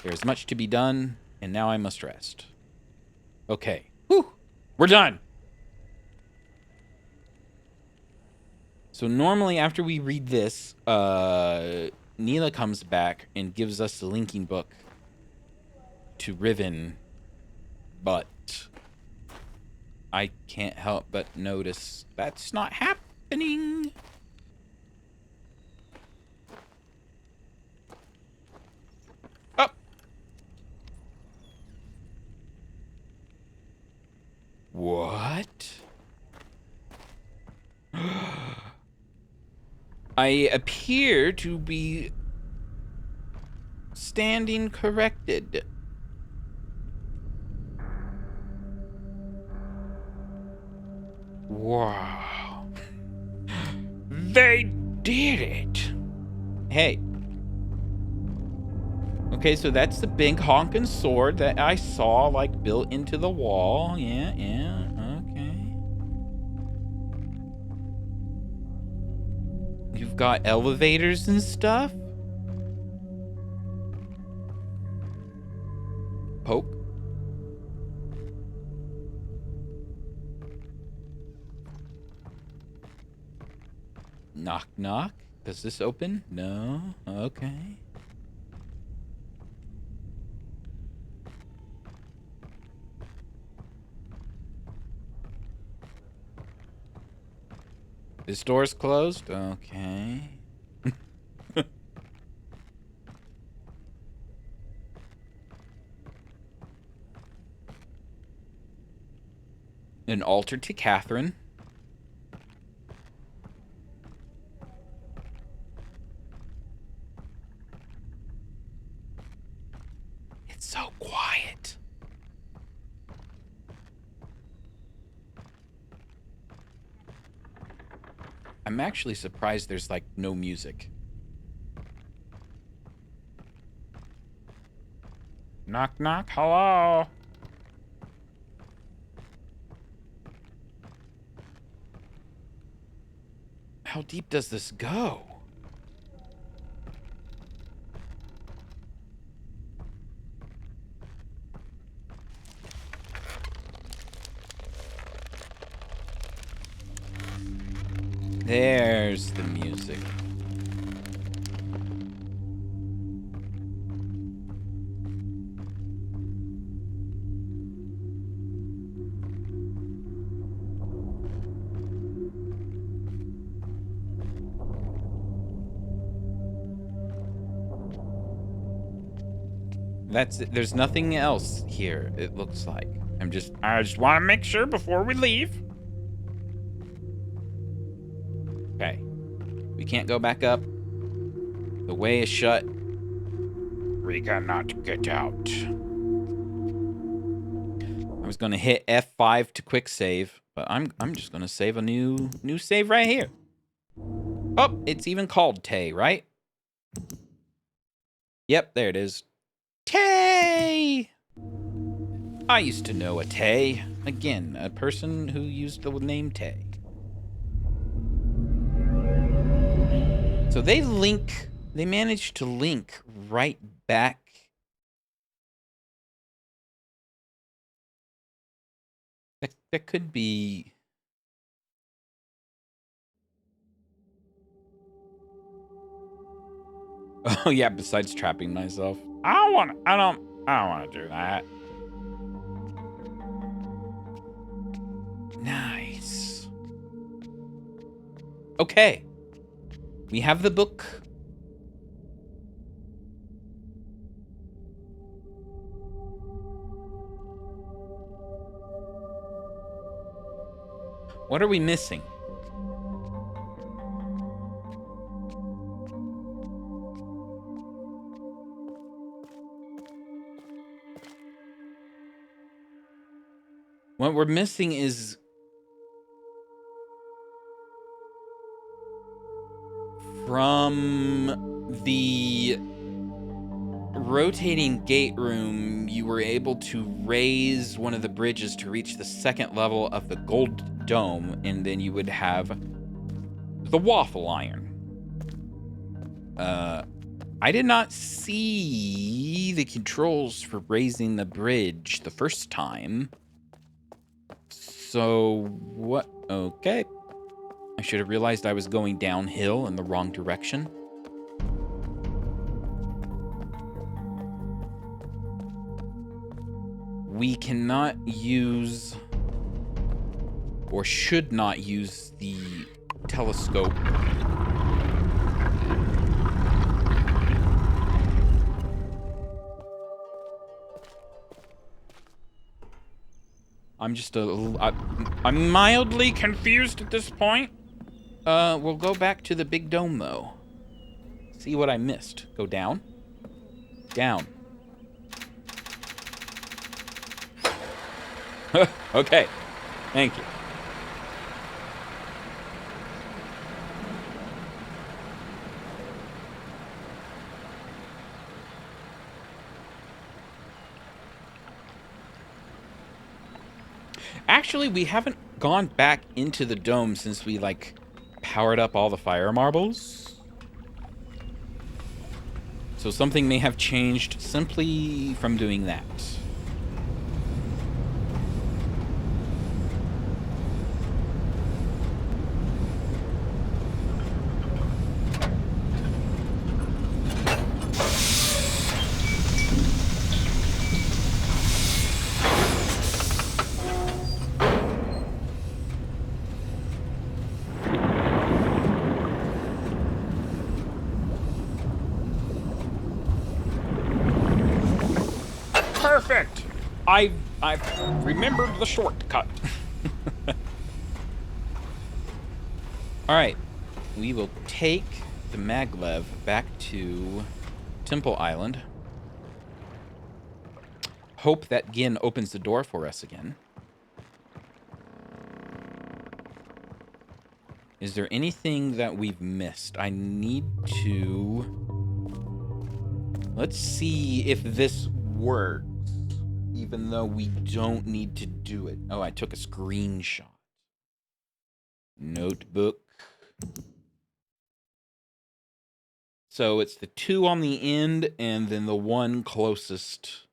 There is much to be done, and now I must rest. Okay. Whew. We're done. So normally after we read this, Neela comes back and gives us the linking book to Riven, but I can't help but notice that's not happening. Oh. What? I appear to be standing corrected. Wow. They did it. Hey. Okay, so that's the big honking sword that I saw, like, built into the wall. Yeah, okay. You've got elevators and stuff? Poke. Knock, knock. Does this open? No. Okay. This door's closed? Okay. An altar to Catherine. It's so quiet. I'm actually surprised there's, like, no music. Knock, knock, hello? How deep does this go? There's the music. That's it. There's nothing else here, it looks like. I just want to make sure before we leave. Okay. We can't go back up. The way is shut. We cannot get out. I was gonna hit F5 to quick save, but I'm just gonna save a new save right here. Oh, it's even called Tay, right? Yep, there it is. Tay! I used to know a Tay. Again, a person who used the name Tay. So they link They managed to link right back. That could be... Oh yeah, besides trapping myself. I don't want to do that. Nice. Okay. We have the book. What are we missing? What we're missing is from the rotating gate room, you were able to raise one of the bridges to reach the second level of the gold dome, and then you would have the waffle iron. I did not see the controls for raising the bridge the first time. So, what? Okay. I should have realized I was going downhill in the wrong direction. We cannot use, or should not use, the telescope. I'm just I'm mildly confused at this point. We'll go back to the big dome, though. See what I missed. Go down. Down. Okay. Thank you. Actually, we haven't gone back into the dome since we, like, powered up all the fire marbles. So something may have changed simply from doing that. Perfect! I've remembered the shortcut. Alright. We will take the maglev back to Temple Island. Hope that Gin opens the door for us again. Is there anything that we've missed? I need to... Let's see if this works, even though we don't need to do it. Oh, I took a screenshot. Notebook. So it's the 2 on the end, and then the 1 closest.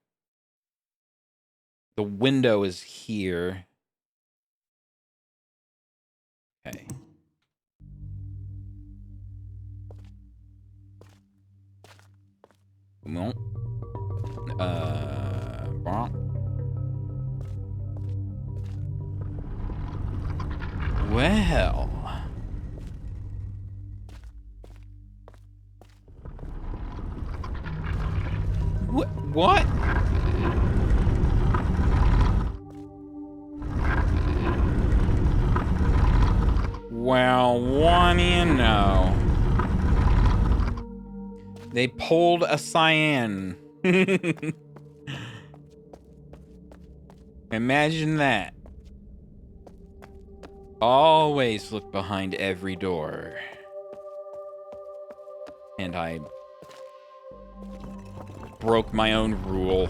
The window is here. Okay. Well. Well. What? Well, what do you know? They pulled a cyan. Imagine that. Always look behind every door. And I broke my own rule.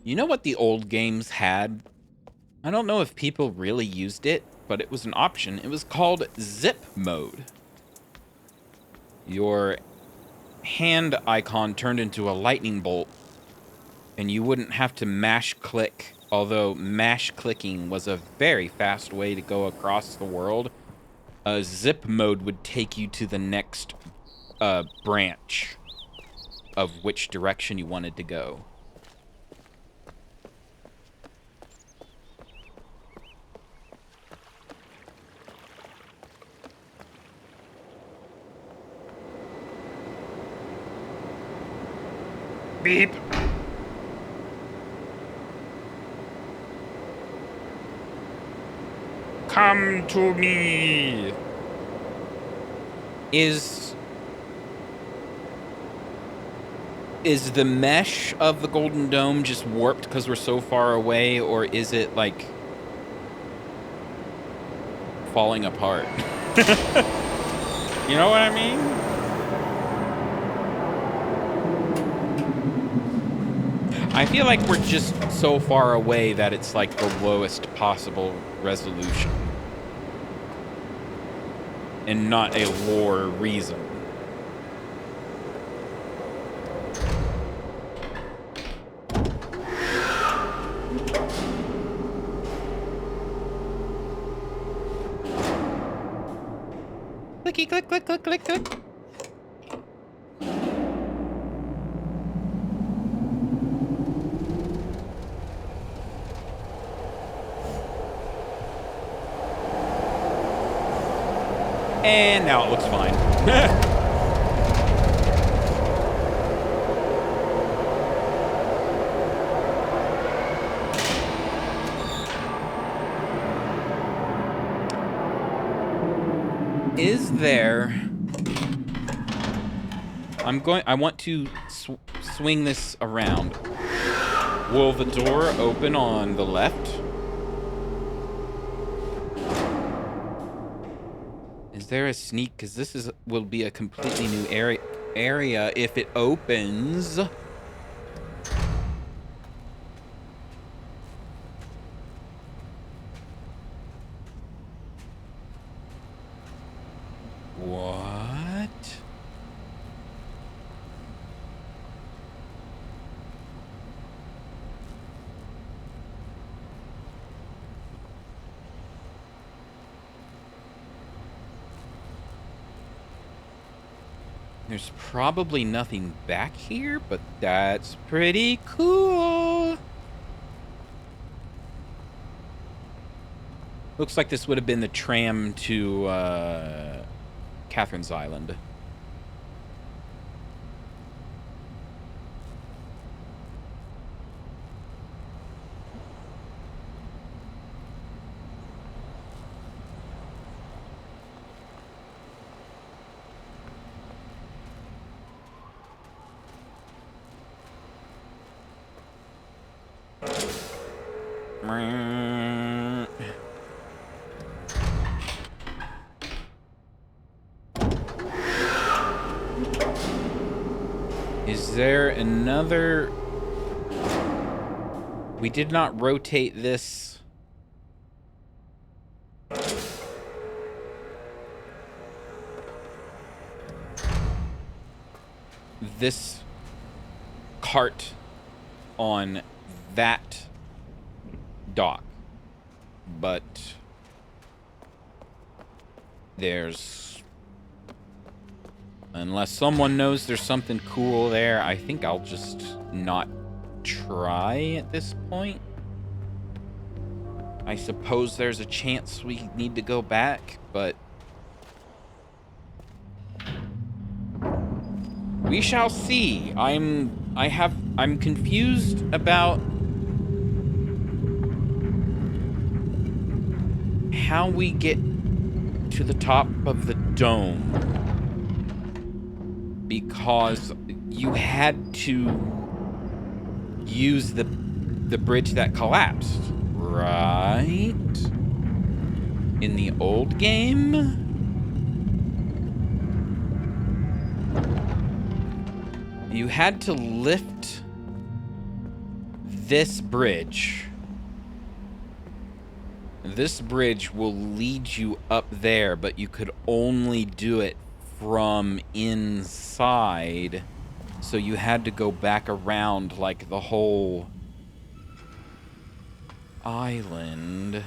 You know what the old games had? I don't know if people really used it, but it was an option. It was called zip mode. Your hand icon turned into a lightning bolt, and you wouldn't have to mash click, although mash clicking was a very fast way to go across the world. Zip mode would take you to the next branch of which direction you wanted to go. Beep. Come to me. Is the mesh of the Golden Dome just warped because we're so far away, or is it like falling apart? You know what I mean? I feel like we're just so far away that it's like the lowest possible resolution. And not a lore reason. Clicky click click click click click. And now it looks fine. Is there... I want to swing this around. Will the door open on the left? Is there a sneak? Because this will be a completely new area if it opens. What? There's probably nothing back here, but that's pretty cool. Looks like this would have been the tram to Catherine's Island. Is there another... We did not rotate this. This cart on that dock, but there's, unless someone knows there's something cool there, I think I'll just not try at this point. I suppose there's a chance we need to go back, but we shall see. I'm confused about how we get to the top of the dome, because you had to use the bridge that collapsed, right? In the old game? You had to lift this bridge. This bridge will lead you up there, but you could only do it from inside. So you had to go back around like the whole island.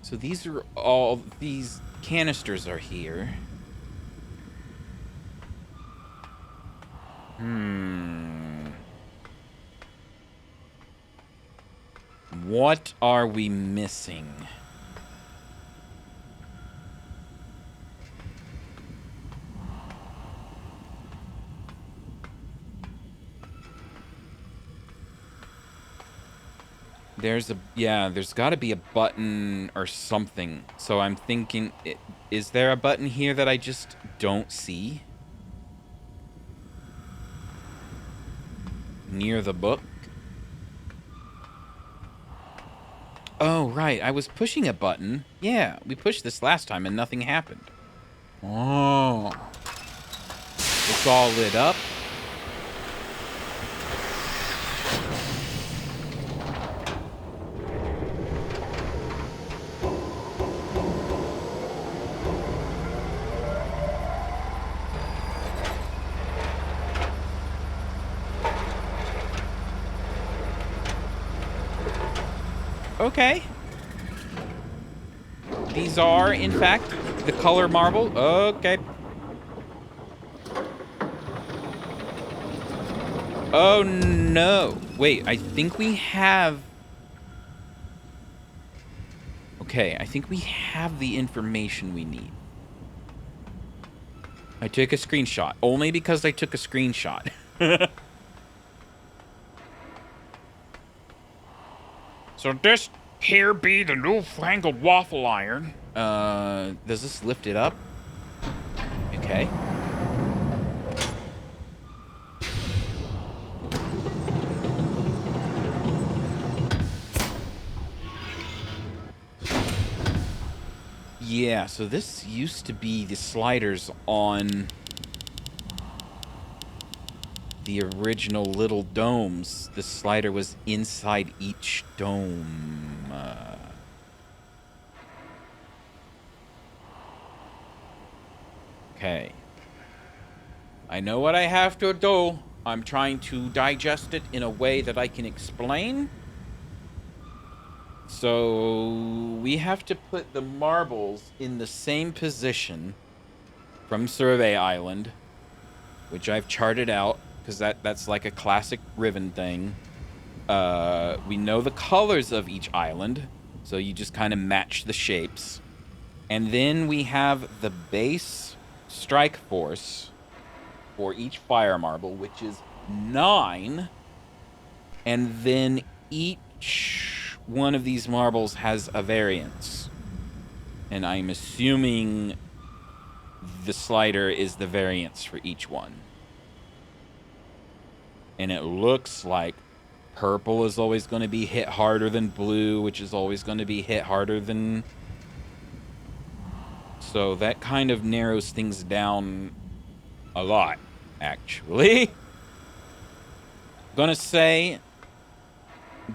So these are all, these canisters are here. What are we missing? There's got to be a button or something. So I'm thinking, is there a button here that I just don't see? Near the book? Oh, right. I was pushing a button. Yeah, we pushed this last time and nothing happened. Oh. It's all lit up. Okay. These are, in fact, the color marble. Okay. Oh, no. Wait, I think we have... Okay, I think we have the information we need. I took a screenshot. Only because I took a screenshot. So this here be the newfangled waffle iron. Does this lift it up? Okay. Yeah, so this used to be the sliders on the original little domes. The slider was inside each dome. Okay. I know what I have to do. I'm trying to digest it in a way that I can explain. So we have to put the marbles in the same position from Survey Island, which I've charted out because that's like a classic Riven thing. We know the colors of each island, so you just kind of match the shapes. And then we have the base strike force for each fire marble, which is 9. And then each one of these marbles has a variance. And I'm assuming the slider is the variance for each one. And it looks like purple is always going to be hit harder than blue, which is always going to be hit harder than... So that kind of narrows things down a lot, actually. Gonna say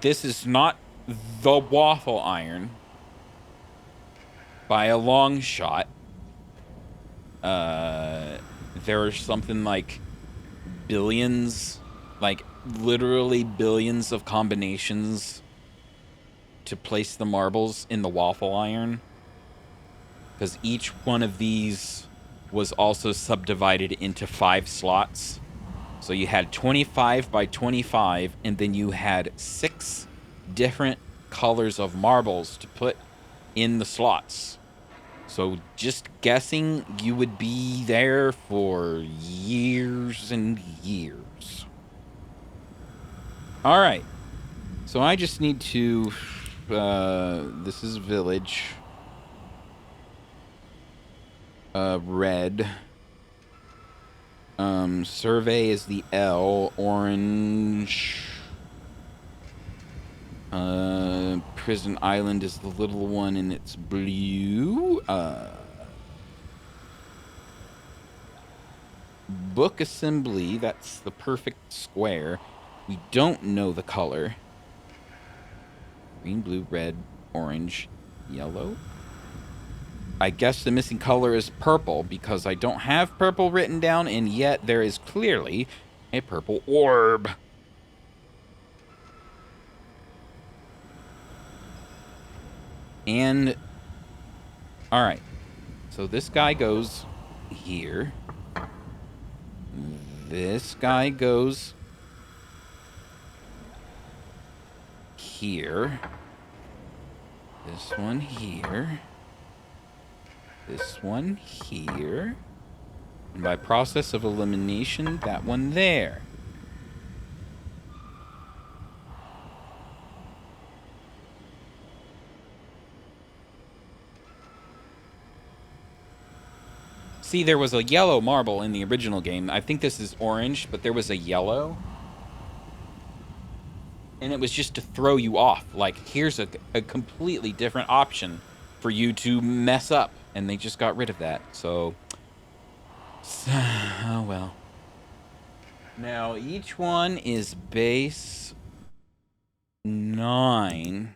this is not the waffle iron by a long shot. There are something like billions, like literally billions of combinations to place the marbles in the waffle iron. Because each one of these was also subdivided into 5 slots. So you had 25 by 25, and then you had 6 different colors of marbles to put in the slots. So just guessing, you would be there for years and years. All right. So I just need to... this is village. Red. Survey is the L. Orange. Prison Island is the little one and it's blue. book assembly. That's the perfect square. We don't know the color. Green, blue, red, orange, yellow. I guess the missing color is purple because I don't have purple written down, and yet there is clearly a purple orb. And, alright. So this guy goes here. This guy goes here. This one here. This one here. And by process of elimination, that one there. See, there was a yellow marble in the original game. I think this is orange, but there was a yellow. And it was just to throw you off. Like, here's a completely different option for you to mess up. And they just got rid of that. So oh well. Now, each one is base 9.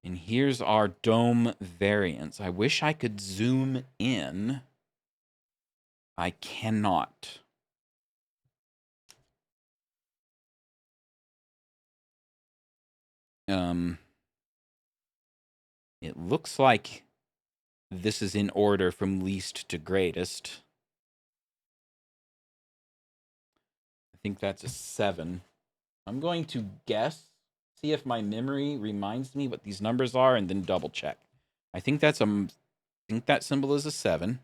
And here's our dome variants. I wish I could zoom in. I cannot. It looks like this is in order from least to greatest. I think that's a 7. I'm going to guess, see if my memory reminds me what these numbers are, and then double check. I think that's I think that symbol is a 7.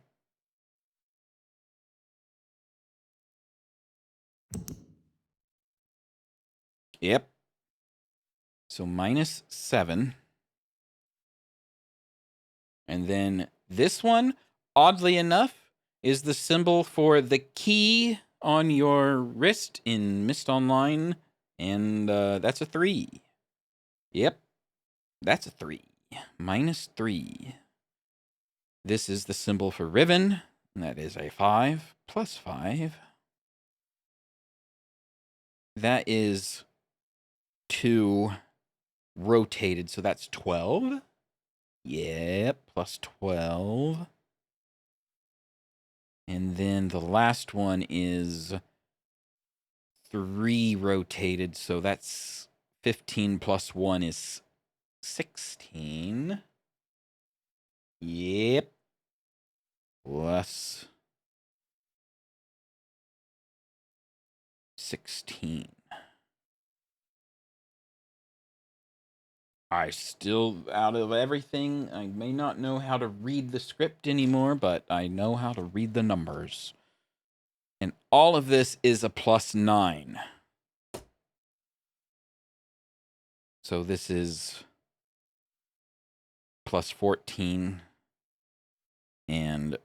Yep. So minus 7. And then this one, oddly enough, is the symbol for the key on your wrist in Mist Online. And that's a 3. Yep. That's a 3. Minus 3. This is the symbol for Riven. And that is a 5 plus 5. That is 2 rotated, so that's 12. Yep, plus 12. And then the last one is 3 rotated, so that's 15 plus 1 is 16. Yep. Plus 16. I still, out of everything, I may not know how to read the script anymore, but I know how to read the numbers. And all of this is a plus 9. So this is plus 14 and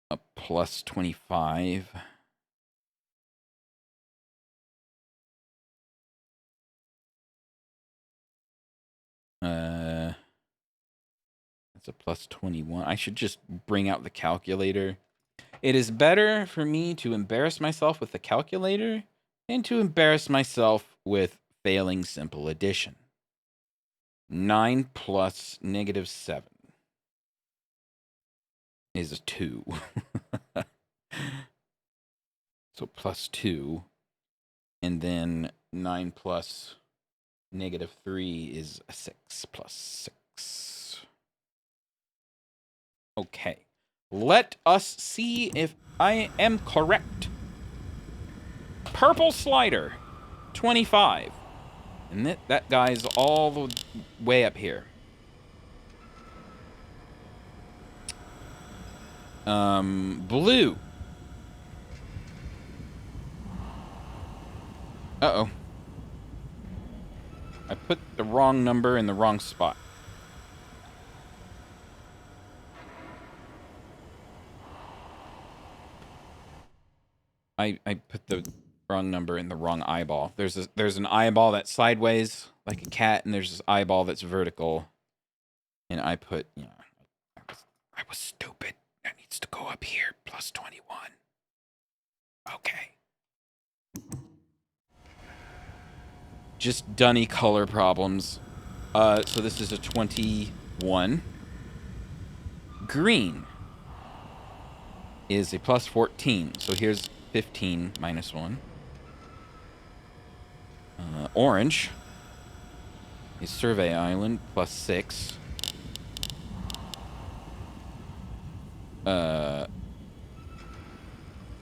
a plus 25. That's a plus 21. I should just bring out the calculator. It is better for me to embarrass myself with the calculator than to embarrass myself with failing simple addition. 9 plus negative 7 is a 2. So plus 2. And then 9 plus negative 3 is a 6 plus 6. Okay. Let us see if I am correct. Purple slider, 25. And that guy's all the way up here. Blue. Uh-oh. I put the wrong number in the wrong spot. I put the wrong number in the wrong eyeball. There's an eyeball that's sideways, like a cat, and there's this eyeball that's vertical. And I put, I was stupid. That needs to go up here. Plus 21. Okay. Just dunny color problems. So this is a 21. Green is a plus 14. So here's 15 minus 1. Orange is Survey Island plus 6.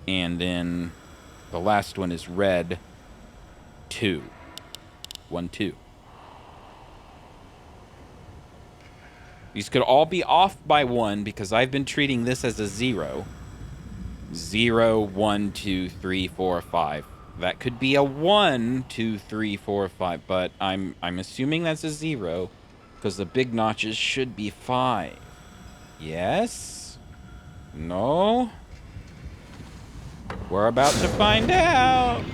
And then the last one is red 2. 1, 2. These could all be off by 1 because I've been treating this as a 0. 0, 1, 2, 3, 4, 5. That could be a 1, 2, 3, 4, 5, but I'm assuming that's a 0 because the big notches should be 5. Yes? No? We're about to find out.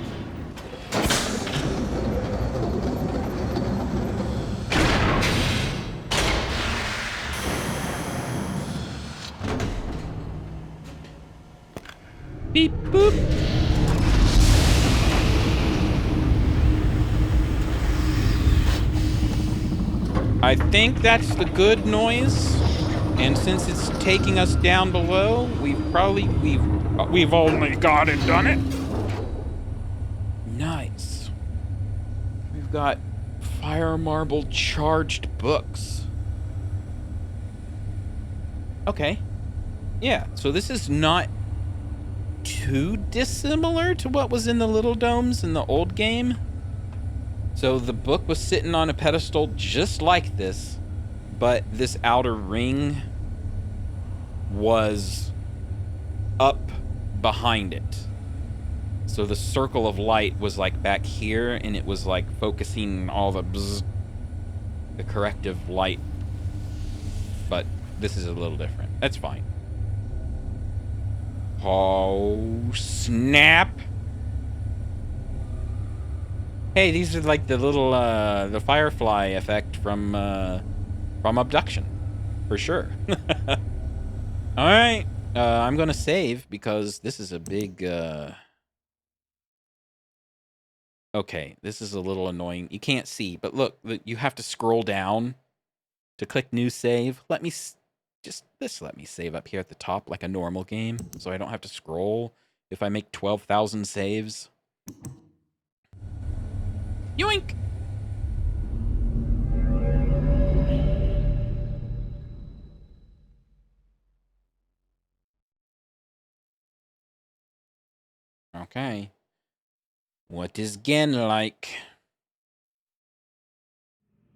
Beep boop. I think that's the good noise, and since it's taking us down below, we've only got and done it. Nice. We've got fire marble charged books. Okay. Yeah, so this is not too dissimilar to what was in the little domes in the old game. So the book was sitting on a pedestal just like this, but this outer ring was up behind it. So the circle of light was like back here, and it was like focusing all the bzz, the corrective light. But this is a little different. That's fine. Oh, snap. Hey, these are like the little, the firefly effect from Abduction. For sure. Alright. I'm gonna save because this is a big, Okay, this is a little annoying. You can't see, but look, you have to scroll down to click new save. Let me let me save up here at the top like a normal game so I don't have to scroll if I make 12,000 saves. Yoink! Okay. What is Gen like?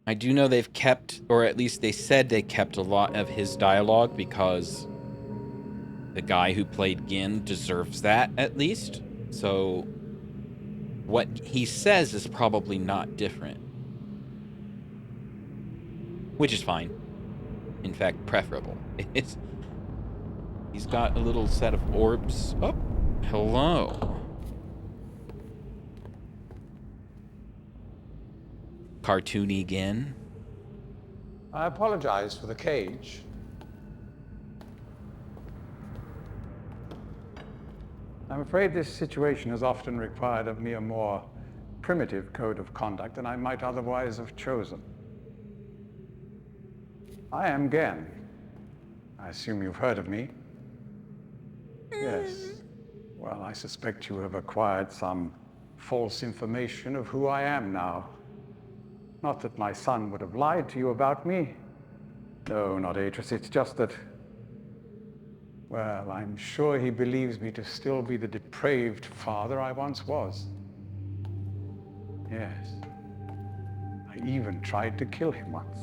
I do know they've kept, or at least they said they kept a lot of his dialogue because the guy who played Gen deserves that, at least. So what he says is probably not different. Which is fine. In fact, preferable. He's got a little set of orbs. Oh, hello. Cartoony Gen. I apologize for the cage. I'm afraid this situation has often required of me a more primitive code of conduct than I might otherwise have chosen. I am Gen. I assume you've heard of me. Yes. Well, I suspect you have acquired some false information of who I am now. Not that my son would have lied to you about me. No, not Atris. It's just that, well, I'm sure he believes me to still be the depraved father I once was. Yes. I even tried to kill him once.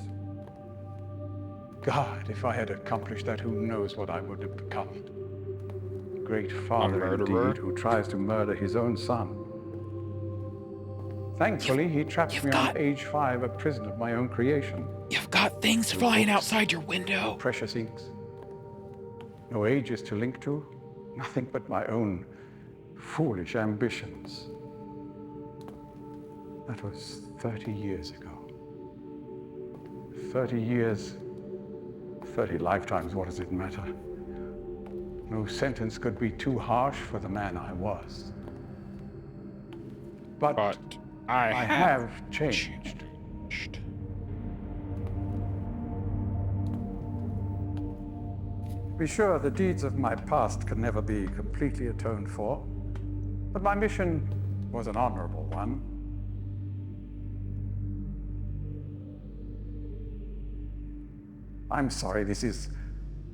God, if I had accomplished that, who knows what I would have become. A great father indeed, who tries to murder his own son. Thankfully, he trapped me on age 5, a prison of my own creation. You've got things flying outside your window. Precious inks. No ages to link to. Nothing but my own foolish ambitions. That was 30 years ago. 30 years 30 lifetimes, what does it matter? No sentence could be too harsh for the man I was. But I have changed. Be sure the deeds of my past can never be completely atoned for, but my mission was an honorable one. I'm sorry, this is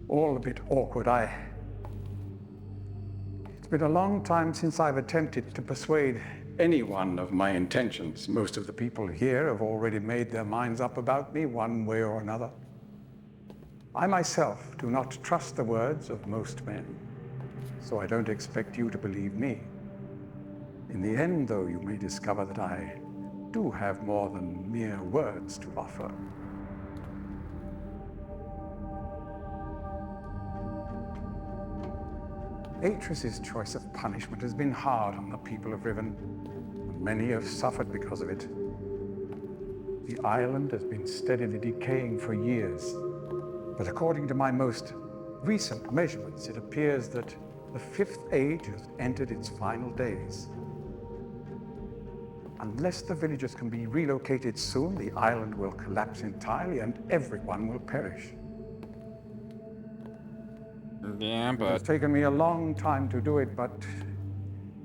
all a bit awkward. It's been a long time since I've attempted to persuade anyone of my intentions. Most of the people here have already made their minds up about me one way or another. I myself do not trust the words of most men, so I don't expect you to believe me. In the end, though, you may discover that I do have more than mere words to offer. Atris's choice of punishment has been hard on the people of Riven, and many have suffered because of it. The island has been steadily decaying for years, but according to my most recent measurements, it appears that the Fifth Age has entered its final days. Unless the villagers can be relocated soon, the island will collapse entirely and everyone will perish. Yeah, It has but taken me a long time to do it, but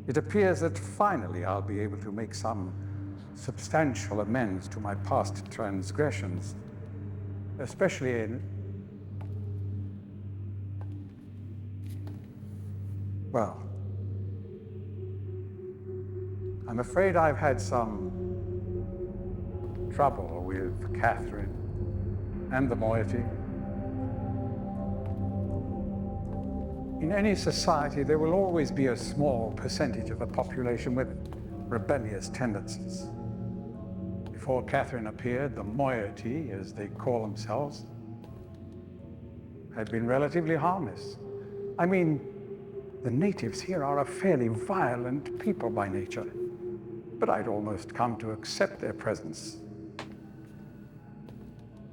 it appears that finally I'll be able to make some substantial amends to my past transgressions, especially in... Well, I'm afraid I've had some trouble with Catherine and the moiety. In any society, there will always be a small percentage of the population with rebellious tendencies. Before Catherine appeared, the moiety, as they call themselves, had been relatively harmless. I mean, the natives here are a fairly violent people by nature, but I'd almost come to accept their presence.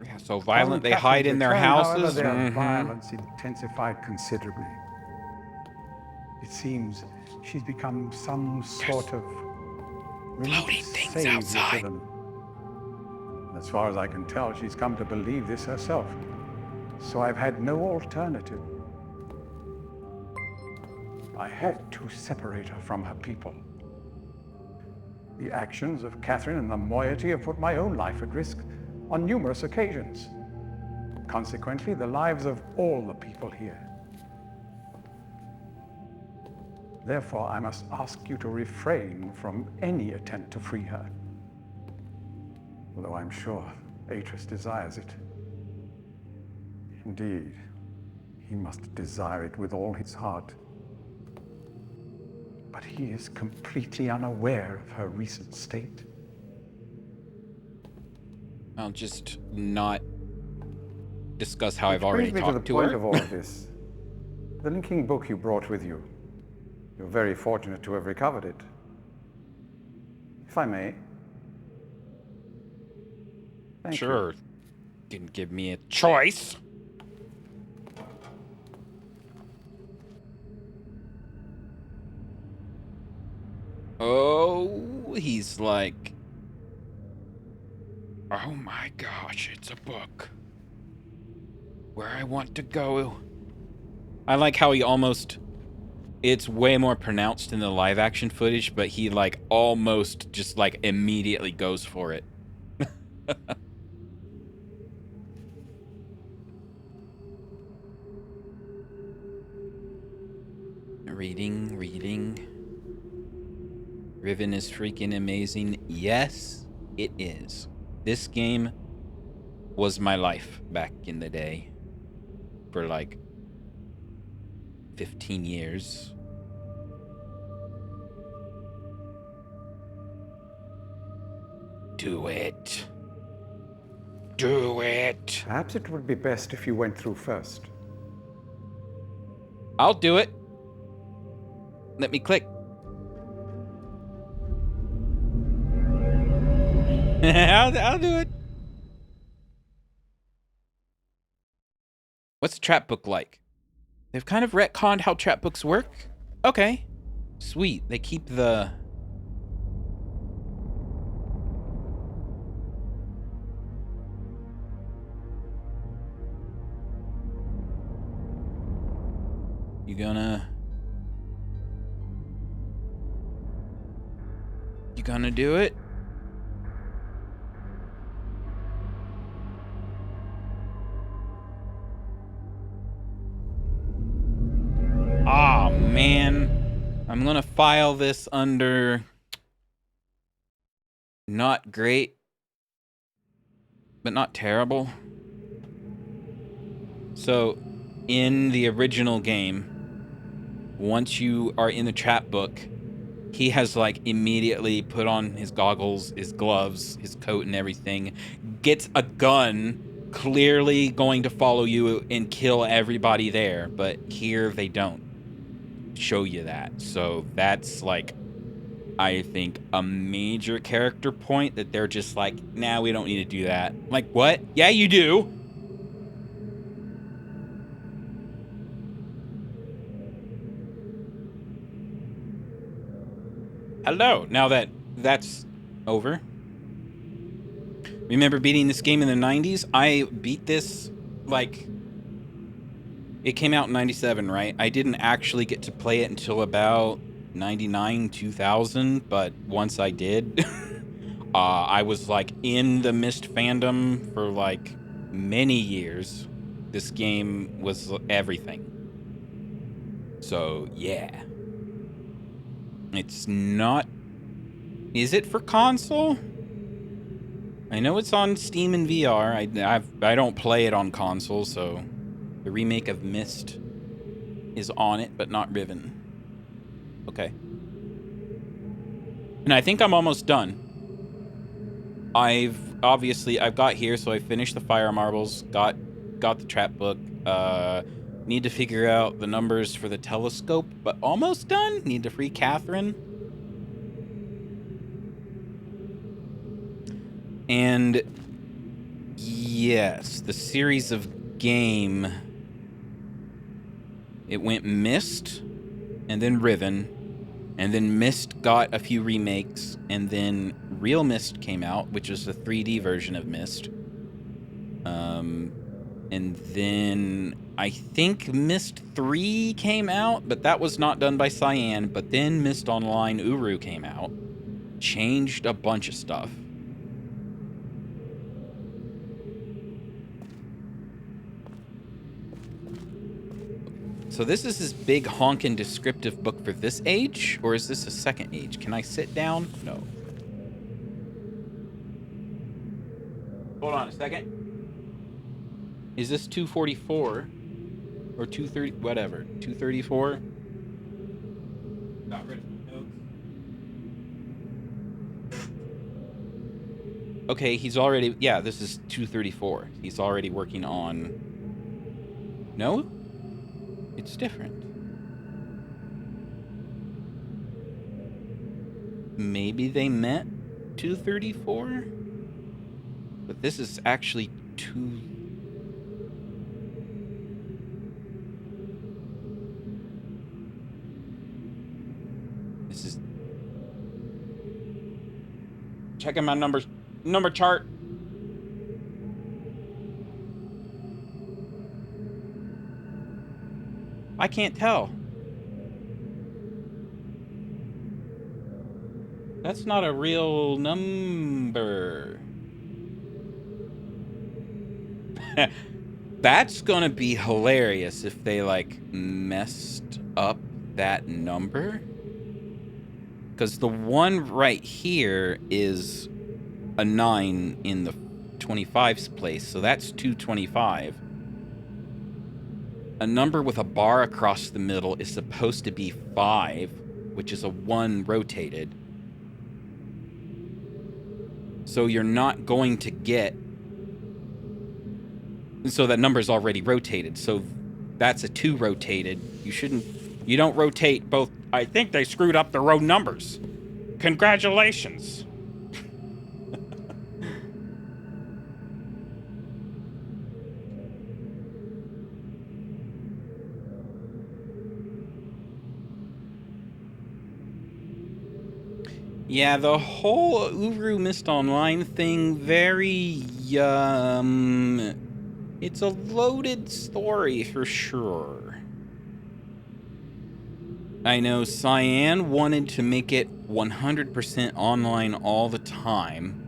yeah, so violent they Catherine's hide in their return, houses. However, their violence intensified considerably. It seems she's become some sort of floating things savior to outside. them. As far as I can tell, she's come to believe this herself. So I've had no alternative. I had to separate her from her people. The actions of Catherine and the moiety have put my own life at risk on numerous occasions. Consequently, the lives of all the people here. Therefore, I must ask you to refrain from any attempt to free her. Although I'm sure Atris desires it. Indeed, he must desire it with all his heart. But he is completely unaware of her recent state. I'll just not discuss how I've Which already brings me to the talked to point her. of all of this. The linking book you brought with you. You're very fortunate to have recovered it. If I may. Thank you. Sure. Didn't give me a choice. Oh, he's like, oh my gosh, it's a book. Where I want to go. I like how he almost, it's way more pronounced in the live action footage, but he like almost just like immediately goes for it. Reading. Riven is freaking amazing. Yes, it is. This game was my life back in the day. For like 15 years. Do it. Do it. Perhaps it would be best if you went through first. I'll do it. Let me click. I'll do it. What's the trap book like? They've kind of retconned how trap books work. Okay. Sweet. They keep the... You gonna do it? Ah, man. I'm gonna file this under not great, but not terrible. So, in the original game, once you are in the trap book, he has like immediately put on his goggles, his gloves, his coat and everything, gets a gun, clearly going to follow you and kill everybody there, but here they don't show you that. So that's like, I think, a major character point that they're just like, nah, we don't need to do that. Like, what? Yeah, you do. Hello. Now that that's over. Remember beating this game in the 90s? I beat this, like, it came out in 97, right? I didn't actually get to play it until about 99, 2000, but once I did, I was, like, in the Myst fandom for, like, many years. This game was everything. So, yeah. It's not... Is it for console? I know it's on Steam and VR. I don't play it on console, so the remake of Myst is on it, but not Riven. Okay. And I think I'm almost done. I've got here, so I finished the fire marbles, got the trap book. Need to figure out the numbers for the telescope, but almost done. Need to free Catherine. And yes, the series of game. It went Myst, and then Riven, and then Myst got a few remakes, and then Real Myst came out, which is the 3D version of Myst. And then I think Myst 3 came out, but that was not done by Cyan. But then Myst Online Uru came out, changed a bunch of stuff. So this is his big honkin' descriptive book for this age? Or is this a second age? Can I sit down? No. Hold on a second. Is this 244? Or 230? Whatever. 234? Got rid of the notes. Okay, he's already... Yeah, this is 234. He's already working on... No? It's different. Maybe they meant 234? But this is actually 2... This is... Checking my numbers. Number chart. I can't tell. That's not a real number. That's gonna be hilarious if they, like, messed up that number. Because the one right here is a 9 in the 25's place, so that's 225. A number with a bar across the middle is supposed to be 5, which is a 1 rotated. So you're not going to get... So that number's already rotated, so that's a 2 rotated. You don't rotate both. I think they screwed up the row numbers. Congratulations. Yeah, the whole Uru Mist Online thing, it's a loaded story for sure. I know Cyan wanted to make it 100% online all the time.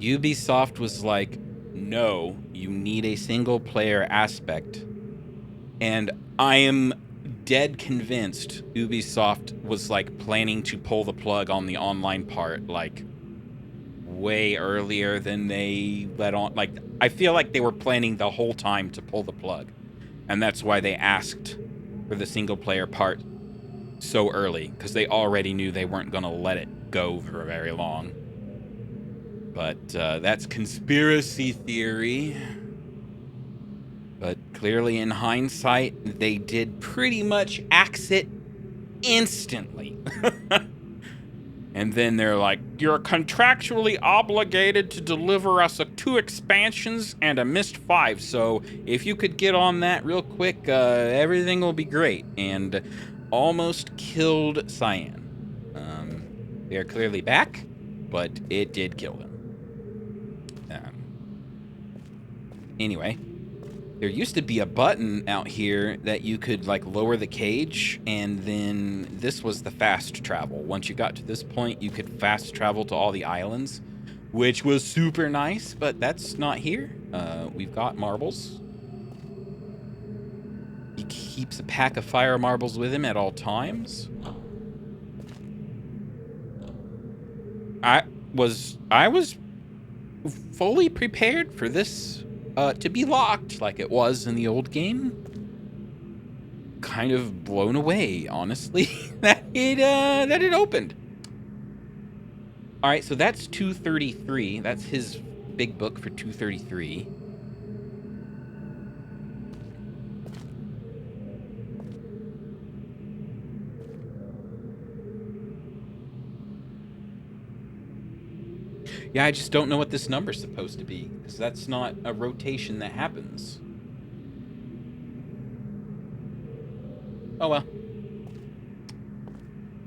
Ubisoft was like, no, you need a single player aspect. And I am dead convinced Ubisoft was like planning to pull the plug on the online part like way earlier than they let on. Like, I feel like they were planning the whole time to pull the plug. And that's why they asked for the single player part so early, because they already knew they weren't going to let it go for very long. But that's conspiracy theory. But clearly, in hindsight, they did pretty much axe it instantly. And then they're like, you're contractually obligated to deliver us 2 expansions and a Mist 5. So if you could get on that real quick, everything will be great. And almost killed Cyan. They're clearly back, but it did kill them. Anyway, there used to be a button out here that you could like lower the cage, and then this was the fast travel. Once you got to this point, you could fast travel to all the islands, which was super nice, but that's not here. We've got marbles. He keeps a pack of fire marbles with him at all times. I was fully prepared for this to be locked like it was in the old game. Kind of blown away, honestly, that it opened. All right, so that's 233. That's his big book for 233. Yeah, I just don't know what this number's supposed to be, because that's not a rotation that happens. Oh well.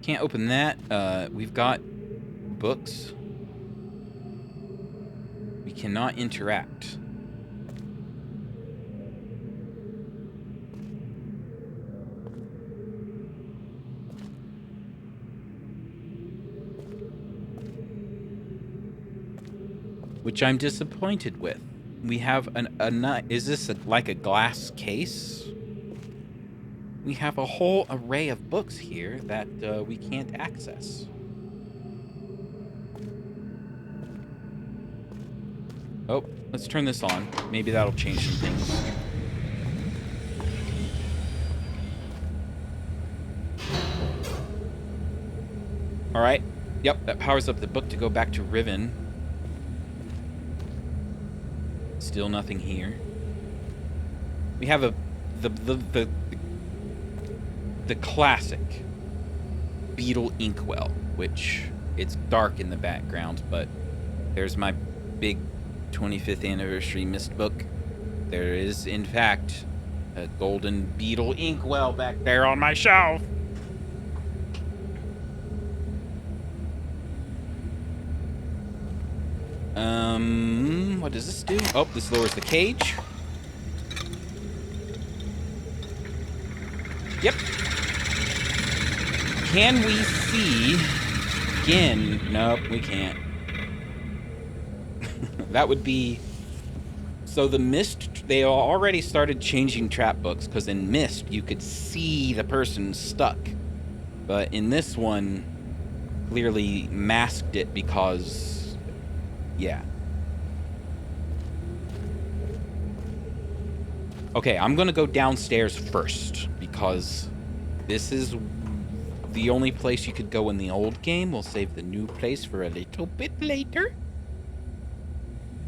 Can't open that. We've got books. We cannot interact. Which I'm disappointed with. We have is this like a glass case? We have a whole array of books here that we can't access. Oh, let's turn this on. Maybe that'll change some things. All right. Yep, that powers up the book to go back to Riven. Still nothing here. We have the classic beetle inkwell, which it's dark in the background, but there's my big 25th anniversary Mist book. There is, in fact, a golden beetle inkwell back there on my shelf. What does this do? Oh, this lowers the cage. Yep. Can we see Gin? Nope, we can't. That would be... So the Mist, they already started changing trap books, because in Mist, you could see the person stuck. But in this one, clearly masked it because... Yeah. Okay, I'm gonna go downstairs first, because this is the only place you could go in the old game. We'll save the new place for a little bit later.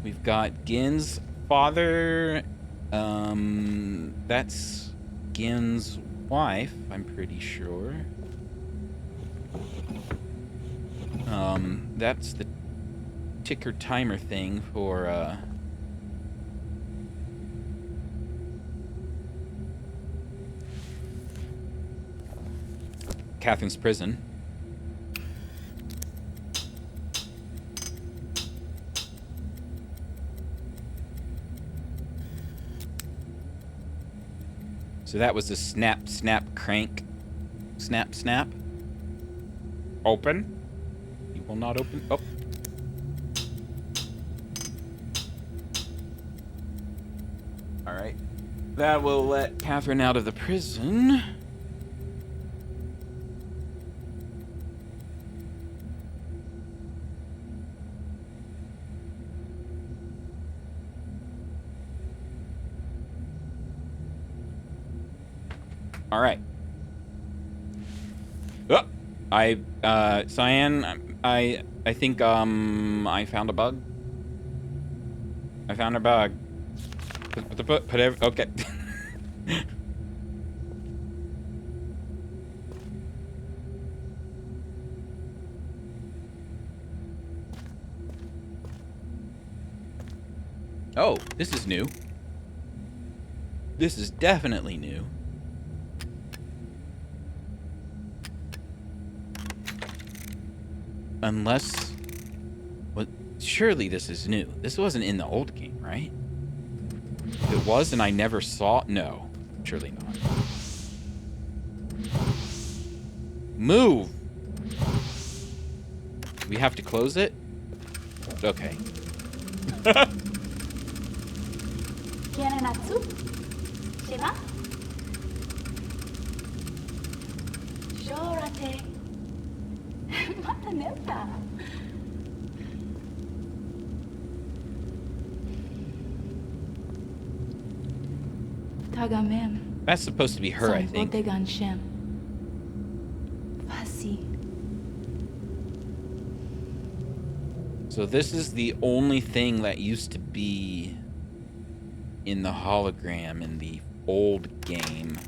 We've got Gin's father. That's Gin's wife, I'm pretty sure. That's the ticker timer thing for, Catherine's prison. So that was a snap, snap, crank. Snap, snap. Open. You will not open. Oh. All right. That will let Catherine out of the prison. All right. Oh, Cyan, I think, I found a bug. I found a bug. Okay. Oh, this is new. This is definitely new. Unless... Well, surely this is new. This wasn't in the old game, right? If it was and I never saw... No, surely not. Move! We have to close it? Okay. Natsu? Shima? Shorate. Mata neta. Tagamem. That's supposed to be her, I think. So this is the only thing that used to be in the hologram in the old game.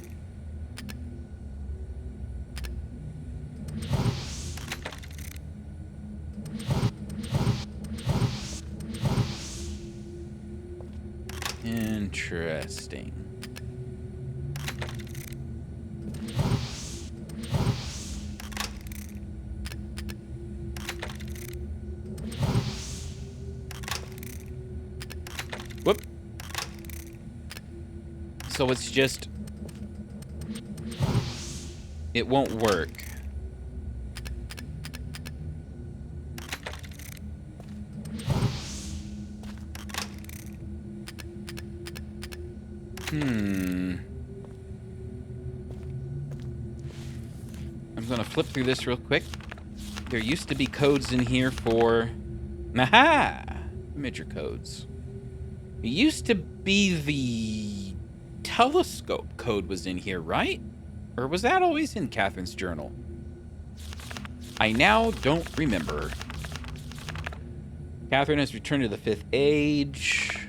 Interesting. Whoop. So it's just... It won't work. I'm gonna flip through this real quick. There used to be codes in here for... Aha! Imager codes. It used to be the telescope code was in here, right? Or was that always in Catherine's journal? I now don't remember. Catherine has returned to the 5th age.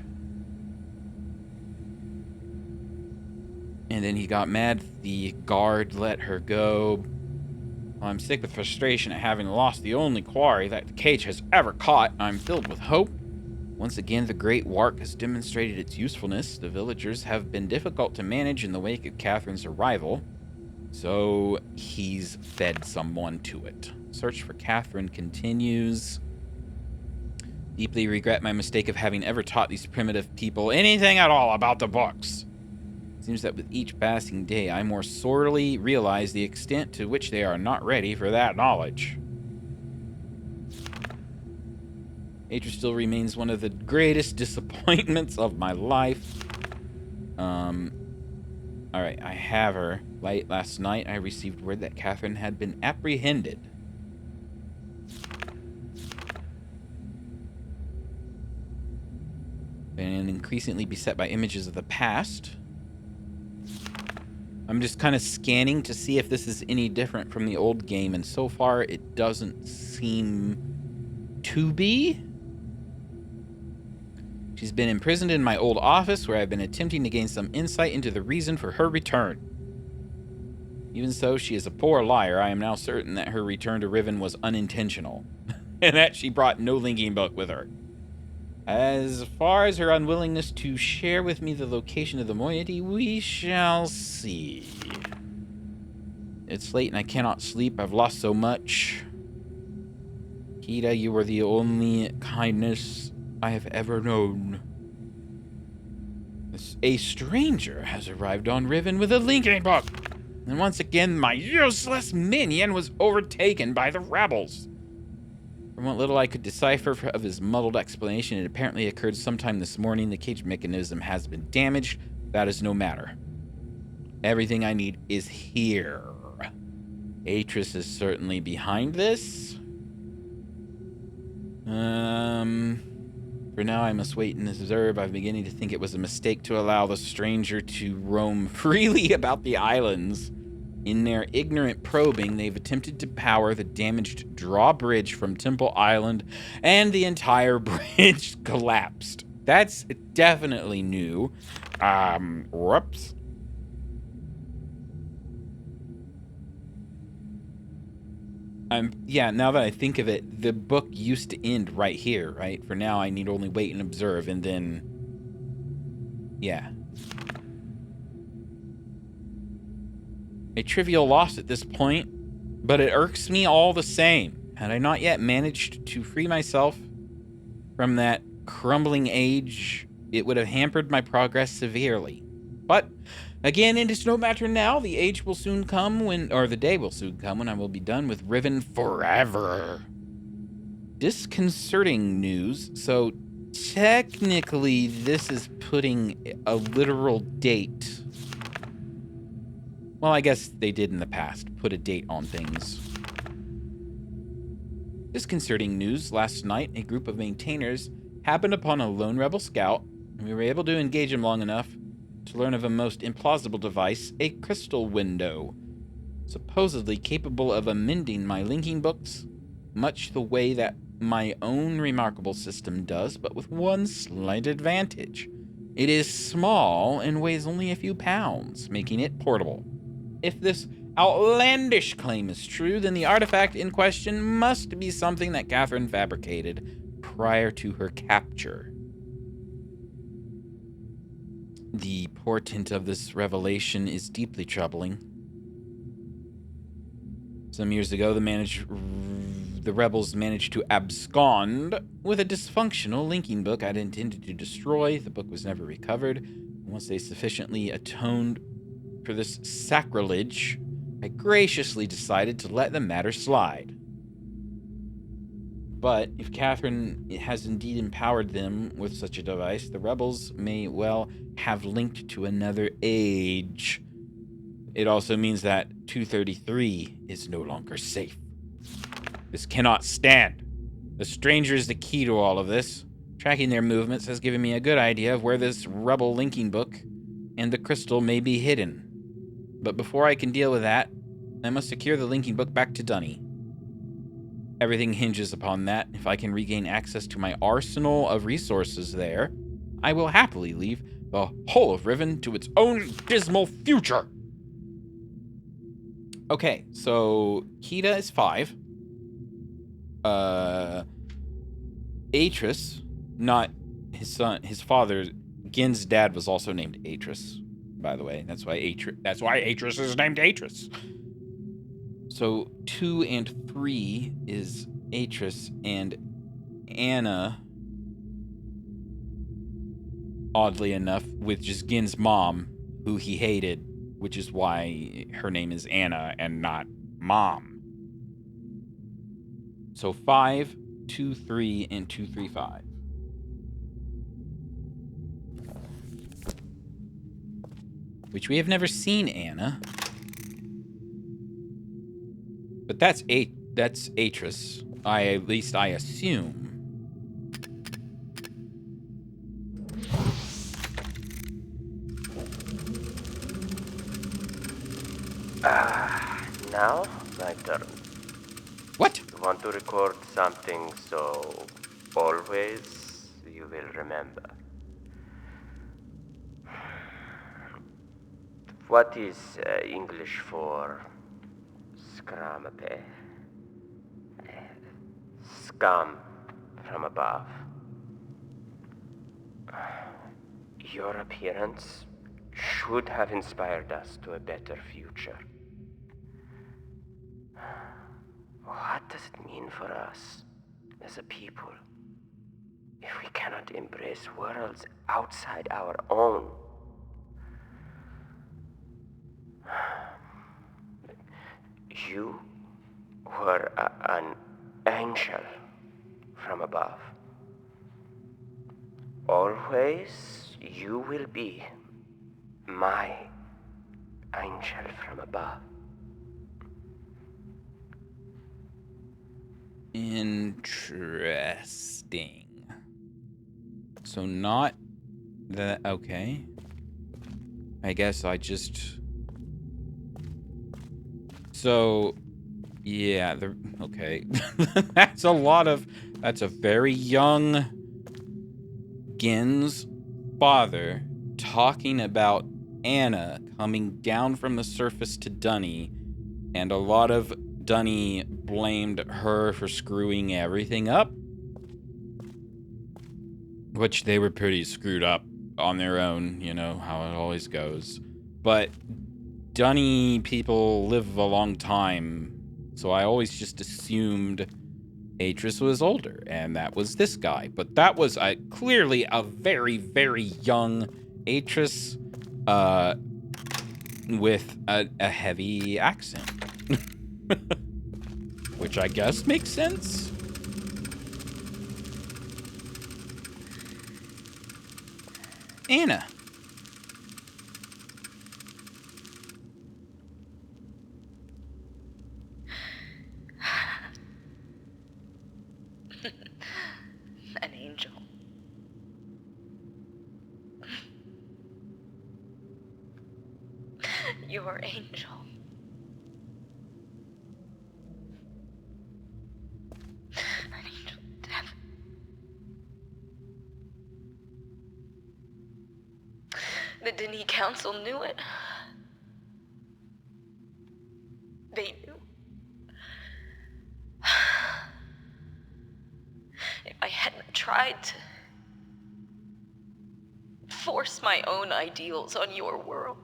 And then he got mad. The guard let her go. I'm sick with frustration at having lost the only quarry that the cage has ever caught. I'm filled with hope. Once again, the Great Wark has demonstrated its usefulness. The villagers have been difficult to manage in the wake of Catherine's arrival, so he's fed someone to it. Search for Catherine continues. Deeply regret my mistake of having ever taught these primitive people anything at all about the books. Seems that with each passing day, I more sorely realize the extent to which they are not ready for that knowledge. Nature still remains one of the greatest disappointments of my life. Alright, I have her. Late last night, I received word that Catherine had been apprehended. And increasingly beset by images of the past. I'm just kind of scanning to see if this is any different from the old game, and so far it doesn't seem to be. She's been imprisoned in my old office, where I've been attempting to gain some insight into the reason for her return. Even so, she is a poor liar. I am now certain that her return to Riven was unintentional, and that she brought no linking book with her. As far as her unwillingness to share with me the location of the moiety, we shall see. It's late and I cannot sleep. I've lost so much. Kita, you were the only kindness I have ever known. This A stranger has arrived on Riven with a linking book. And once again, my useless minion was overtaken by the rebels. From what little I could decipher of his muddled explanation, it apparently occurred sometime this morning. The cage mechanism has been damaged. That is no matter. Everything I need is here. Atris is certainly behind this. For now, I must wait and observe. I'm beginning to think it was a mistake to allow the stranger to roam freely about the islands. In their ignorant probing, they've attempted to power the damaged drawbridge from Temple Island, and the entire bridge collapsed. That's definitely new. Whoops. Yeah, now that I think of it, the book used to end right here, right? For now, I need only wait and observe, and then... yeah. A trivial loss at this point, but it irks me all the same. Had I not yet managed to free myself from that crumbling age, it would have hampered my progress severely. But... again, it is no matter now. The age will soon come the day will soon come when I will be done with Riven forever. Disconcerting news. So, technically, this is putting a literal date. Well, I guess they did in the past, put a date on things. Disconcerting news. Last night, a group of maintainers happened upon a lone rebel scout, and we were able to engage him long enough to learn of a most implausible device, a crystal window, supposedly capable of amending my linking books, much the way that my own remarkable system does, but with one slight advantage. It is small and weighs only a few pounds, making it portable. If this outlandish claim is true, then the artifact in question must be something that Catherine fabricated prior to her capture. The portent of this revelation is deeply troubling. Some years ago, the rebels managed to abscond with a dysfunctional linking book I'd intended to destroy. The book was never recovered. Once they sufficiently atoned for this sacrilege, I graciously decided to let the matter slide. But if Catherine has indeed empowered them with such a device, the rebels may well have linked to another age. It also means that 233 is no longer safe. This cannot stand. The stranger is the key to all of this. Tracking their movements has given me a good idea of where this rebel linking book and the crystal may be hidden. But before I can deal with that, I must secure the linking book back to Dunny. Everything hinges upon that. If I can regain access to my arsenal of resources there, I will happily leave the whole of Riven to its own dismal future. Okay, so Kita is 5. Atris, not his son, his father, Gen's dad was also named Atris, by the way. That's why Atris is named Atris. So 2 and 3 is Atris, and Anna, oddly enough, with just Gen's mom, who he hated, which is why her name is Anna and not Mom. So 5, 2, 3, and 2, 3, 5. Which we have never seen Anna. But that's Atris. At least I assume. Now, my turn. What? You want to record something so always you will remember. What is English for scramape? Scum from above. Your appearance should have inspired us to a better future. What does it mean for us as a people if we cannot embrace worlds outside our own you were an angel from above. Always you will be my angel from above. Interesting. So not that, okay. I guess I just... So, yeah, okay. That's a lot of... That's a very young Gin's father talking about Anna coming down from the surface to Dunny, and a lot of Dunny blamed her for screwing everything up, which they were pretty screwed up on their own, you know, how it always goes. But Dunny people live a long time, so I always just assumed Atris was older, and that was this guy. But that was clearly a very, very young Atris with a heavy accent. Which I guess makes sense. Anna. An angel. Your angel. An angel of death. The Denis Council knew it. They knew. If I hadn't tried to force my own ideals on your world,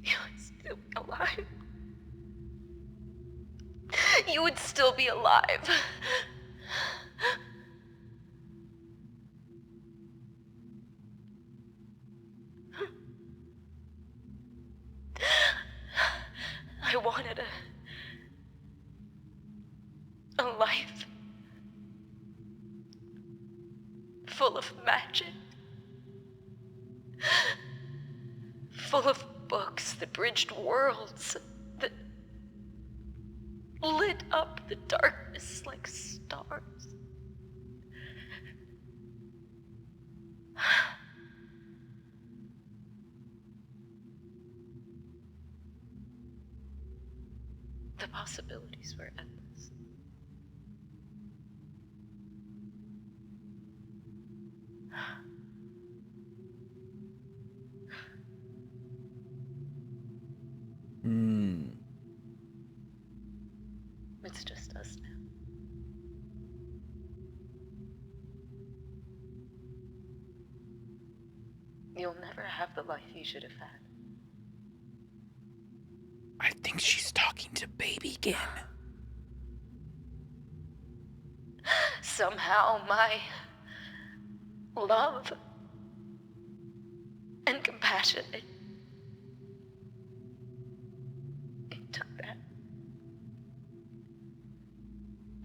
you would still be alive. You would still be alive. I wanted a life full of magic, full of books that bridged worlds, that lit up the darkness like stars. The possibilities were endless. It's just us now. You'll never have the life you should have had. I think she's talking to baby Gin. Somehow my love and compassion, it took that.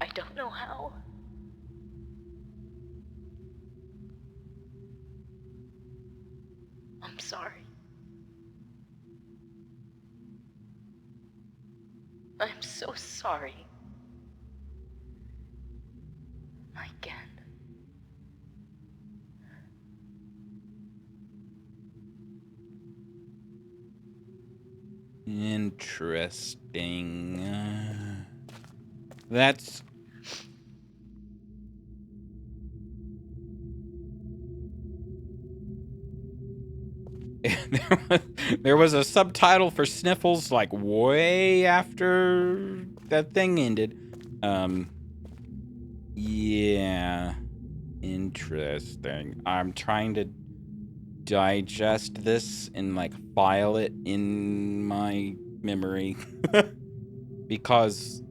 I don't know how. I'm sorry. I'm so sorry. Again. Interesting. That's... there was a subtitle for Sniffles like way after that thing ended. Yeah. Interesting. I'm trying to digest this and like file it in my memory. Because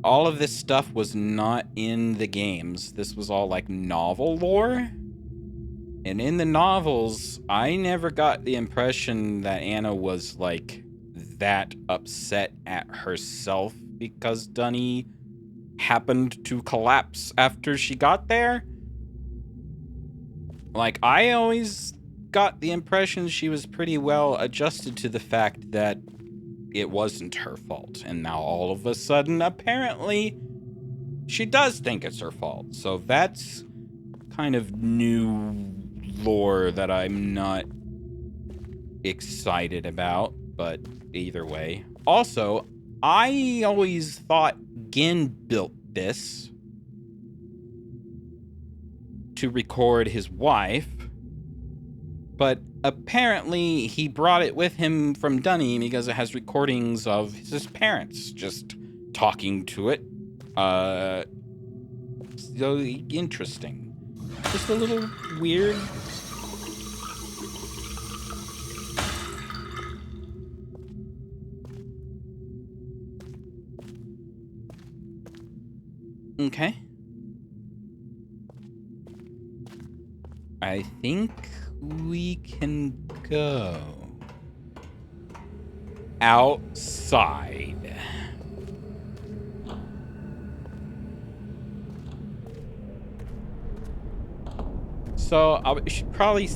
all of this stuff was not in the games. This was all like novel lore. And in the novels, I never got the impression that Anna was, like, that upset at herself because Dunny happened to collapse after she got there. Like, I always got the impression she was pretty well adjusted to the fact that it wasn't her fault. And now all of a sudden, apparently, she does think it's her fault. So that's kind of new lore that I'm not excited about, but either way. Also, I always thought Gin built this to record his wife, but apparently he brought it with him from Dunny because it has recordings of his parents just talking to it. So interesting. Just a little weird. Okay. I think we can go outside. So I should probably,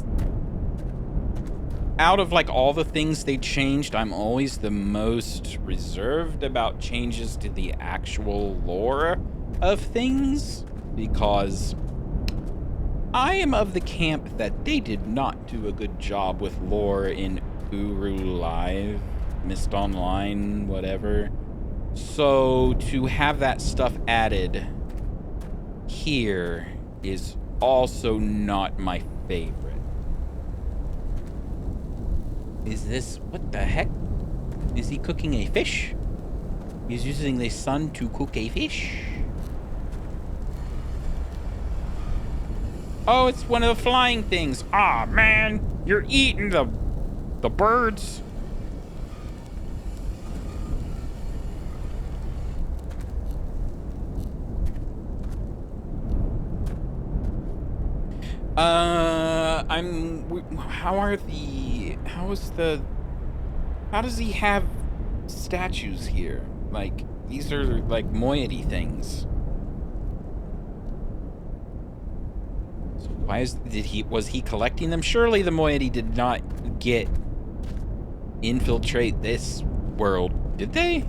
out of like all the things they changed, I'm always the most reserved about changes to the actual lore of things, because I am of the camp that they did not do a good job with lore in Uru Live, Mist Online, whatever. So to have that stuff added here is also not my favorite. Is this, what the heck? Is he cooking a fish? He's using the sun to cook a fish. Oh, it's one of the flying things. Aw, man, you're eating the birds. How does he have statues here? Like, these are like moiety things. So was he collecting them? Surely the moiety did not infiltrate this world, did they?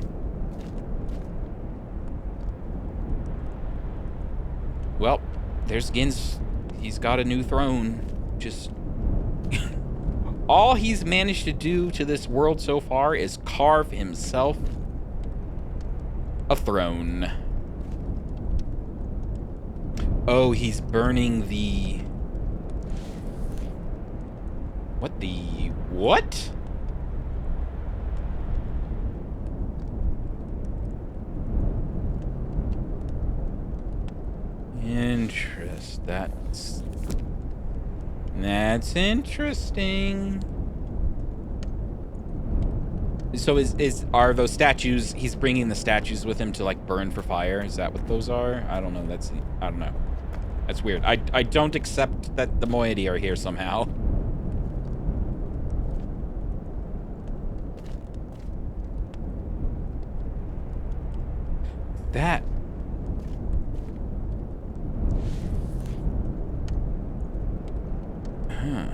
Well, there's Gin's. He's got a new throne. Just all he's managed to do to this world so far is carve himself a throne. Oh, he's burning the... What? That's interesting. So are those statues, he's bringing the statues with him to like burn for fire? Is that what those are? I don't know. I don't know. That's weird. I don't accept that the moiety are here somehow. That. Huh.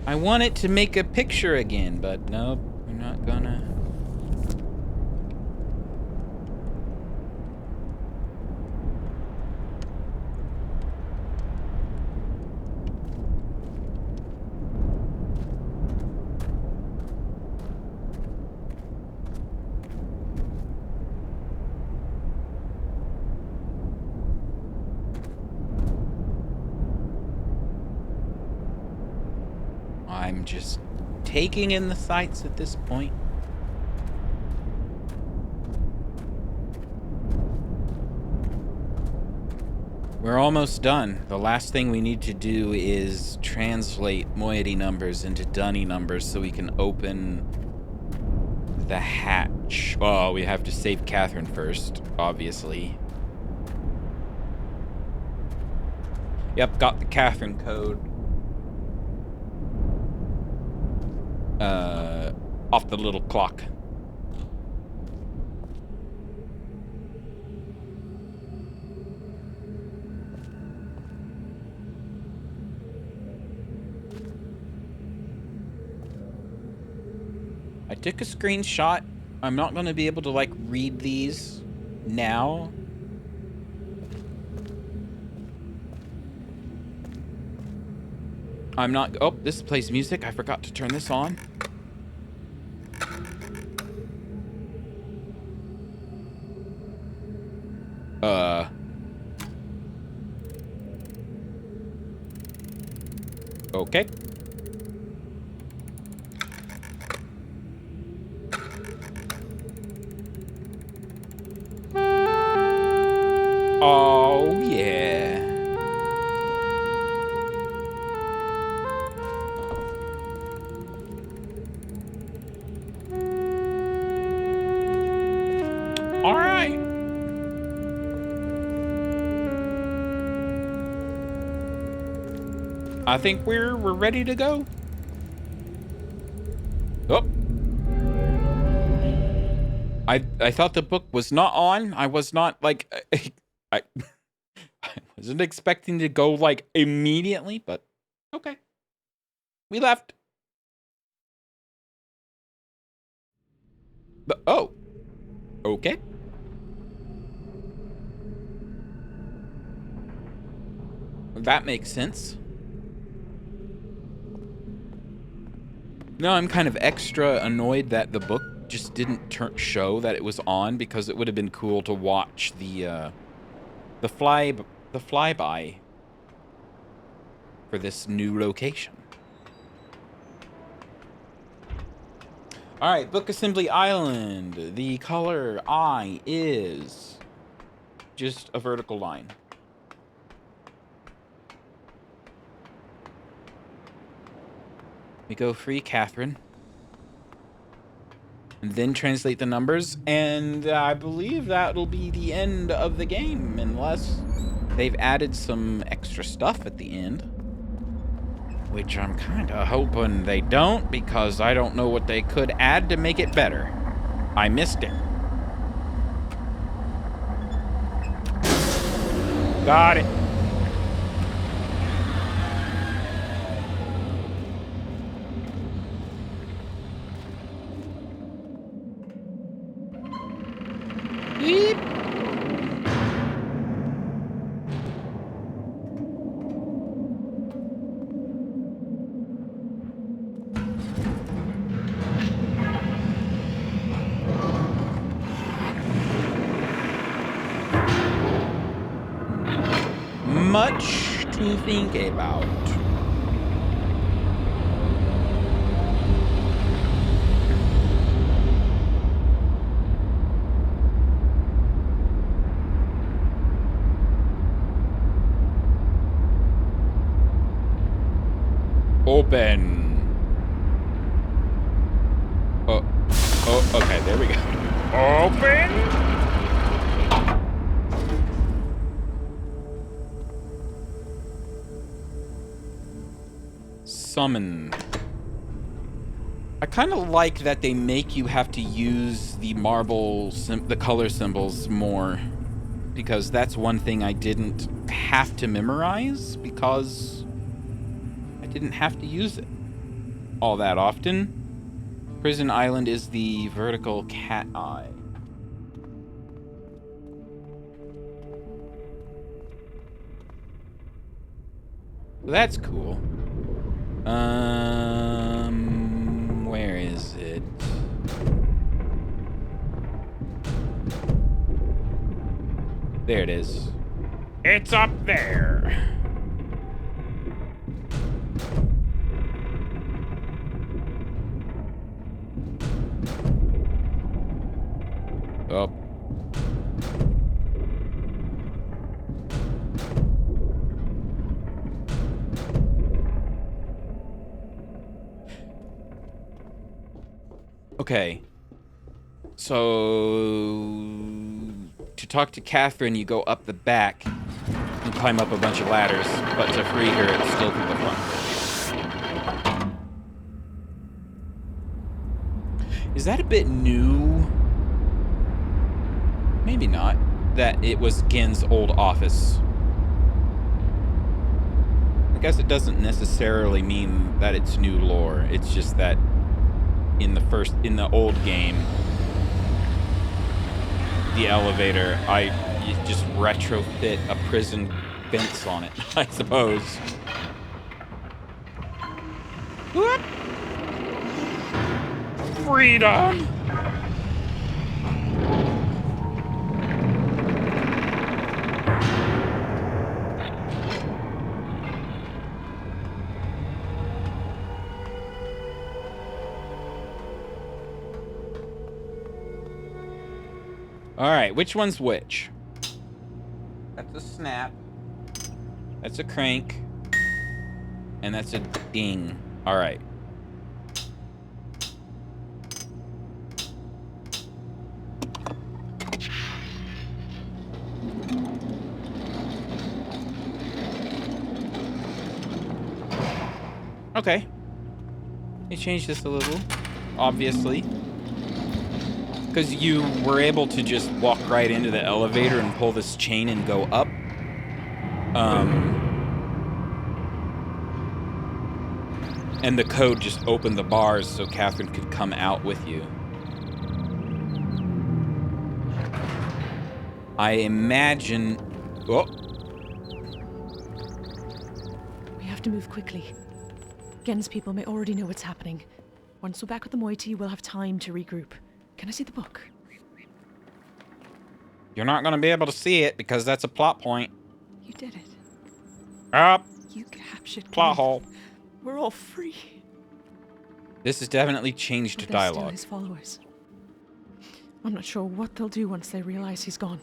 I want it to make a picture again, but nope, we're not gonna. I'm just taking in the sights at this point. We're almost done. The last thing we need to do is translate moiety numbers into dunny numbers so we can open the hatch. Oh, we have to save Catherine first, obviously. Yep, got the Catherine code. Off the little clock. I took a screenshot. I'm not going to be able to, like, read these now. I'm not... Oh, this plays music. I forgot to turn this on. Okay. Oh, yeah. All right. I think we're ready to go. Oh. I thought the book was not on. I was not like I wasn't expecting to go like immediately, but okay. We left. But oh. Okay. That makes sense. No, I'm kind of extra annoyed that the book just didn't show that it was on, because it would have been cool to watch the flyby for this new location. All right, Book Assembly Island. The color I is just a vertical line. We go free Catherine. And then translate the numbers, and I believe that'll be the end of the game, unless they've added some extra stuff at the end. Which I'm kind of hoping they don't, because I don't know what they could add to make it better. I missed it. Got it. Beep. Much to think about. Open. Oh, okay, there we go. Open. Summon. I kind of like that they make you have to use the marble, the color symbols more, because that's one thing I didn't have to memorize, because I didn't have to use it all that often. Prison Island is the vertical cat eye. That's cool. Where is it? There it is. It's up there. Up. Okay. So to talk to Catherine, you go up the back and climb up a bunch of ladders, but to free her, it's still through the front. Is that a bit new? Maybe not. That it was Gen's old office. I guess it doesn't necessarily mean that it's new lore. It's just that in the old game, the elevator, you just retrofit a prison fence on it, I suppose. Whoop. Freedom! Alright, which one's which? That's a snap. That's a crank. And that's a ding. Alright. Okay. They changed this a little, obviously. Because you were able to just walk right into the elevator and pull this chain and go up. And the code just opened the bars so Catherine could come out with you. I imagine... Oh. We have to move quickly. Gen's people may already know what's happening. Once we're back with the moiety, we'll have time to regroup. Can I see the book? You're not going to be able to see it because that's a plot point. You did it. Up. You captured Plot Gen. hole. We're all free. This has definitely changed But they're still dialogue. his followers. I'm not sure what they'll do once they realize he's gone.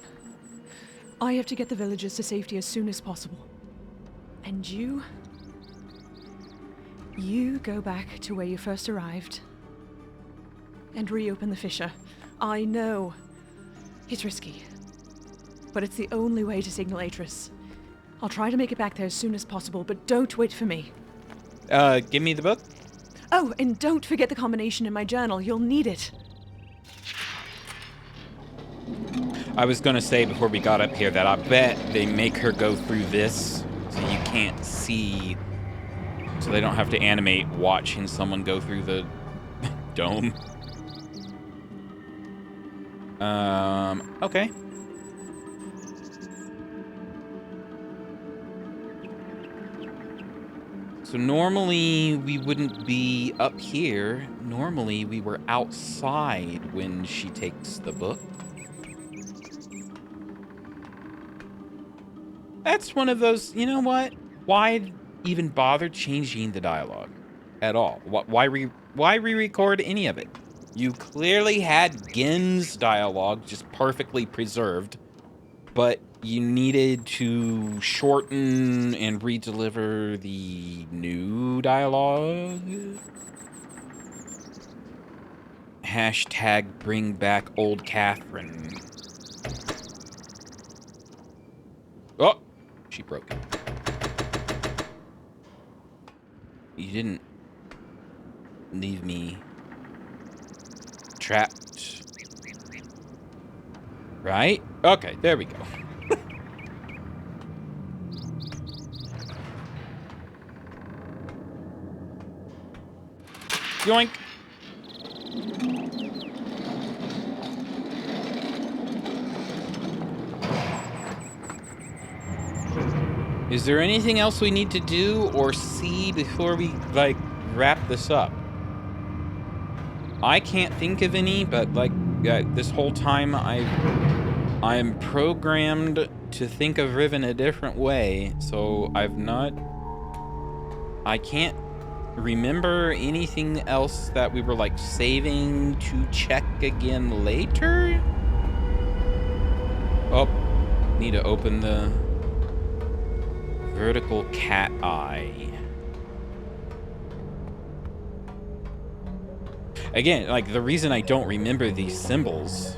I have to get the villagers to safety as soon as possible. And you go back to where you first arrived and reopen the fissure. I know it's risky, but it's the only way to signal Atris. I'll try to make it back there as soon as possible, but don't wait for me. Give me the book. Oh, and don't forget the combination in my journal. You'll need it. I was going to say before we got up here that I bet they make her go through this so you can't see, so they don't have to animate watching someone go through the dome. Okay. So normally we wouldn't be up here. Normally we were outside when she takes the book. That's one of those, you know what? Why even bother changing the dialogue at all? Why re-record any of it? You clearly had Gen's dialogue just perfectly preserved, but you needed to shorten and re-deliver the new dialogue. Hashtag bring back old Catherine. Oh, she broke it. You didn't leave me trapped, right? Okay, there we go. Yoink. Is there anything else we need to do or see before we, like, wrap this up? I can't think of any, but, like, this whole time I am programmed to think of Riven a different way, so I can't remember anything else that we were, like, saving to check again later? Oh, need to open the vertical cat eye. Again, like, the reason I don't remember these symbols,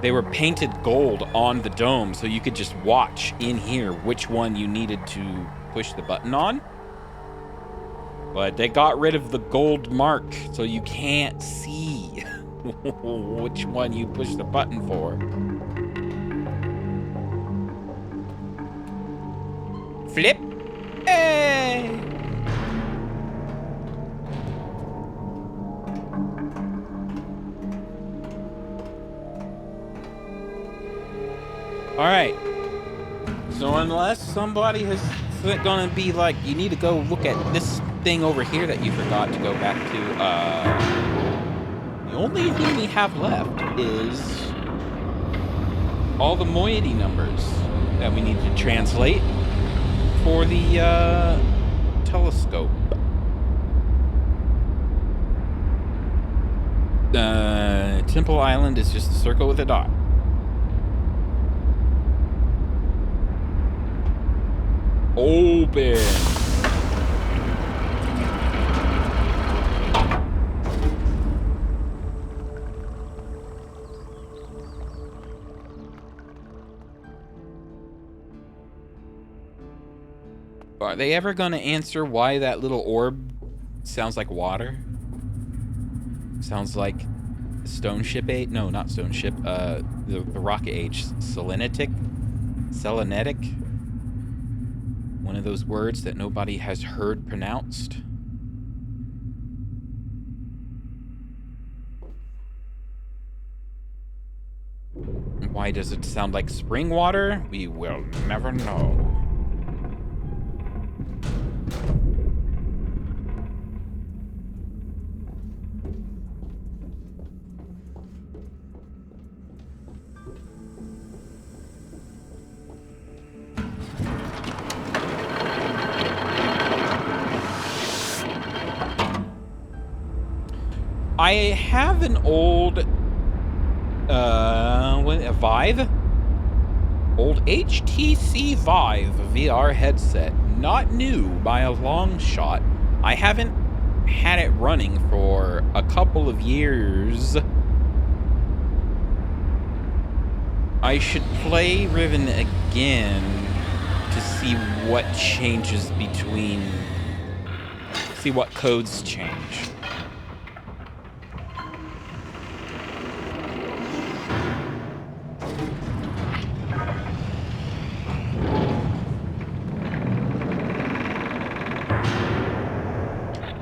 they were painted gold on the dome, so you could just watch in here which one you needed to push the button on. But they got rid of the gold mark, so you can't see which one you push the button for. Flip. Hey! Alright. So unless somebody is gonna be like, you need to go look at this thing over here that you forgot to go back to, the only thing we have left is all the moiety numbers that we need to translate for the telescope. Temple Island is just a circle with a dot. Open. Are they ever going to answer why that little orb sounds like water? Sounds like stone ship age? No, not stone ship. The rocket age. Selenetic? Selenetic? One of those words that nobody has heard pronounced. Why does it sound like spring water? We will never know. I have an old, a Vive? Old HTC Vive VR headset. Not new by a long shot. I haven't had it running for a couple of years. I should play Riven again to see what changes between... see what codes change.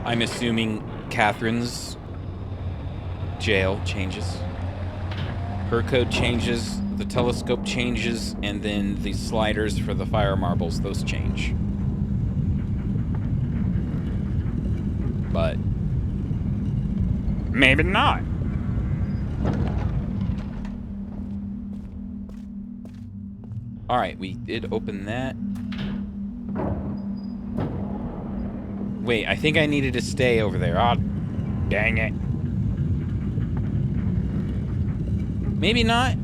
I'm assuming Catherine's jail changes. Her code changes, the telescope changes, and then the sliders for the fire marbles, those change. But maybe not. Alright, we did open that. Wait, I think I needed to stay over there. Oh, dang it. Maybe not.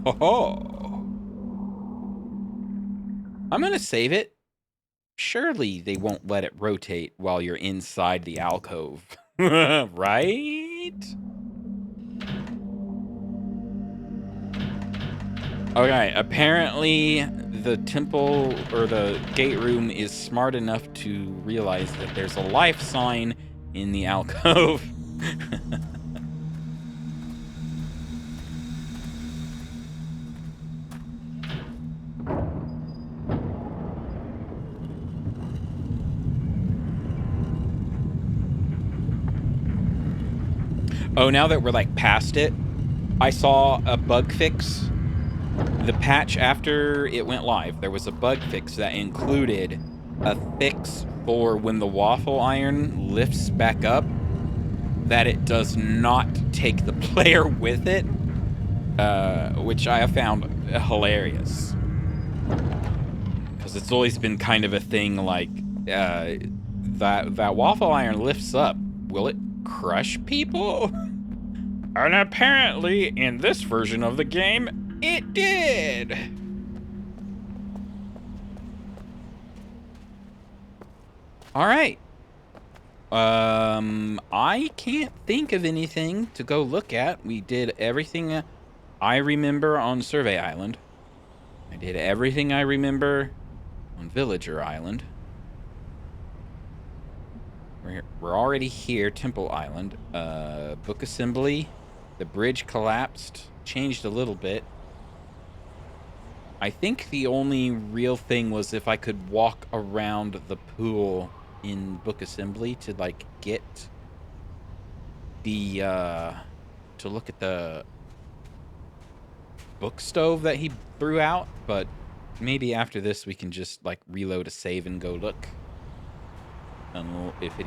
Oh. I'm gonna save it. Surely they won't let it rotate while you're inside the alcove. Right? Okay, apparently the temple or the gate room is smart enough to realize that there's a life sign in the alcove. Oh, now that we're like past it, I saw a bug fix. The patch after it went live, there was a bug fix that included a fix for when the waffle iron lifts back up, that it does not take the player with it, which I have found hilarious. Because it's always been kind of a thing like, that waffle iron lifts up. Will it crush people? And apparently, in this version of the game, it did. All right. I can't think of anything to go look at. We did everything I remember on Survey Island. I did everything I remember on Villager Island. We're already here, Temple Island. Book Assembly. The bridge collapsed. Changed a little bit. I think the only real thing was if I could walk around the pool in Book Assembly to, like, get the, to look at the book stove that he threw out, but maybe after this we can just, like, reload a save and go look. And if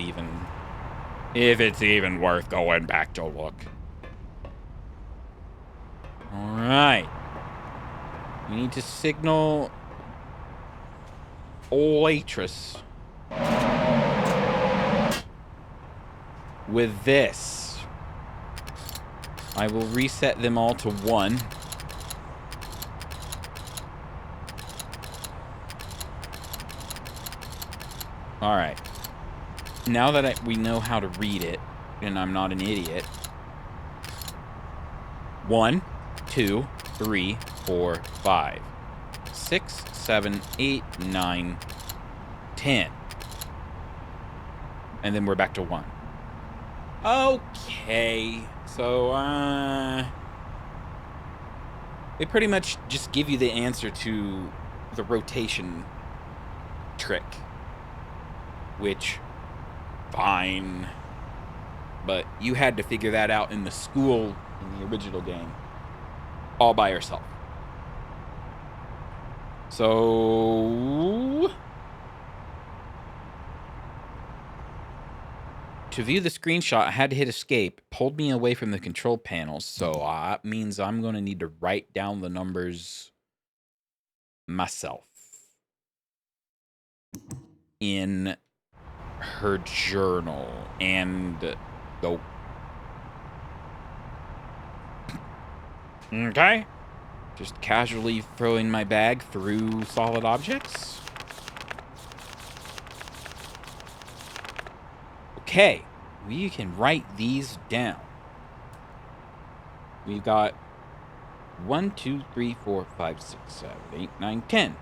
it's even worth going back to look. Alright. We need to signal Olatris with this. I will reset them all to 1. Alright. Now that we know how to read it, and I'm not an idiot. 1, 2, 3, 4, 5, 6, 7, 8, 9, 10. And then we're back to 1. Okay. So, they pretty much just give you the answer to the rotation trick. Which, fine. But you had to figure that out in the school in the original game. All by yourself. So, to view the screenshot, I had to hit escape. Pulled me away from the control panel. So that means I'm going to need to write down the numbers myself. In her journal. And go. Okay. Just casually throwing my bag through solid objects. Okay. We can write these down. We've got 1, 2, 3, 4, 5, 6, 7, 8, 9, 10.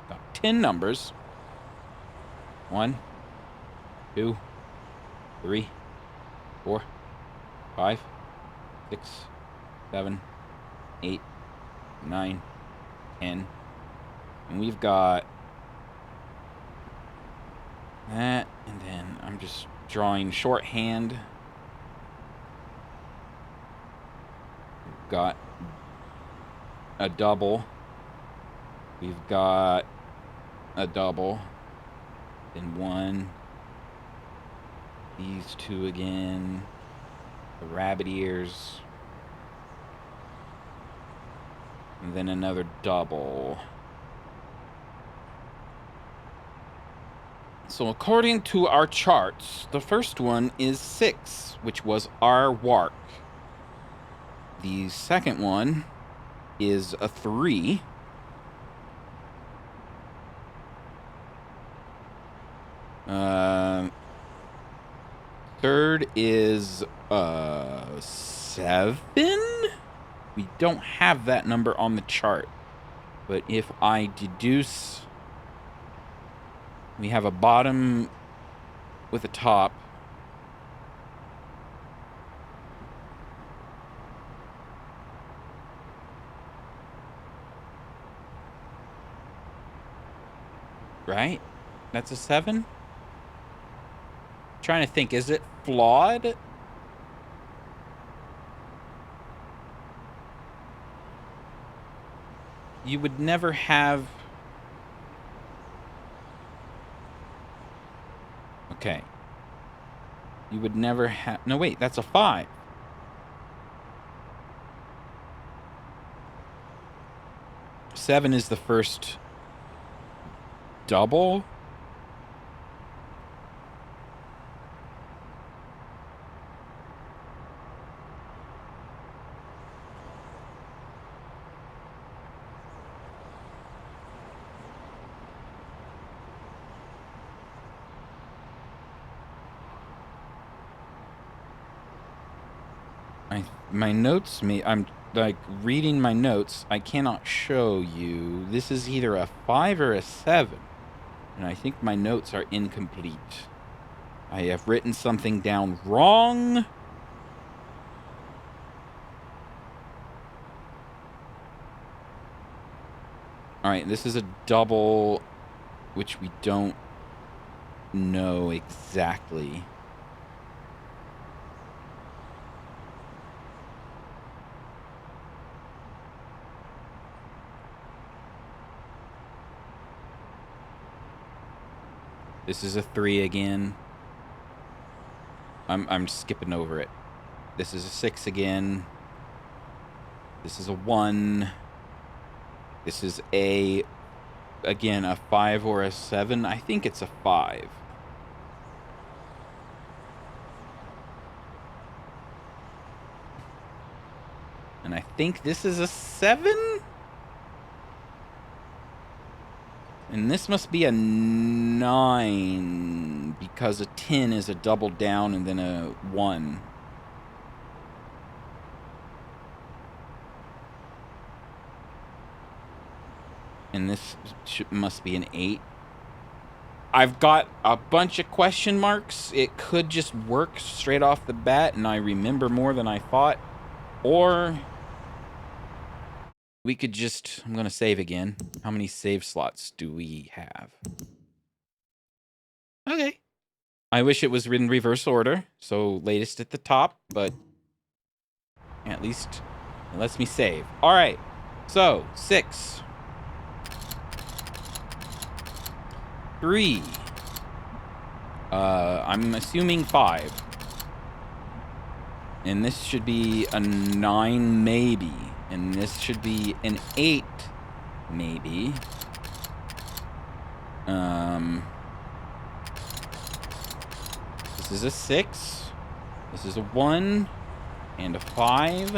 Got 10 numbers. 1, 2, 3, 4, 5, 6, 7, 8, 9, 10. And we've got that, and then I'm just drawing shorthand. We've got a double. We've got a double. Then 1. These 2 again. The rabbit ears. And then another double. So according to our charts, the first one is 6, which was our warp. The second one is a 3. Third is 7. We don't have that number on the chart. But if I deduce, we have a bottom with a top. Right? That's a 7? Trying to think, is it flawed? You would never have... Okay. You would never have... No, wait, that's a 5. Seven is the first double. My notes, I'm like reading my notes. I cannot show you. This is either a 5 or a 7. And I think my notes are incomplete. I have written something down wrong. Alright, this is a double, which we don't know exactly. This is a 3 again. I'm skipping over it. This is a 6 again. This is a 1. This is again, a 5 or a 7. I think it's a 5. And I think this is a 7? And this must be a 9, because a 10 is a double down and then a 1. And this must be an 8. I've got a bunch of question marks. It could just work straight off the bat and I remember more than I thought. Or we could just... I'm going to save again. How many save slots do we have? Okay. I wish it was in reverse order. So latest at the top, but at least it lets me save. All right. So 6. 3. I'm assuming 5. And this should be a 9 maybe. And this should be an 8 maybe. This is a 6. This is a 1 and a 5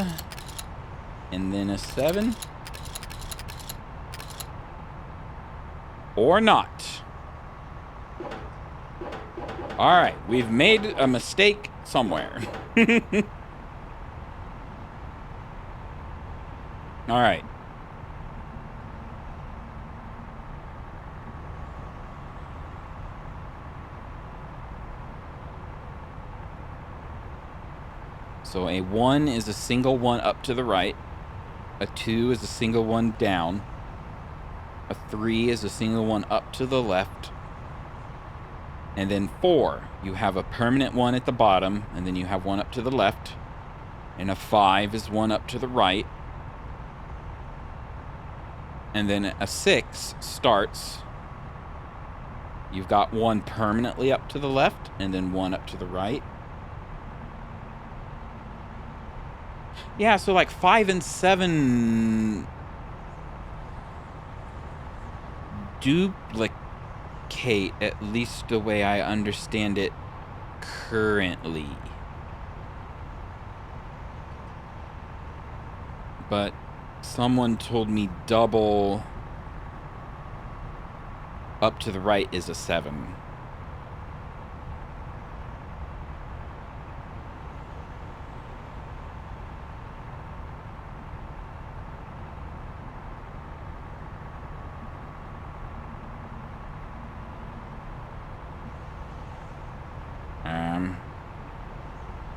and then a 7. Or not. All right, we've made a mistake somewhere. All right. So a 1 is a single one up to the right. A 2 is a single one down. A 3 is a single one up to the left. And then 4, you have a permanent one at the bottom, and then you have one up to the left. And a 5 is one up to the right. And then a 6 starts. You've got one permanently up to the left, and then one up to the right. Yeah, so like 5 and 7 duplicate, at least the way I understand it currently. But someone told me double up to the right is a 7.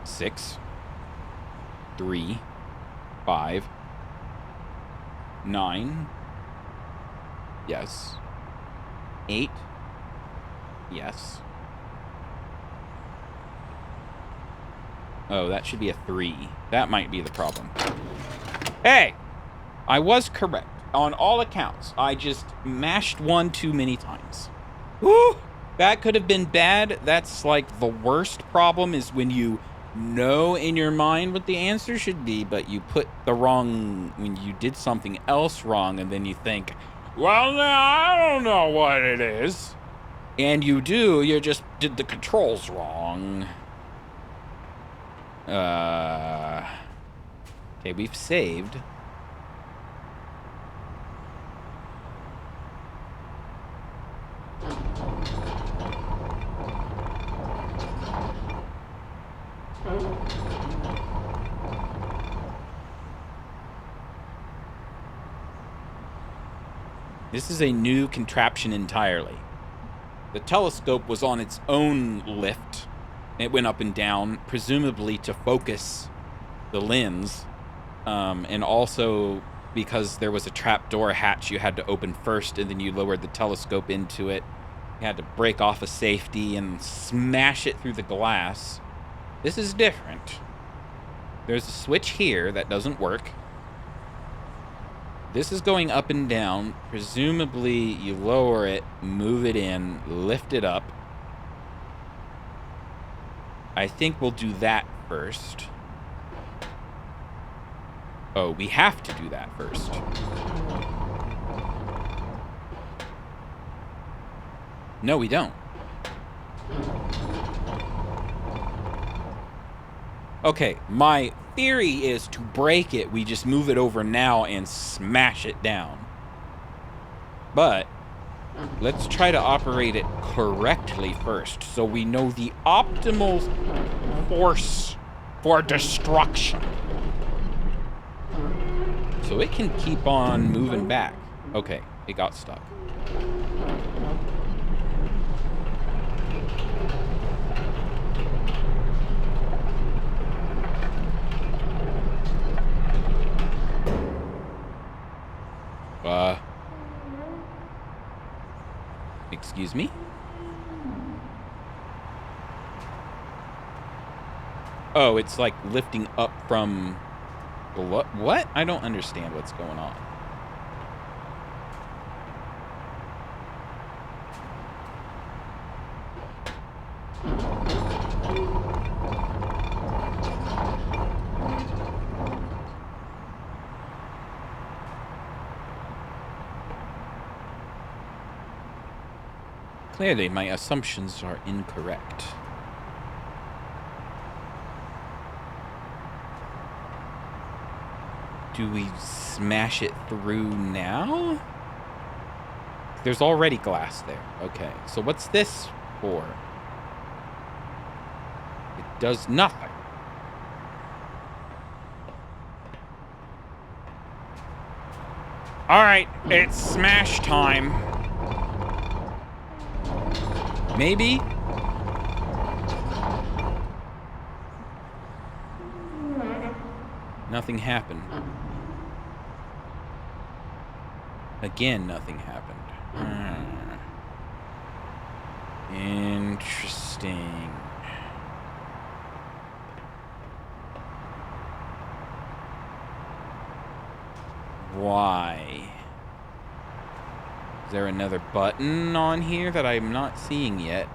Six, 3, 5, 9, yes. 8, yes. Oh, that should be a 3. That might be the problem. Hey! I was correct. On all accounts, I just mashed 1 too many times. Woo! That could have been bad. That's like the worst problem is when you know in your mind what the answer should be, but you put the wrong, when you did something else wrong, and then you think, well, now I don't know what it is. And you do, you just did the controls wrong. Okay, we've saved. This is a new contraption entirely. The telescope was on its own lift. It went up and down, presumably to focus the lens, and also because there was a trapdoor hatch you had to open first, and then you lowered the telescope into it. You had to break off a safety and smash it through the glass. This is different. There's a switch here that doesn't work. This is going up and down. Presumably, you lower it, move it in, lift it up. I think we'll do that first. Oh, we have to do that first. No, we don't. Okay, my theory is to break it, we just move it over now and smash it down. But let's try to operate it correctly first, so we know the optimal force for destruction. So it can keep on moving back. Okay, it got stuck. Excuse me? Oh, it's like lifting up from below. What? I don't understand what's going on. Clearly, my assumptions are incorrect. Do we smash it through now? There's already glass there. Okay, so what's this for? It does nothing. All right, it's smash time. Maybe? Nothing happened. Again, nothing happened. Interesting. Why? Is there another button on here that I'm not seeing yet?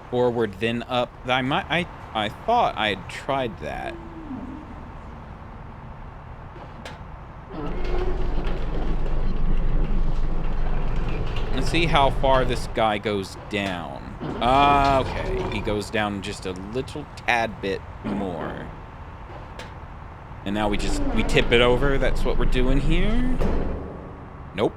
Forward, then up. I thought I had tried that. Let's see how far this guy goes down. Okay, he goes down just a little tad bit more. And now we tip it over. That's what we're doing here. Nope.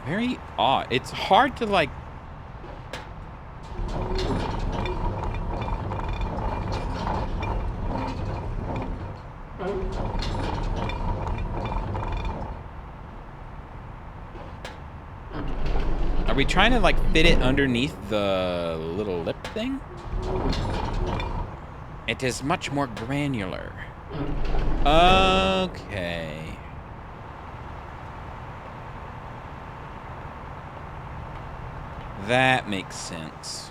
Very odd. It's hard to like... Are we trying to like fit it underneath the little lip thing? It is much more granular. Okay. That makes sense.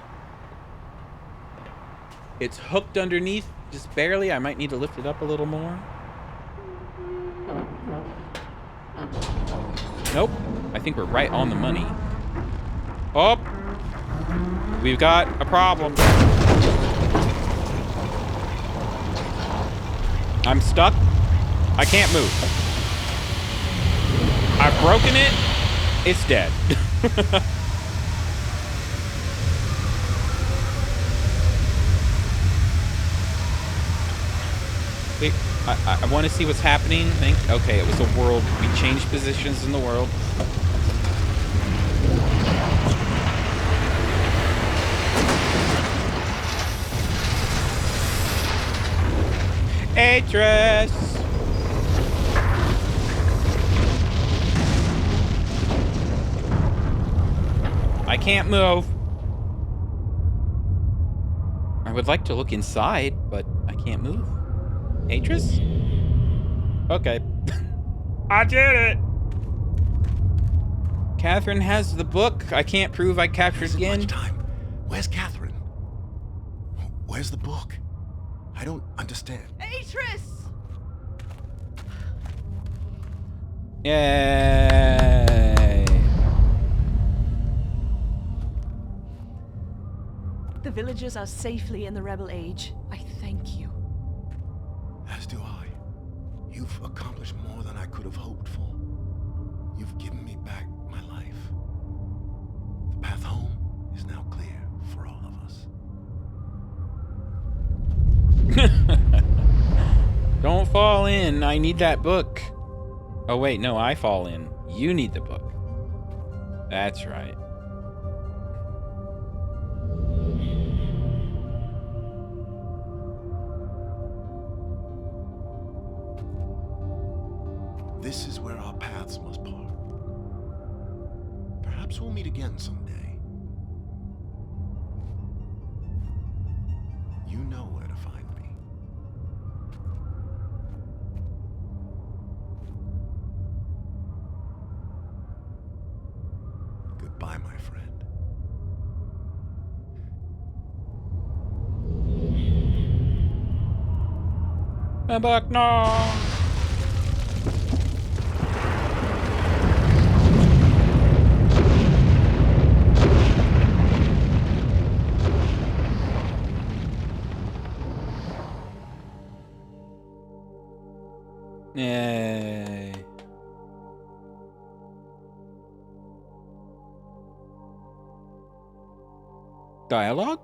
It's hooked underneath, just barely. I might need to lift it up a little more. Nope. I think we're right on the money. Oh! We've got a problem. I'm stuck. I can't move. I've broken it. It's dead. Wait, I want to see what's happening. Okay, it was a world. We changed positions in the world. Atris! I can't move. I would like to look inside, but I can't move. Atris? Okay. I did it! Catherine has the book. I can't prove I captured Gin. Much time. Where's Catherine? Where's the book? I don't understand. Atris! Yay! The villagers are safely in the Rebel Age. I thank you. As do I. You've accomplished more than I could have hoped for. You've given me back my life. The path home is now clear for all of us. Don't fall in. I need that book. Oh, wait. No, I fall in. You need the book. That's right. This is where our paths must part. Perhaps we'll meet again someday. You know where to find me. Goodbye, my friend. My book, no! Yay. Dialogue?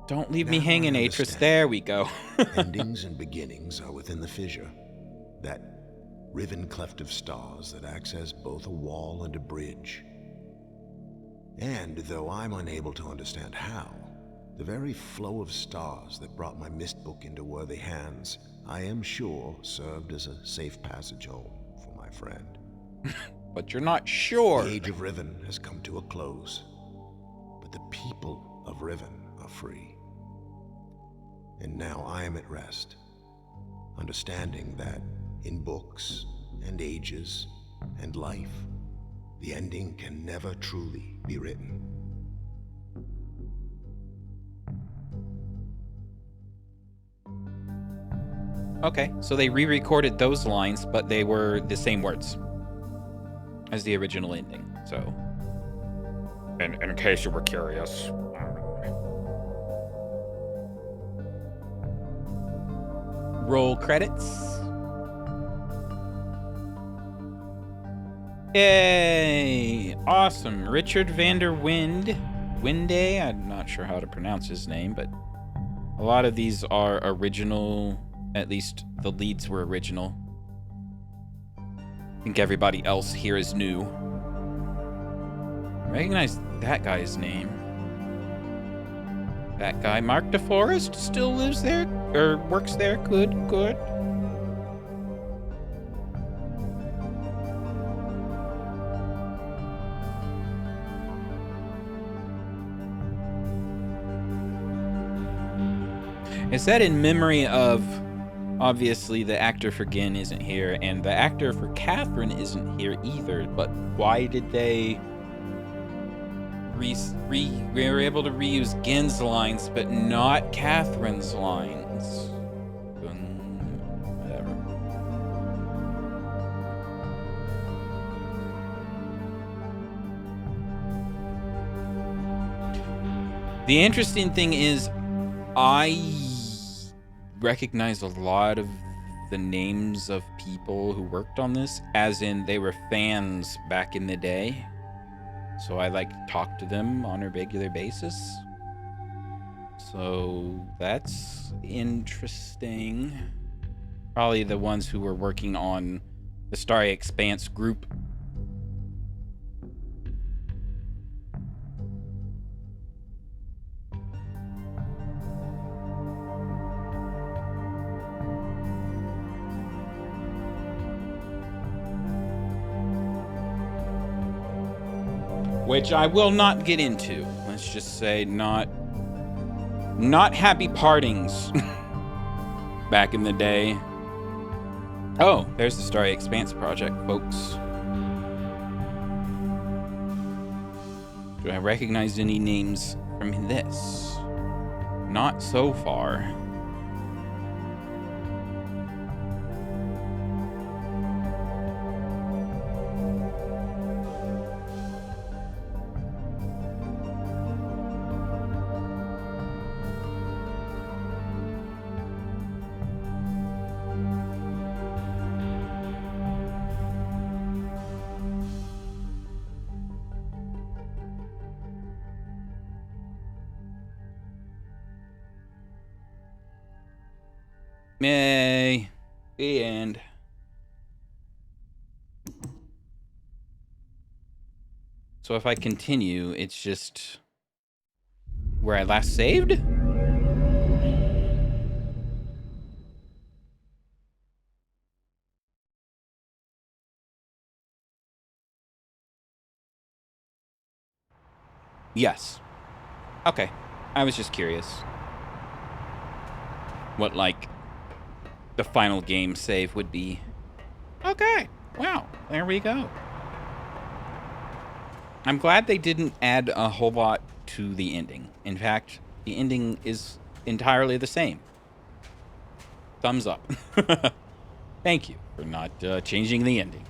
Don't leave me Now hanging, I Atris. understand. There we go. Endings and beginnings are within the fissure. That riven cleft of stars that acts as both a wall and a bridge. And though I'm unable to understand how, the very flow of stars that brought my mist book into worthy hands, I am sure served as a safe passage home for my friend. But you're not sure. The age of Riven has come to a close, but the people of Riven are free. And now I am at rest, understanding that in books and ages and life, the ending can never truly be written. Okay, so they re-recorded those lines, but they were the same words as the original ending, so... In case you were curious. Roll credits. Yay! Awesome. Richard Vander Winde, I'm not sure how to pronounce his name, but a lot of these are original. At least the leads were original. I think everybody else here is new. I recognize that guy's name. That guy, Mark DeForest, still lives there? Or works there? Good, good. Is that in memory of... Obviously, the actor for Gin isn't here, and the actor for Catherine isn't here either, but why did they... We were able to reuse Gin's lines, but not Catherine's lines. Whatever. The interesting thing is, I recognize a lot of the names of people who worked on this, as in they were fans back in the day. So I like to talk to them on a regular basis. So that's interesting. Probably the ones who were working on the Starry Expanse group. Which I will not get into. Let's just say not happy partings back in the day. Oh, there's the Starry Expanse project, folks. Do I recognize any names from this? Not so far. Yay. The end. So if I continue, it's just where I last saved? Yes. Okay. I was just curious. What, like, the final game save would be. Okay. Wow. There we go. I'm glad they didn't add a whole lot to the ending. In fact, the ending is entirely the same. Thumbs up. Thank you for not changing the ending.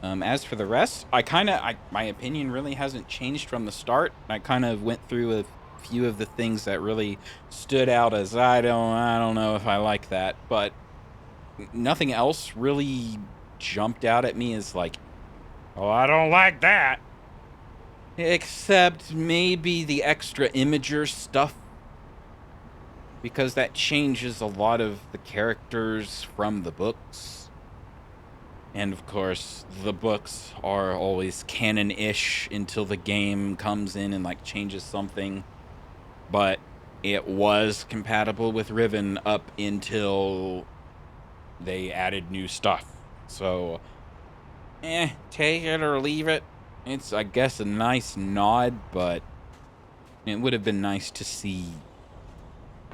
As for the rest, my opinion really hasn't changed from the start. I kind of went through a few of the things that really stood out as I don't know if I like that, but nothing else really jumped out at me as like, oh, I don't like that. Except maybe the extra Imager stuff, because that changes a lot of the characters from the books. And of course, the books are always canon-ish until the game comes in and like changes something. But it was compatible with Riven up until they added new stuff. So, take it or leave it. It's, I guess, a nice nod, but it would have been nice to see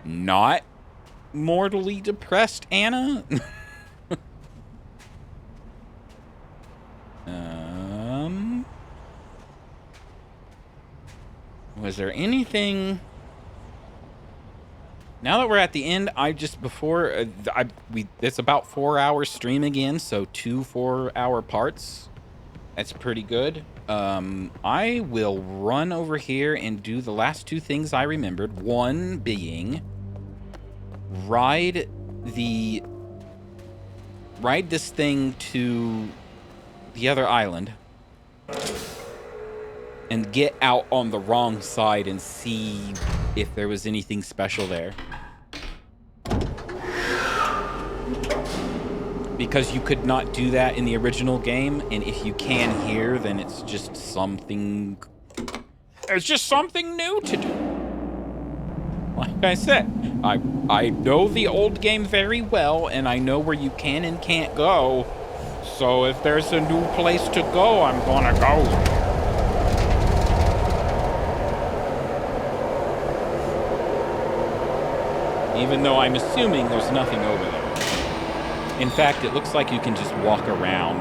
not mortally depressed Anna. Was there anything? Now that we're at the end, it's about 4 hours stream again, so 2 4-hour parts. That's pretty good. I will run over here and do the last 2 things I remembered. One being ride this thing to the other island and get out on the wrong side and see if there was anything special there. Because you could not do that in the original game, and if you can here, then it's just something new to do. Like I said, I know the old game very well, and I know where you can and can't go. So if there's a new place to go, I'm gonna go. Even though I'm assuming there's nothing over there. In fact, it looks like you can just walk around.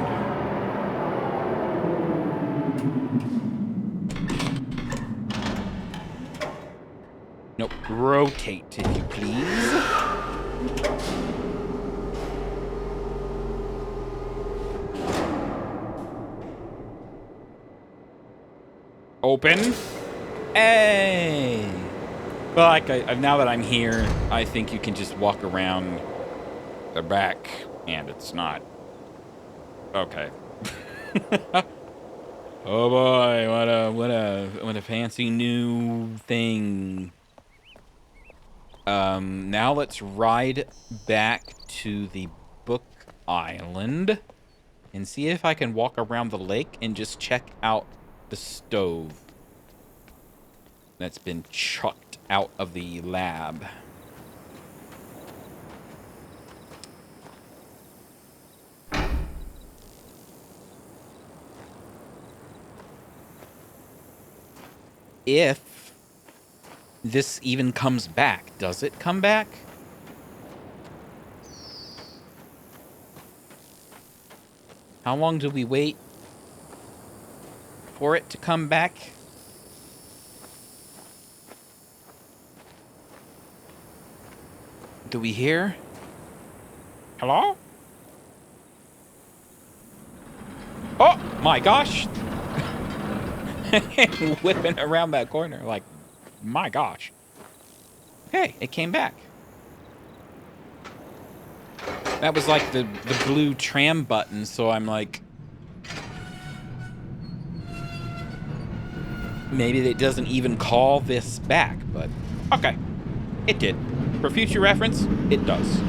Nope. Rotate, if you please. Open. Hey! But now that I'm here, I think you can just walk around the back, and it's not. Okay. Oh boy, what a fancy new thing. Now let's ride back to the Book Island and see if I can walk around the lake and just check out the stove that's been chucked out of the lab. If this even comes back, does it come back? How long do we wait for it to come back? Do we hear? Hello? Oh my gosh! Whipping around that corner, like, my gosh. Hey, it came back. That was like the blue tram button, so I'm like, maybe it doesn't even call this back, but okay, it did. For future reference, it does.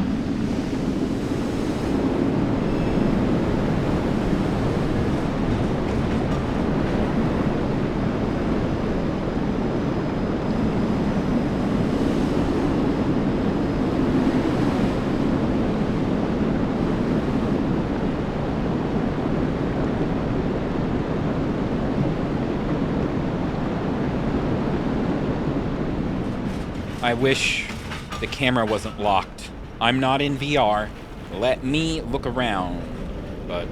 I wish the camera wasn't locked. I'm not in VR. Let me look around. But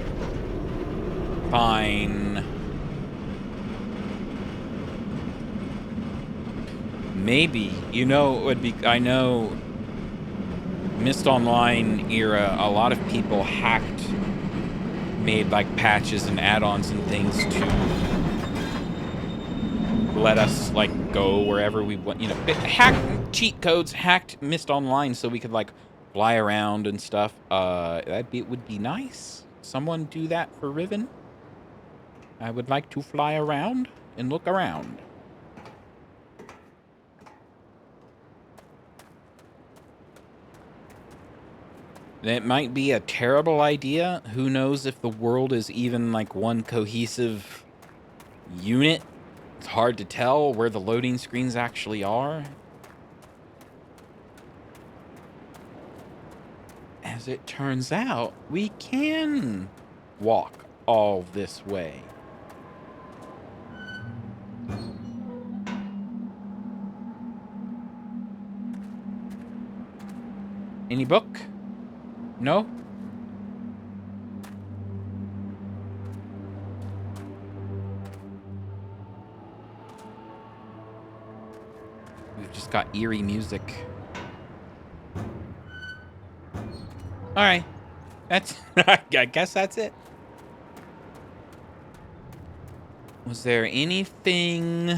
fine. Maybe, you know, it would be. I know Mist Online era, a lot of people hacked, made like patches and add-ons and things to let us like go wherever we want, you know, hacked cheat codes, hacked Mist Online so we could like fly around and stuff. It would be nice. Someone do that for Riven. I would like to fly around and look around. It might be a terrible idea. Who knows if the world is even like one cohesive unit. It's hard to tell where the loading screens actually are. As it turns out, we can walk all this way. Any book? No? We've just got eerie music. Alright. That's... I guess that's it. Was there anything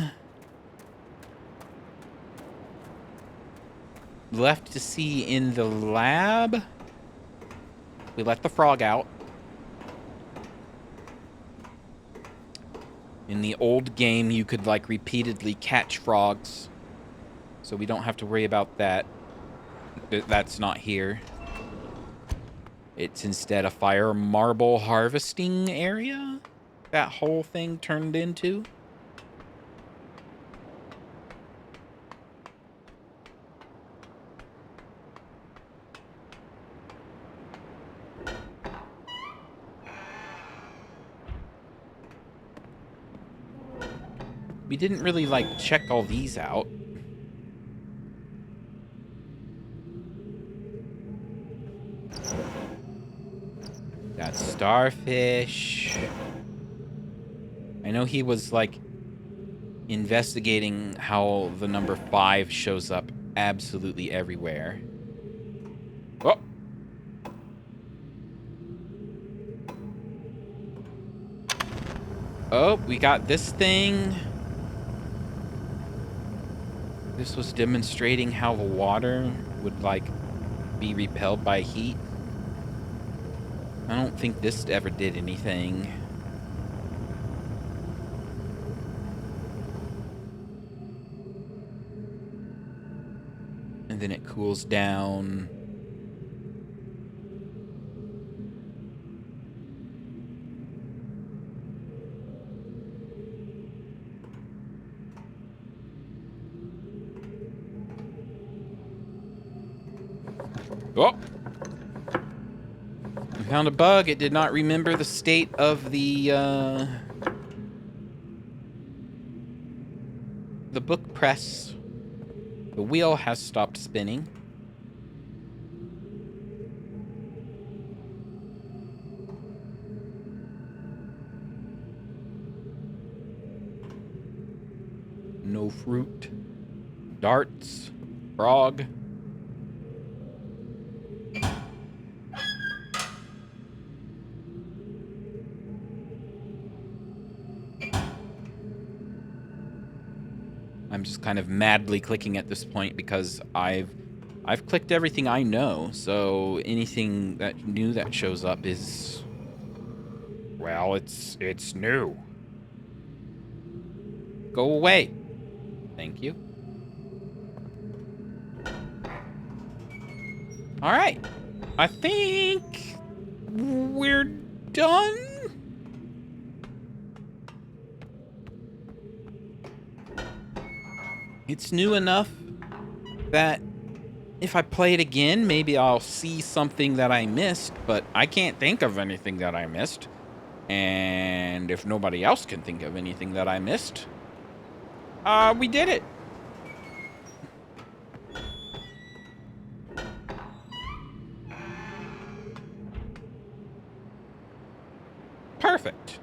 left to see in the lab? We let the frog out. In the old game, you could, like, repeatedly catch frogs. So we don't have to worry about that. That's not here. It's instead a fire marble harvesting area that whole thing turned into. We didn't really, like, check all these out. Got starfish. I know he was, like, investigating how the number 5 shows up absolutely everywhere. Oh! Oh, we got this thing. This was demonstrating how the water would, like, be repelled by heat. I don't think this ever did anything. And then it cools down. Oh! We found a bug. It did not remember the state of the book press. The wheel has stopped spinning. No fruit. Darts. Frog. I'm just kind of madly clicking at this point because I've clicked everything I know, so anything that new that shows up is, well, it's new. Go away. Thank you. All right. I think we're done. It's new enough that if I play it again, maybe I'll see something that I missed, but I can't think of anything that I missed. And if nobody else can think of anything that I missed, we did it. Perfect.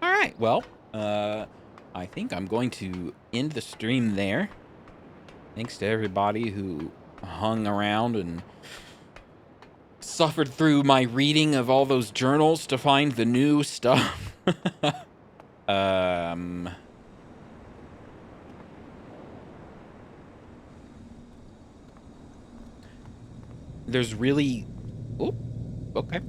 All right, well, I think I'm going to end the stream there. Thanks to everybody who hung around and suffered through my reading of all those journals to find the new stuff. There's really... Oh, okay.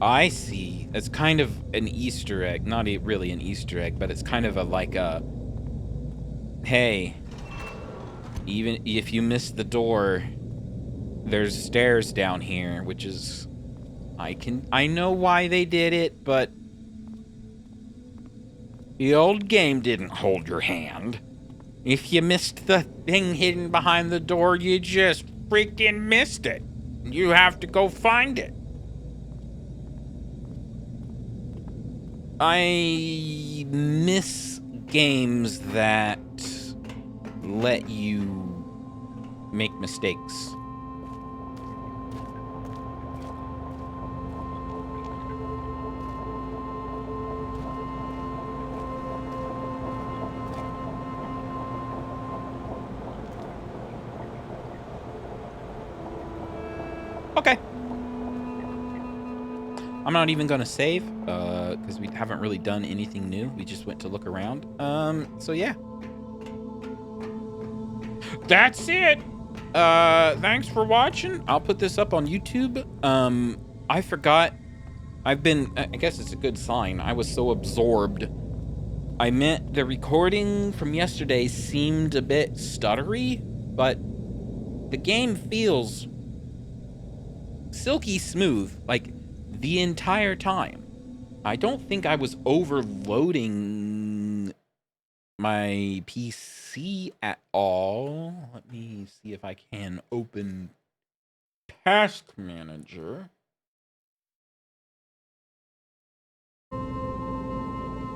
I see. It's kind of an Easter egg. Not really an Easter egg, but it's kind of like a... Hey, even if you missed the door, there's stairs down here, which is... I know why they did it, but... The old game didn't hold your hand. If you missed the thing hidden behind the door, you just freaking missed it. You have to go find it. I miss games that let you make mistakes. Okay. I'm not even gonna save, because we haven't really done anything new. We just went to look around. So yeah. That's it! Thanks for watching. I'll put this up on YouTube. I forgot. I guess it's a good sign. I was so absorbed. I meant the recording from yesterday seemed a bit stuttery, but the game feels silky smooth, like, the entire time. I don't think I was overloading my PC at all. Let me see if I can open Task Manager.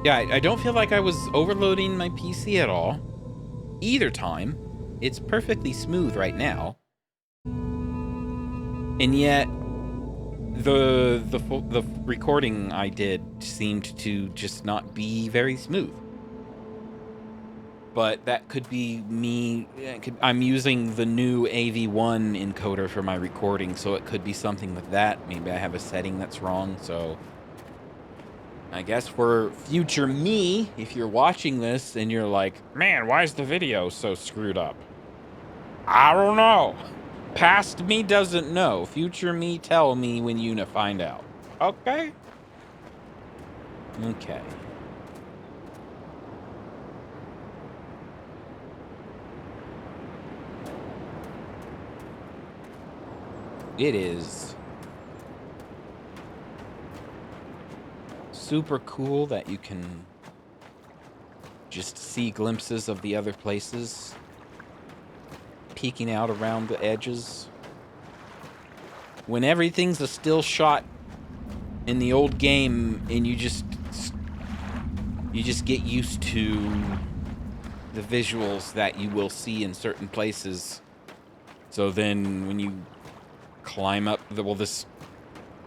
Yeah, I don't feel like I was overloading my PC at all. Either time. It's perfectly smooth right now. And yet, the recording I did seemed to just not be very smooth. But that could be me. I'm using the new AV1 encoder for my recording, so it could be something with that. Maybe I have a setting that's wrong, so... I guess for future me, if you're watching this and you're like, man, why is the video so screwed up? I don't know. Past me doesn't know. Future me, tell me when you find out. Okay? Okay. it is super cool that you can just see glimpses of the other places peeking out around the edges. When everything's a still shot in the old game and you just get used to the visuals that you will see in certain places. So then when you climb up this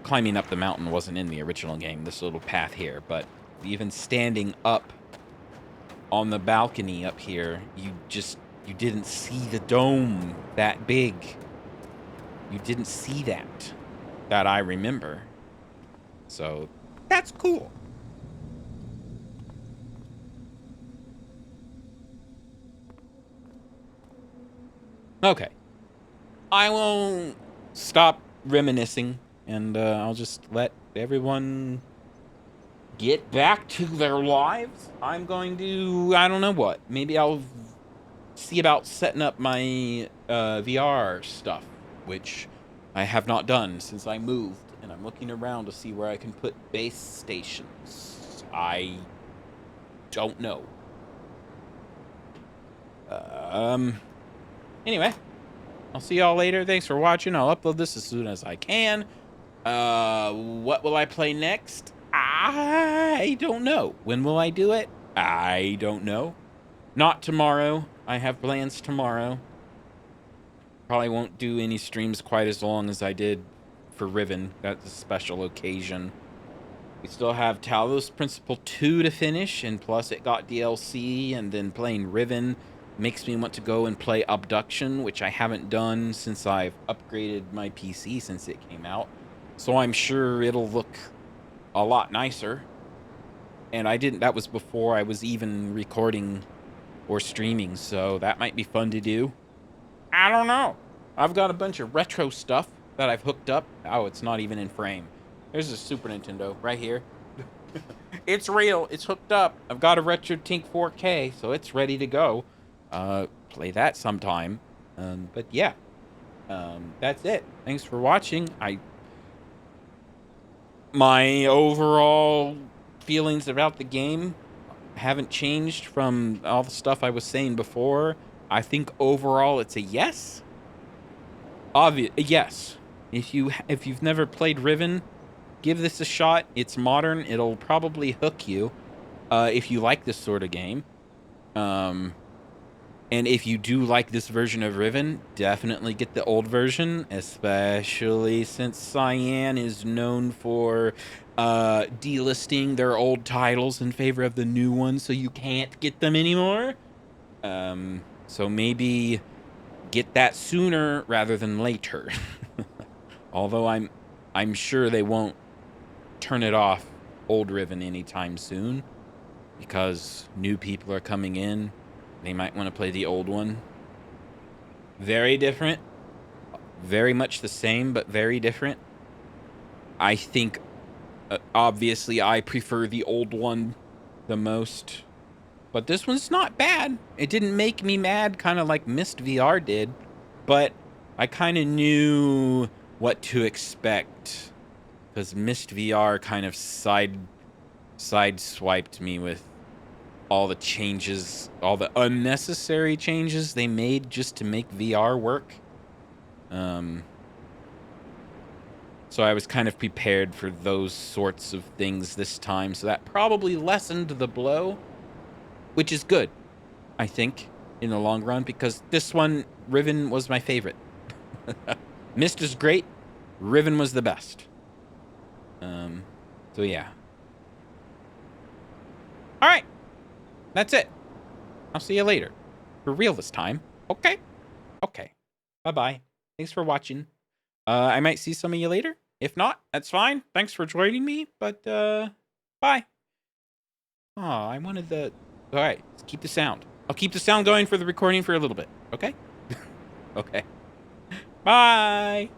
climbing up the mountain wasn't in the original game, this little path here, but even standing up on the balcony up here, you didn't see the dome that big. You didn't see that I remember. So that's cool. Okay. I won't stop reminiscing, and I'll just let everyone get back to their lives. I'm going to, I don't know what. Maybe I'll see about setting up my VR stuff, which I have not done since I moved, and I'm looking around to see where I can put base stations. I don't know. Anyway, I'll see y'all later. Thanks for watching. I'll upload this as soon as I can. What will I play next? I don't know. When will I do it? I don't know. Not tomorrow. I have plans tomorrow. Probably won't do any streams quite as long as I did for Riven. That's a special occasion. We still have Talos Principle 2 to finish, and plus it got DLC, and then playing Riven makes me want to go and play Abduction, which I haven't done since I've upgraded my PC since it came out. So I'm sure it'll look a lot nicer. And that was before I was even recording or streaming, so that might be fun to do. I don't know. I've got a bunch of retro stuff that I've hooked up. Oh, it's not even in frame. There's a Super Nintendo right here. It's real. It's hooked up. I've got a RetroTink 4K, so it's ready to go. Play that sometime. But yeah, that's it. Thanks for watching. My overall feelings about the game haven't changed from all the stuff I was saying before. I think overall it's a yes. Yes. If you've never played Riven, give this a shot. It's modern. It'll probably hook you if you like this sort of game. And if you do like this version of Riven, definitely get the old version, especially since Cyan is known for delisting their old titles in favor of the new ones, so you can't get them anymore. So maybe get that sooner rather than later. Although I'm sure they won't turn it off old Riven anytime soon, because new people are coming in. They might want to play the old one. Very different. Very much the same, but very different. I think, obviously, I prefer the old one the most. But this one's not bad. It didn't make me mad, kind of like Myst VR did. But I kind of knew what to expect, because Myst VR kind of sideswiped me with all the changes, all the unnecessary changes they made just to make VR work. So I was kind of prepared for those sorts of things this time, so that probably lessened the blow, which is good, I think, in the long run, because this one, Riven, was my favorite. Myst is great. Riven was the best. So yeah. All right. That's it. I'll see you later. For real this time. Okay? Okay. Bye-bye. Thanks for watching. I might see some of you later. If not, that's fine. Thanks for joining me, but, bye. Oh, I wanted the... All right, let's keep the sound. I'll keep the sound going for the recording for a little bit, okay? Okay. Bye!